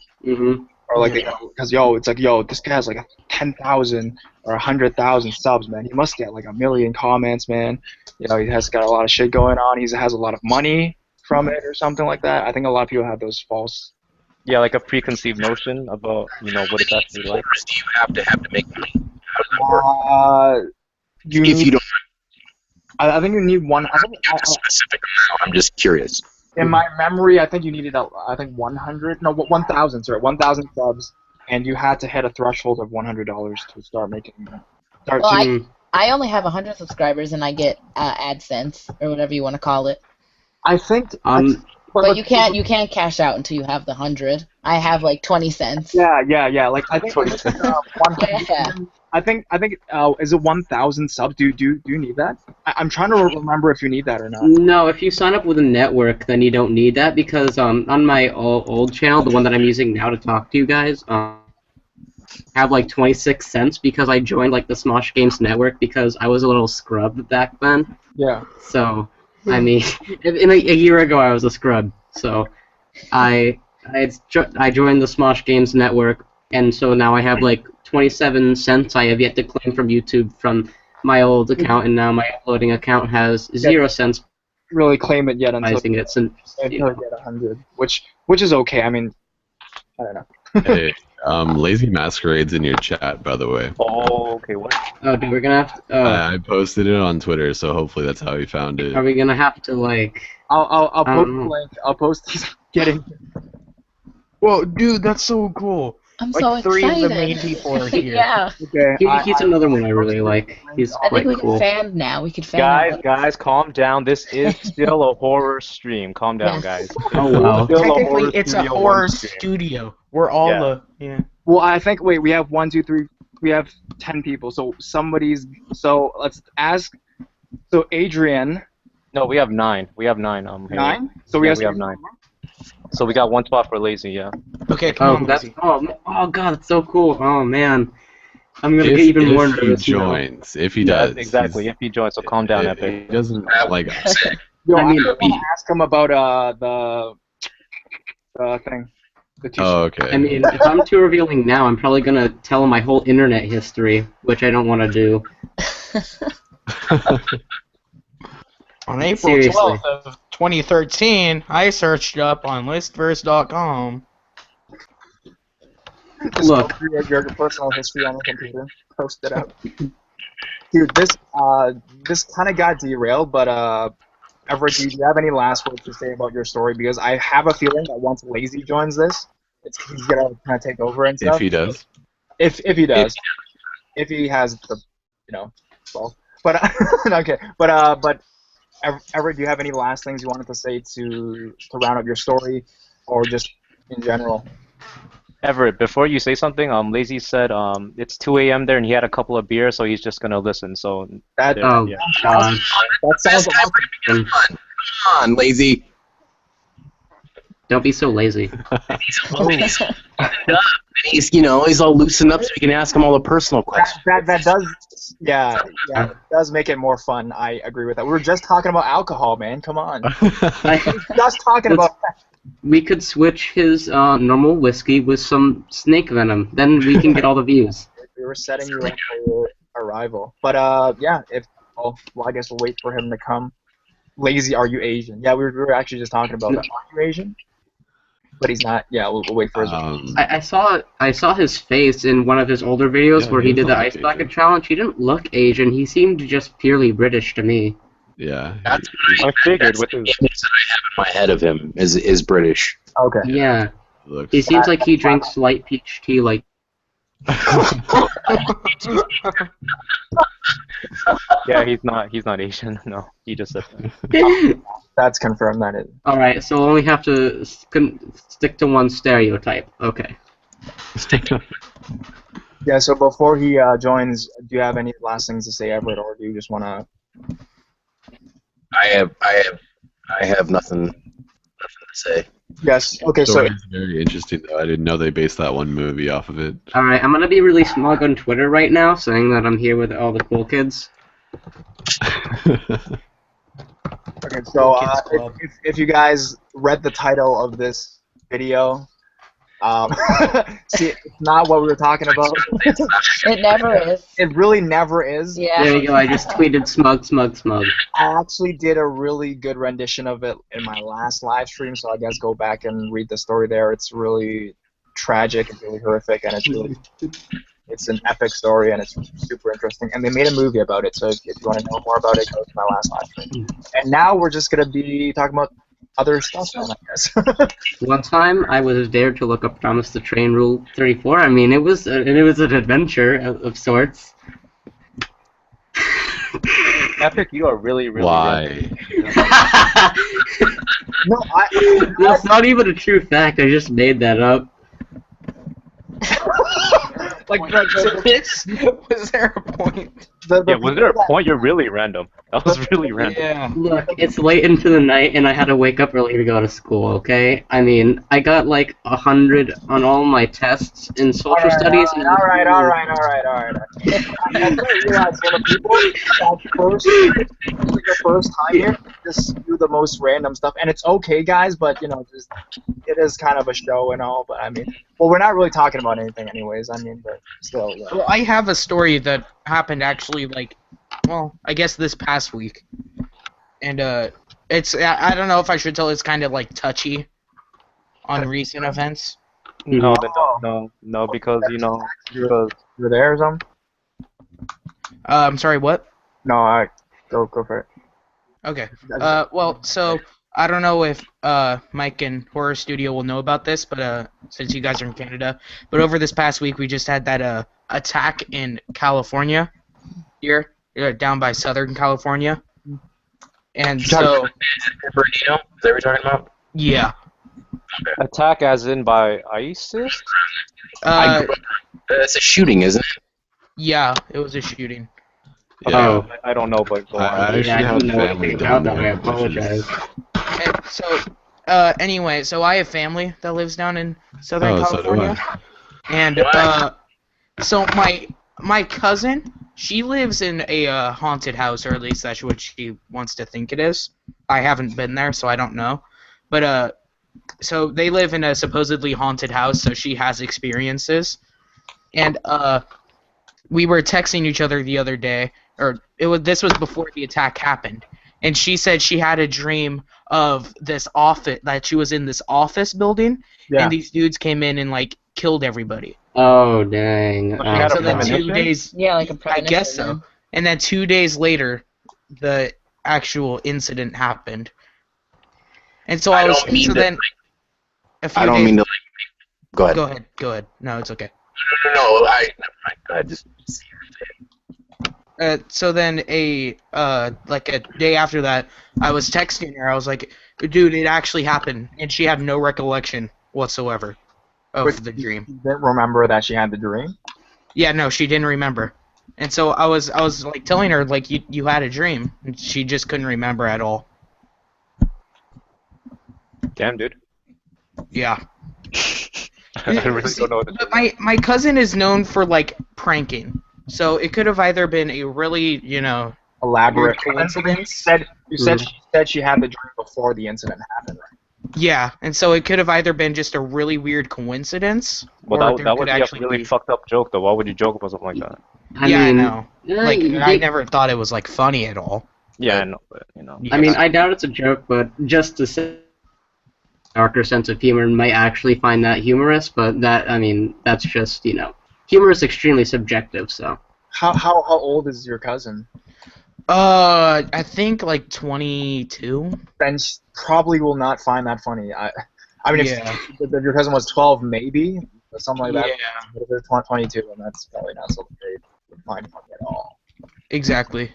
or like because it's like this guy has like 10,000 or 100,000 subs, man. He must get like 1 million comments, man. He has got a lot of shit going on. He has a lot of money from it or something like that. I think a lot of people have those false. Yeah, like a preconceived notion about what it's actually like. Do you have to make money? How does that work? If you don't, I think you need one. I think a specific amount. I'm just curious. In my memory, I think you needed 1,000. Sorry, 1,000 subs, and you had to hit a threshold of $100 to start making. I only have 100 subscribers, and I get AdSense or whatever you want to call it. I think. But you can't cash out until you have the 100. I have like 20 cents. Yeah. Like I think 100. Yeah. I think is it 1,000 subs? Do you need that? I'm trying to remember if you need that or not. No, if you sign up with a network, then you don't need that because on my old channel, the one that I'm using now to talk to you guys, I have like 26 cents because I joined like the Smosh Games network because I was a little scrub back then. Yeah. So, I mean, a year ago I was a scrub. So, I joined the Smosh Games network, and so now I have like 27 cents I have yet to claim from YouTube from my old account, and now my uploading account has 0 cents. Really claim it yet until you get 100, which is okay. I mean, I don't know. Hey, Lazy Masquerade's in your chat, by the way. Oh, okay. What? Oh, dude, we're gonna have to. I posted it on Twitter, so hopefully that's how he found it. Are we gonna have to like? I'll post the link. I'll post these. Getting. Whoa, dude, that's so cool. I'm like so 3 excited. of the main people are here. Yeah. Okay. He's another one I really like. He's I quite think we cool. can fan now. We could fan. Guys, calm down. This is still a horror stream. Calm down, guys. Oh wow. Technically, it's a horror studio. We're all Well, I think. Wait, we have 1, 2, 3. We have 10 people. So So let's ask. So Adrian. No, we have 9. We have 9. 9. So we have 9. So we got 1 spot for Lazy. Yeah. Okay, come on. That's oh god, that's so cool. Oh man, I'm gonna get even more nervous. If he joins, if he does. Exactly. If he joins, so calm down, Epic. He doesn't like us. Yo, I want to ask him about the thing. The t-shirt. Oh, okay. I mean, if I'm too revealing now, I'm probably gonna tell him my whole internet history, which I don't want to do. On April 12th of 2013, I searched up on listverse.com. Look. Your personal history on the computer. Post it up. Dude, this kind of got derailed, but Everett, do you have any last words to say about your story? Because I have a feeling that once Lazy joins this, he's gonna kind of take over and stuff. If he does. If he does. If he has the, well. But okay. But Everett, do you have any last things you wanted to say to round up your story, or just in general? Everett, before you say something, Lazy said it's 2 a.m. there and he had a couple of beers, so he's just gonna listen. So that God. that sounds awesome. Come on, Lazy. Don't be so lazy. He's he's all loosened up so we can ask him all the personal questions. That does it does make it more fun. I agree with that. We were just talking about alcohol, man. Come on. Just talking about that. We could switch his normal whiskey with some snake venom. Then we can get all the views. We were setting you up for your arrival. But I guess we'll wait for him to come. Lazy, are you Asian? Yeah, we were actually just talking about that. Are you Asian? But he's not. Yeah, we'll wait for his. I saw his face in one of his older videos where he did the ice bucket challenge. He didn't look Asian. He seemed just purely British to me. Yeah. That's I figured with image that I have in my head of him is British. Okay. Yeah. He seems like he drinks light peach tea like. Yeah, he's not Asian. No, he just said that. That's confirmed. That is. All right, so we'll only have to stick to one stereotype. Okay. Yeah. So before he joins, do you have any last things to say, Everett, or do you just want to? I have nothing to say. Yes. Okay. So It's very interesting though. I didn't know they based that one movie off of it. All right, I'm gonna be really smug on Twitter right now, saying that I'm here with all the cool kids. Okay, so if you guys read the title of this video, See, it's not what we were talking about. It never is. It really never is. Yeah. There you go. I just tweeted smug, smug, smug. I actually did a really good rendition of it in my last live stream, so I guess go back and read the story there. It's really tragic, it's really horrific, and it's an epic story, and it's super interesting. And they made a movie about it, so if you want to know more about it, go to my last live stream. And now we're just going to be talking about other stuff, I guess. One time, I was there to look up Promise the Train Rule 34. I mean, it was an adventure of sorts. Epic, you are really, really. Why? No, That's not even a true fact. I just made that up. Was there a point? Yeah, was there a point? You're really random. That was really random. Yeah. Look, it's late into the night, and I had to wake up early to go to school, okay? I mean, I got like 100 on all my tests in social studies. All right. I realize for the people the first time here, just do the most random stuff, and it's okay, guys. But just it is kind of a show and all. But I mean, well, we're not really talking about anything, anyways. I mean, but still. Yeah. Well, I have a story that happened actually, like, well, I guess this past week, and it's I don't know if I should tell. It's kind of like touchy on recent events. No, because because You're there or something? I'm sorry, what? No, go for it. Okay. Well, so I don't know if Mike and Horror Studio will know about this, but since you guys are in Canada, but over this past week we just had that attack in California, here, down by Southern California, and so. Bernardino? Is that what you're talking about? Yeah. attack as in by ISIS? That's a shooting, isn't it? Yeah, it was a shooting. Oh. I don't know, but go on. I actually have family down there. I apologize. And so, anyway, so I have family that lives down in Southern Oh, so do California, and so my cousin, she lives in a haunted house, or at least that's what she wants to think it is. I haven't been there, so I don't know. But so they live in a supposedly haunted house, so she has experiences. And we were texting each other the other day, or this was before the attack happened. And she said she had a dream of this office, that she was in this office building, and these dudes came in and like killed everybody. Oh dang! So then 2 days, like a I guess so. And then 2 days later, the actual incident happened. And so I don't mean to Go ahead. Go ahead. No, it's okay. No, I just. So then like a day after that, I was texting her. I was like, "Dude, it actually happened," and she had no recollection whatsoever of the dream. You didn't remember that she had the dream? Yeah, no, she didn't remember. And so I was like telling her like you had a dream, and she just couldn't remember at all. Damn, dude. Yeah. I really don't know what to But my cousin is known for like pranking, so it could have either been a really elaborate coincidence. You said she had the dream before the incident happened, right? Yeah, and so it could have either been just a really weird coincidence. Well, or that would be a actually really fucked up joke, though. Why would you joke about something like that? I know. Like, I never thought it was like funny at all. Yeah, I know, but I mean, I doubt it's a joke, but just to say, darker sense of humor might actually find that humorous, but that's just humor is extremely subjective. So. How old is your cousin? I think like 22. Then she probably will not find that funny. I mean, if your cousin was 12, maybe, or something like that. Yeah. But if they're 22, then that's probably not something they would find funny at all. Exactly.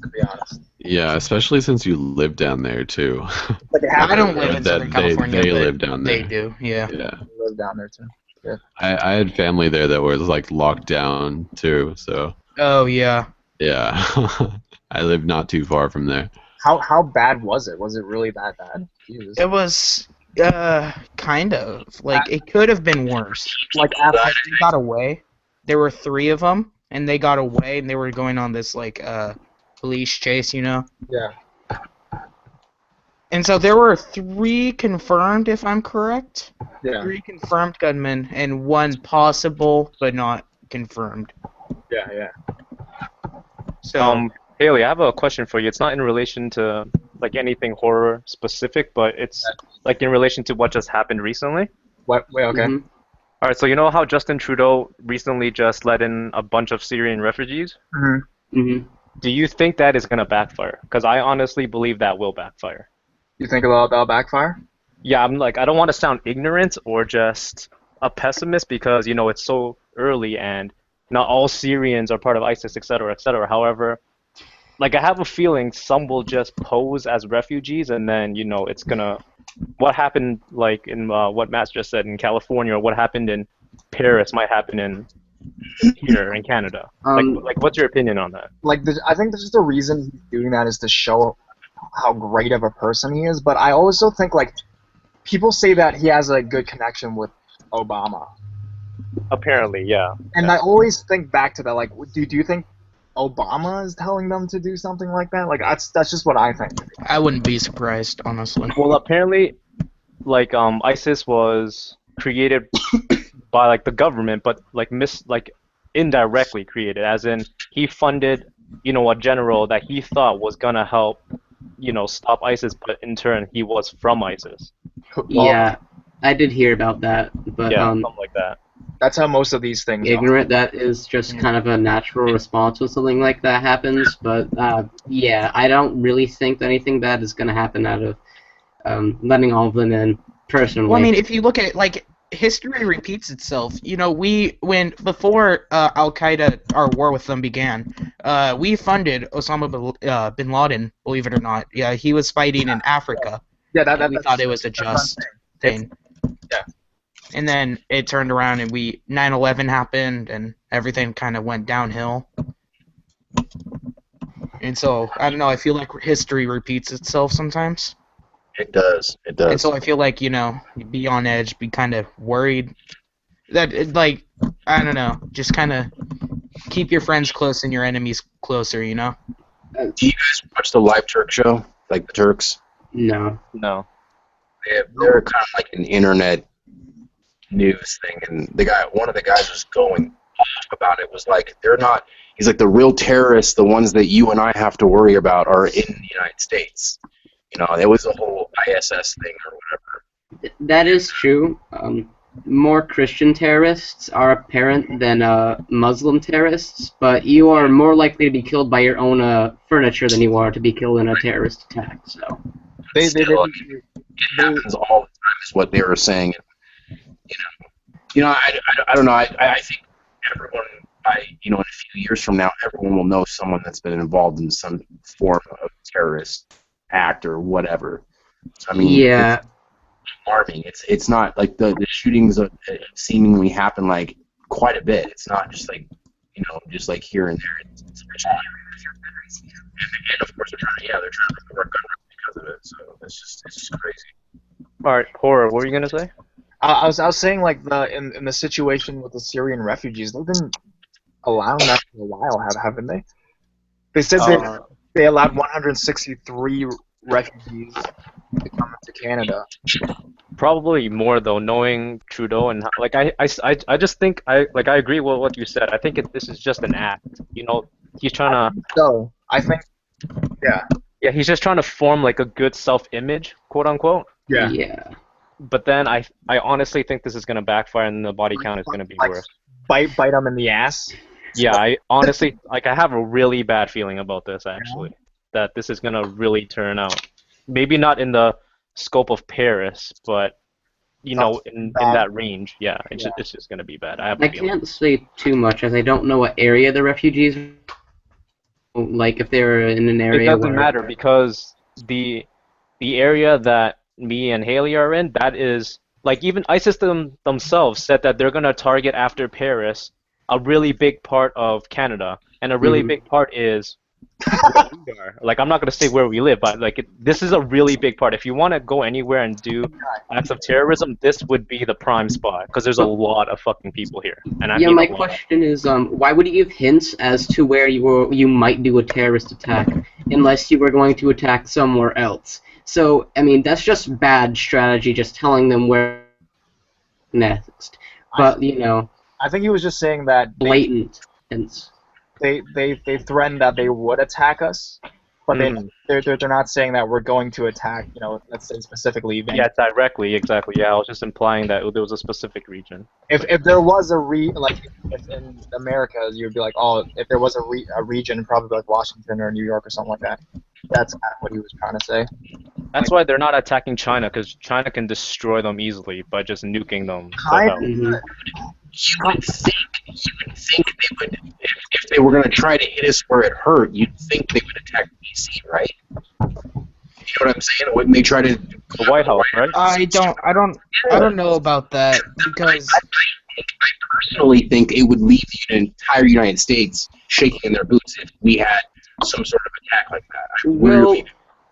To be honest. Yeah, especially since you live down there too. But I don't live in Southern California. They but live down there. They do, yeah. Yeah. They live down there too. Yeah. I had family there that was like locked down too, so. Oh yeah. Yeah. I live not too far from there. How bad was it? Was it really that bad? Jesus. It was kind of like it could have been worse. Like after they got away, there were 3 of them, and they got away, and they were going on this like police chase, Yeah. And so there were 3 confirmed, if I'm correct. Yeah. 3 confirmed gunmen and 1 possible but not confirmed. Yeah. So Haley, I have a question for you. It's not in relation to like anything horror specific, but it's like in relation to what just happened recently. What? Wait. Okay. Mhm. All right, so you know how Justin Trudeau recently just let in a bunch of Syrian refugees? Mhm. Do you think that is going to backfire? Because I honestly believe that will backfire. You think that'll backfire? Yeah, I'm like, I don't want to sound ignorant or just a pessimist because, you know, it's so early and not all Syrians are part of ISIS, etc., etc. However, like I have a feeling some will just pose as refugees and then, you know, it's gonna, what happened like in what Matt just said in California or what happened in Paris might happen in here in Canada. Like what's your opinion on that? Like, I think this is the reason he's doing that is to show how great of a person he is. But I also think like people say that he has a good connection with Obama, Apparently, yeah. and I always think back to that. Like, do you think Obama is telling them to do something like that? Like, that's just what I think. I wouldn't be surprised, honestly. Well, apparently, like ISIS was created by like the government, but like indirectly created, as in he funded, you know, a general that he thought was gonna help, you know, stop ISIS, but in turn he was from ISIS. Yeah, I did hear about that, but Yeah, something like that. That's how most of these things ignorant. That is just kind of a natural response when something like that happens. But yeah, I don't really think that anything bad is going to happen out of letting all of them in. Personally, Well, I mean, if you look at it, like, history repeats itself. You know, before Al Qaeda, our war with them began, we funded Osama bin Laden. Believe it or not, yeah, he was fighting in Africa. Yeah, we thought it was a just thing. Yeah. And then it turned around and 9/11 happened and everything kind of went downhill. And so, I don't know, I feel like history repeats itself sometimes. It does. It does. And so I feel like, you know, you'd be on edge, be kind of worried. That, like, I don't know, just kind of keep your friends close and your enemies closer, you know? Do you guys watch the Live Turk show? Like the Turks? No. No. They're kind of like an internet news thing, and one of the guys was going off about it. Was like, they're not. He's like, the real terrorists, the ones that you and I have to worry about, are in the United States. You know, it was a whole ISS thing or whatever. That is true. More Christian terrorists are apparent than Muslim terrorists, but you are more likely to be killed by your own furniture than you are to be killed in a terrorist attack. So it happens all the time, is what they were saying. You know, I don't know. I think everyone, in a few years from now, everyone will know someone that's been involved in some form of terrorist act or whatever. I mean, yeah, it's alarming. It's not like the shootings seemingly happen like quite a bit. It's not just like, just like here and there. It's and of course they're trying to report gun because of it. So it's just crazy. All right, Horror, what were you gonna say? I was saying, like, in the situation with the Syrian refugees, they've been allowing that for a while, haven't they? They said they allowed 163 refugees to come into Canada. Probably more though, knowing Trudeau and like I just think I agree with what you said. I think this is just an act. You know, he's trying to. So I think, yeah. Yeah, he's just trying to form like a good self-image, quote unquote. Yeah. Yeah. But then I honestly think this is gonna backfire and the body count is gonna be worse. Bite them in the ass. Yeah, I honestly I have a really bad feeling about this actually. That this is gonna really turn out. Maybe not in the scope of Paris, but in that range. Yeah, it's just gonna be bad. I can't say too much as I don't know what area the refugees are. Like if they're in an area. It doesn't matter because the area that me and Haley are in, that is like even ISIS themselves said that they're gonna target after Paris a really big part of Canada, and a really big part is where we are. Like I'm not gonna say where we live, but like this is a really big part. If you want to go anywhere and do acts of terrorism, this would be the prime spot because there's a lot of fucking people here. And my question is, why would you give hints as to where you might do a terrorist attack unless you were going to attack somewhere else? So, I mean, that's just bad strategy, just telling them where next. But, you know, I think he was just saying that blatant. they threatened that they would attack us, but they're not saying that we're going to attack, you know, let's say specifically Vancouver. Yeah, directly, exactly. Yeah, I was just implying that there was a specific region. If there was if in America, you'd be like, oh, if there was a region, probably like Washington or New York or something like that. That's what he was trying to say. That's why they're not attacking China, because China can destroy them easily by just nuking them. You would think they would, if they were going to try to hit us where it hurt, you'd think they would attack DC, right? You know what I'm saying? Wouldn't they try to? The White House, right? I don't know about that, because I personally think it would leave the entire United States shaking in their boots if we had some sort of attack like that. Well,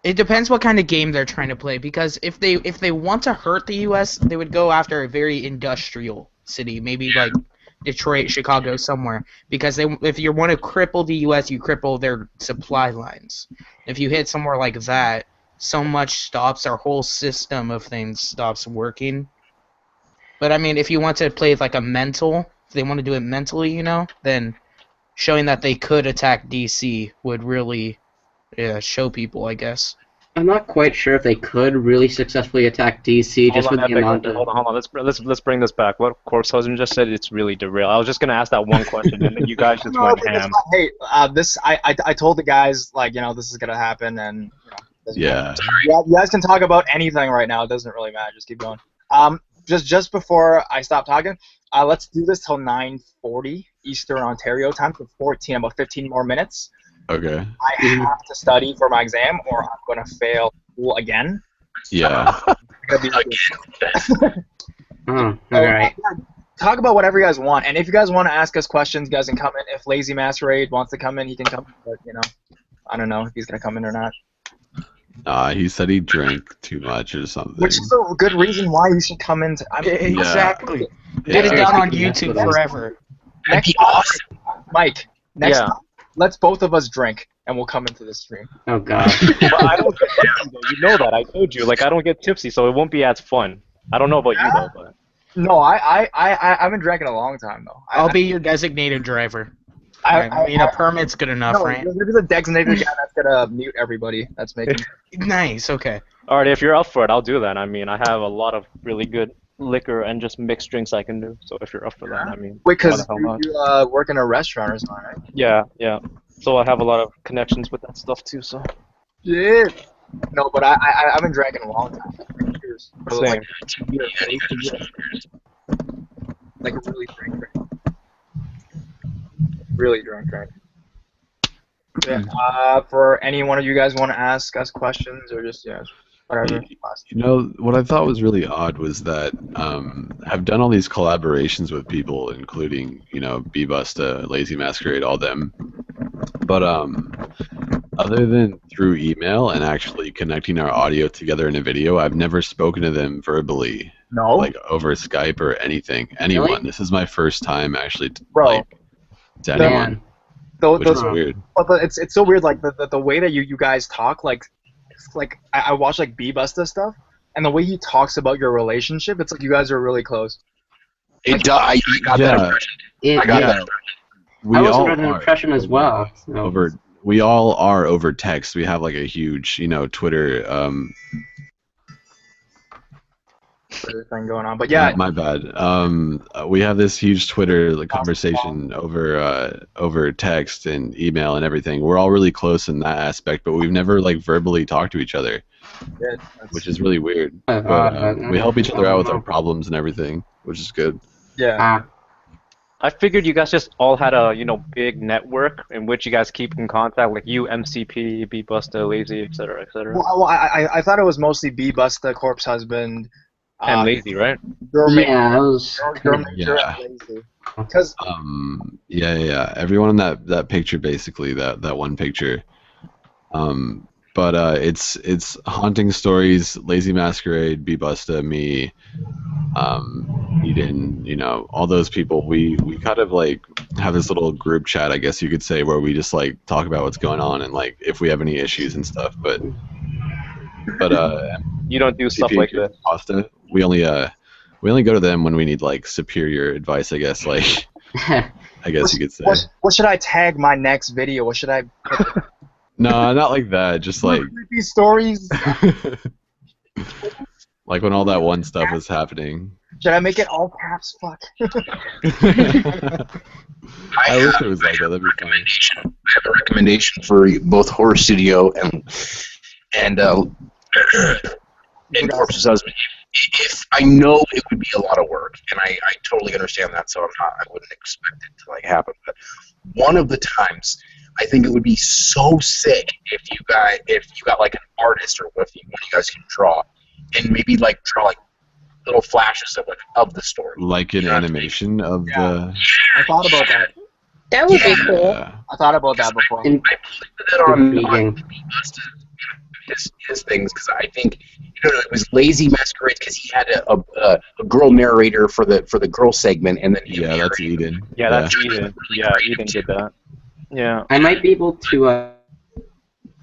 it depends what kind of game they're trying to play, because if they want to hurt the U.S., they would go after a very industrial city, maybe like Detroit, Chicago, somewhere. Because if you want to cripple the U.S., you cripple their supply lines. If you hit somewhere like that, so much stops, our whole system of things stops working. But I mean, if you want to play like a mental, if they want to do it mentally, you know, then showing that they could attack DC would really show people, I guess. I'm not quite sure if they could really successfully attack DC just with the amount of... Hold on. Let's bring this back. What CorpseHusband just said, it's really derailed. I was just gonna ask that one question, and then you guys just went ham. Hey, I told the guys, like, you know, this is gonna happen, and you know, you guys can talk about anything right now. It doesn't really matter. Just keep going. Just before I stop talking, let's do this till 9:40 Eastern Ontario time for about 15 more minutes. Okay. I have to study for my exam, or I'm gonna fail school again. Yeah. All right. Talk about whatever you guys want, and if you guys want to ask us questions, you guys can come in. If Lazy Masquerade wants to come in, he can come in, but, you know, I don't know if he's gonna come in or not. He said he drank too much or something. Which is a good reason why you should come in. Exactly. Get it down on YouTube forever. That'd be awesome. Mike, next time, let's both of us drink, and we'll come into the stream. Oh, God. But I don't get tipsy, though. You know that. I told you. Like, I don't get tipsy, so it won't be as fun. I don't know about you, though. But no, I've been drinking a long time, though. I'll be your designated driver. I mean, a permit's good enough, right? There's a designated guy that's gonna mute everybody. That's making nice. Okay. All right, if you're up for it, I'll do that. I mean, I have a lot of really good liquor and just mixed drinks I can do. So if you're up for that, I mean. Wait, because you work in a restaurant or something, right? Yeah. So I have a lot of connections with that stuff too. So. Yeah. No, but I've been drinking a long time. Years. Same. Like a really drink. Really drunk. Yeah. For any one of you guys want to ask us questions or just whatever. You know, what I thought was really odd was that I've done all these collaborations with people, including, you know, B-Busta, Lazy Masquerade, all them. But other than through email and actually connecting our audio together in a video, I've never spoken to them verbally. No. Like over Skype or anything. Anyone. Really? This is my first time actually. Bro. To anyone. Which is weird. But it's so weird, like the way that you guys talk, like I watch like B-Busta stuff, and the way he talks about your relationship, it's like you guys are really close. I got that impression. I also got an impression as well. So. We all are over text. We have like a huge, you know, Twitter thing going on, but yeah. My bad. We have this huge Twitter conversation over text and email and everything. We're all really close in that aspect, but we've never like verbally talked to each other, which is really weird. But, we help each other out with our problems and everything, which is good. Yeah. I figured you guys just all had a, you know, big network in which you guys keep in contact, like you, MCP, B-Busta, Lazy, etc., etc. Well, I thought it was mostly B-Busta, CorpseHusband. And Lazy, right? Yeah, it was. Because yeah. Everyone in that picture, basically, that one picture. But it's Haunting Stories, Lazy Masquerade, B-Busta, me, Eden, you know, all those people. We kind of like have this little group chat, I guess you could say, where we just like talk about what's going on and like if we have any issues and stuff. But But You don't do stuff like this. Pasta, we only go to them when we need like superior advice, I guess. Like, I guess you could say. What should I tag my next video? What should I put? No, not like that. Just like creepy stories. like when all that one stuff was happening. Should I make it all caps? Fuck. I wish it was like that. That'd be fun. I have a recommendation for both Horror Studio and Corpse's Husband. If I know it would be a lot of work, and I totally understand that, so I wouldn't expect it to like happen. But one of the times, I think it would be so sick if you got like an artist, or if one of you guys can draw, and maybe like draw like little flashes of the story. Like an animation of the. I thought about that. That would be cool. I thought about that before. I put that on his things because I think it was Lazy Masquerade because he had a girl narrator for the girl segment, and then that's Eden. Yeah, that's Eden. Yeah, Eden did that. Yeah. I might be able to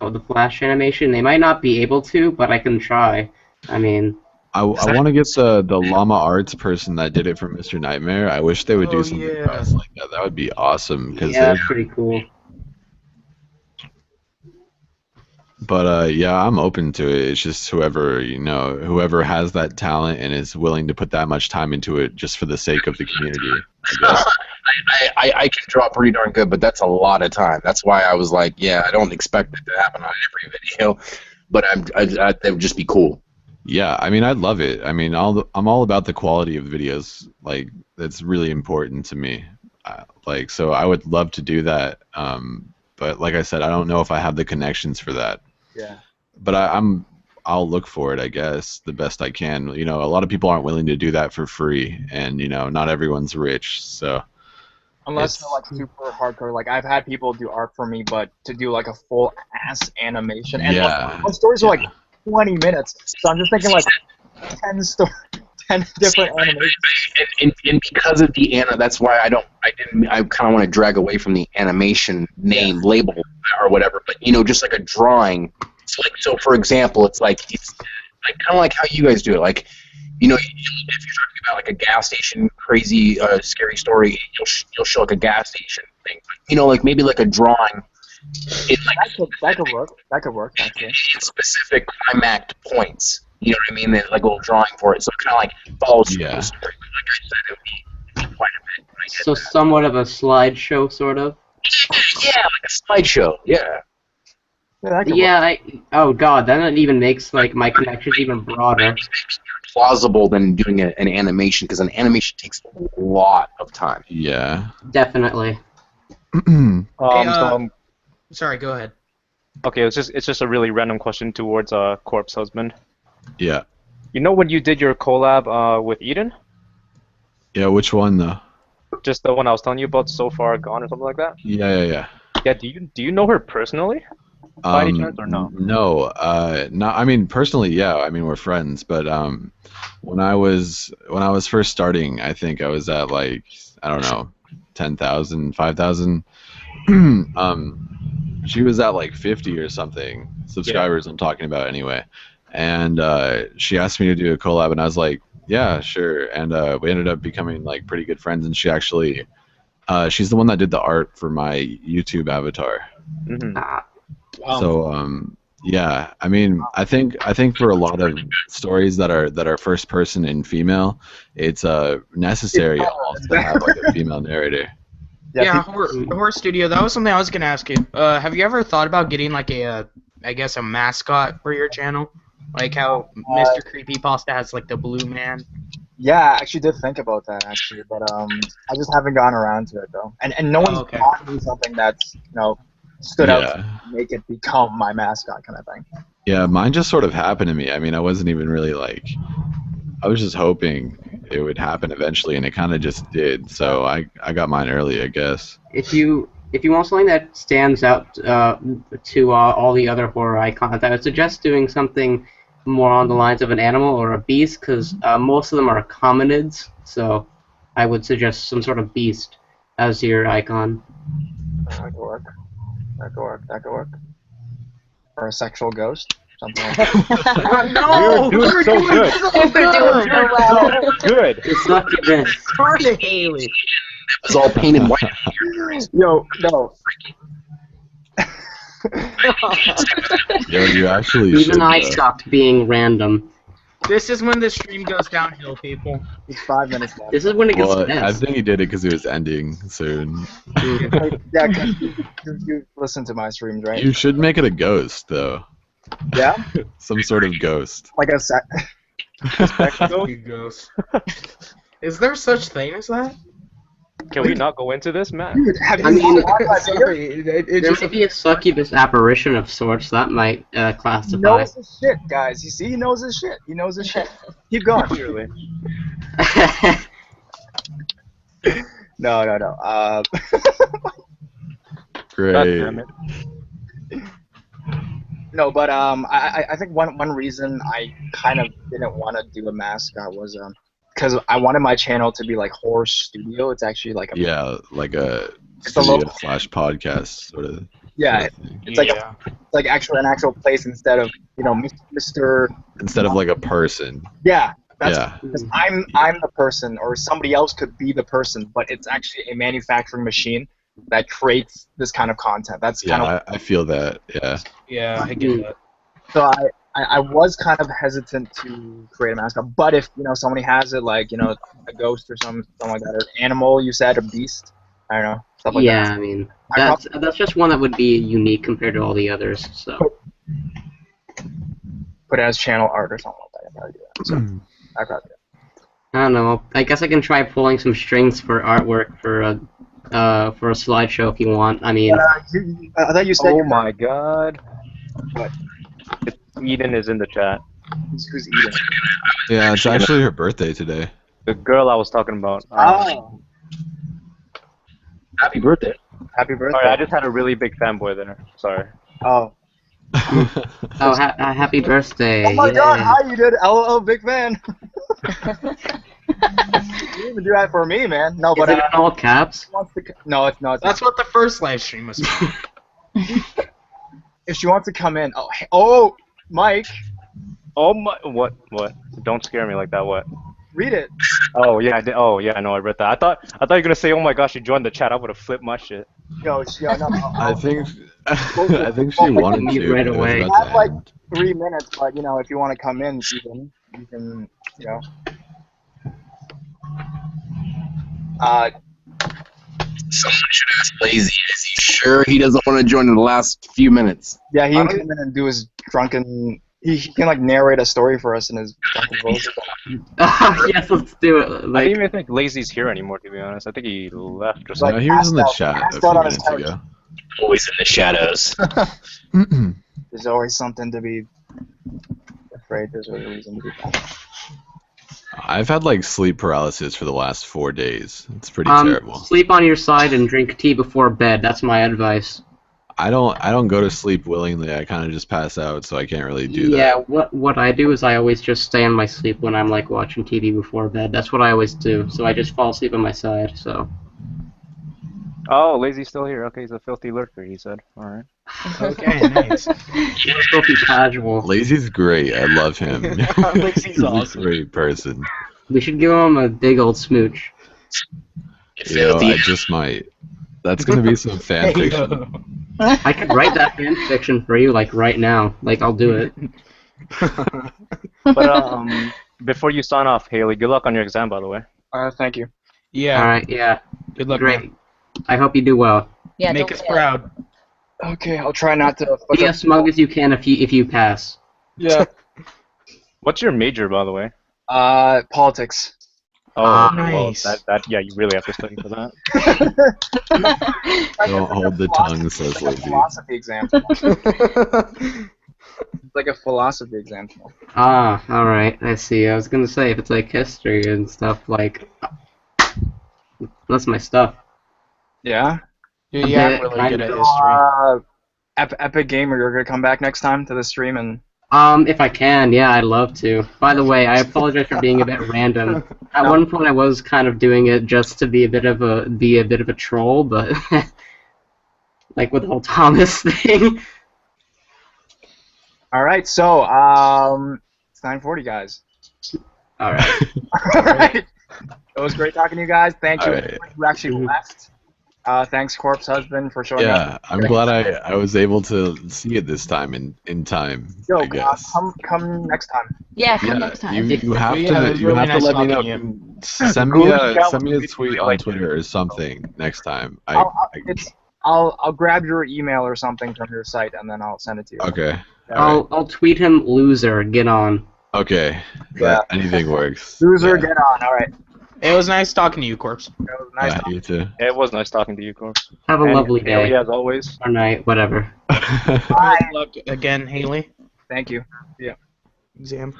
the Flash animation. They might not be able to, but I can try. I mean. I want to get the Llama Arts person that did it for Mr. Nightmare. I wish they would do something else like that. That would be awesome. Yeah, that's pretty cool. But yeah, I'm open to it. It's just whoever has that talent and is willing to put that much time into it just for the sake of the community. I can draw pretty darn good, but that's a lot of time. That's why I was like, I don't expect it to happen on every video, but that would just be cool. Yeah, I mean, I'd love it. I mean, I'm all about the quality of videos. Like, that's really important to me. So I would love to do that. But like I said, I don't know if I have the connections for that. Yeah. But I'll look for it, I guess, the best I can. A lot of people aren't willing to do that for free, and not everyone's rich, so. Unless they're like super hardcore. Like I've had people do art for me, but to do like a full ass animation, and my stories are like 20 minutes. So I'm just thinking like 10 different animations. And because of the that's why I kind of want to drag away from the animation name label or whatever. But just like a drawing. So for example, it's like kind of like how you guys do it. Like if you're talking about like a gas station crazy scary story, you'll show like a gas station thing. But, like maybe like a drawing. That could work actually. Specific climactic points. You know what I mean? There's like a little drawing for it, so it kind of like follows the story. But like I said, it would be quite a bit. So somewhat of a slideshow, sort of. Yeah, like a slideshow. Yeah. Oh god, then it even makes like my connections even broader. Plausible than doing an animation, because an animation takes a lot of time. Yeah. Definitely. Sorry, go ahead. Okay, it's just a really random question towards Corpse Husband. Yeah. When you did your collab with Eden? Yeah, which one though? Just the one I was telling you about, So Far Gone or something like that? Yeah. Yeah, do you know her personally? By any chance or no? No, I mean personally, yeah. I mean we're friends, but when I was first starting, I think I was at like 10,000, 5,000. She was at like 50 or something subscribers. I'm talking about anyway, and she asked me to do a collab, and I was like, yeah, sure. And we ended up becoming like pretty good friends, and she actually, she's the one that did the art for my YouTube avatar. Mm-hmm. Wow. So yeah, I mean, I think for a lot of stories that are first person and female, it's necessary almost to have like a female narrator. Yeah, horror studio. That was something I was gonna ask you. Have you ever thought about getting like a mascot for your channel, like how Mr. Creepypasta has like the blue man? Yeah, I actually did think about that actually, but I just haven't gotten around to it though. And no one's taught me something that's stood out to make it become my mascot kind of thing. Yeah, mine just sort of happened to me. I mean, I wasn't even really like, I was just hoping it would happen eventually, and it kind of just did. So I got mine early, I guess. If you want something that stands out to all the other horror icons, I would suggest doing something more on the lines of an animal or a beast, because most of them are hominids. So I would suggest some sort of beast as your icon. That could work. Or a sexual ghost. something like that. No, We were doing so good. We're doing so well. Good. You suck at this. Darn it, Haley. It's all painted white. Yo, no. Yo, you actually Even should. I stopped being random. This is when the stream goes downhill, people. It's 5 minutes left. This is when it gets Well, I tense. think he did it because it was ending soon. Yeah, 'cause you listen to my streams, right? You should make it a ghost, though. Yeah? Some sort of ghost. Like a sec. Ghost. Is there such thing as that? Can we not go into this, Matt? Dude, have you I mean, Sorry, it There just might be a succubus apparition of sorts that might He classify. knows his shit, guys. You see, he knows his shit. He knows his shit. Keep going. Clearly. No. Great. God damn it. No, but I think one reason I kind of didn't want to do a mascot was because I wanted my channel to be like horror studio. It's actually like a Yeah, like a It's a studio local- / podcast sort of. yeah, sort of thing. it's like an actual place instead of Mr. Instead of like a person. Yeah, that's Yeah. because I'm the person, or somebody else could be the person, but it's actually a manufacturing machine that creates this kind of content. That's kind of Yeah, I feel that. Yeah. yeah, I get that. so I was kind of hesitant to create a mascot, but if somebody has it, like a ghost or something like that, or animal you said, or beast, I don't know, stuff like Yeah, that. I mean, I that's just one that would be unique compared to all the others. So Put it as channel art or something like that. I'd probably do that. So I'd probably do that. I don't know. I guess I can try pulling some strings for artwork for a slideshow if you want. I mean, I thought you said. Oh my god. What? Eden is in the chat. Who's eating? Yeah, it's actually her birthday today. The girl I was talking about. Oh. Happy birthday. Happy birthday. Sorry, I just had a really big fanboy there. Sorry. Oh. happy birthday! Oh my yeah. god, hi, you did. LOL, big fan. You didn't even do that for me, man. No, Is but it in all caps? no, it's not. That's what the first live stream was. If she wants to come in, oh, Mike, Oh my, what? Don't scare me like that, what? read it. Oh yeah, I did. Oh yeah, I know, I read that. I thought you were gonna say, oh my gosh, you joined the chat. I would have flipped my shit. No, no. I think she wanted Mute to. right but it was away. about I have to like end. 3 minutes, but if you want to come in, you can. Someone should ask Lazy, is he sure he doesn't want to join in the last few minutes? Yeah, he can come in and do his drunken. He can like narrate a story for us in his drunken voice. Oh, yes, let's do it. I Like, didn't even think Lazy's here anymore, to be honest. I think he left or Like, something. No, he was in the passed out- chat a passed few out on his minutes couch. ago. Always in the shadows. There's always something to be afraid. There's always a reason to be afraid. I've had like sleep paralysis for the last 4 days. It's pretty terrible. sleep on your side and drink tea before bed. That's my advice. I don't go to sleep willingly. I kind of just pass out, so I can't really do that. Yeah, what I do is I always just stay on my sleep when I'm like watching TV before bed. That's what I always do. So I just fall asleep on my side. So. Oh, Lazy's still here. Okay, he's a filthy lurker, he said. Alright. Okay, nice. Let's go be casual. Lazy's great. I love him. Lazy's He's awesome. a great person. We should give him a big old smooch. I just might. That's gonna be some fan fiction. I could write that fan fiction for you, like right now. Like I'll do it. But before you sign off, Haley, good luck on your exam, by the way. Thank you. Yeah. All right. Yeah. Good luck, Great. man. I hope you do well. Yeah, Make don't us fail. proud. Okay, I'll try not to. Be as smug as you can if you pass. Yeah. What's your major, by the way? Politics. Oh, Nice. Well, that yeah, you really have to study for that. Don't hold the tongue, says It's like a Lazy. philosophy exam. It's like a philosophy exam. Ah, all right. I see. I was gonna say if it's like history and stuff like. That's my stuff. Yeah. Yeah, bit, I'm really kind good at of. history. Epic Gamer, you're gonna come back next time to the stream and. If I can, yeah, I'd love to. By the way, I apologize for being a bit random. At one point, I was kind of doing it just to be a bit of a troll, but like with the whole Thomas thing. All right, so it's 9:40, guys. All right. All right. It was great talking to you guys. Thank you All right. everyone who actually left. Thanks, CorpseHusband, for showing up. Yeah, I'm glad I was able to see it this time in time. Yo, I guess. come next time. Yeah, come Yeah, next time. you have Yeah, it to was really nice let me know. talking Send me a tweet on Twitter or something next time. I'll grab your email or something from your site and then I'll send it to you. Okay. I'll tweet him loser. Get on. Okay. Yeah. Anything works. Loser, Yeah. get on. All right. It was nice talking to you, Corpse. It was nice Yeah, talking. you too. Yeah, it was nice talking to you, Corpse. Have a And lovely Haley, day. as always. Or night, whatever. Bye. Good luck again, Haley. Thank you. Yeah. Exam.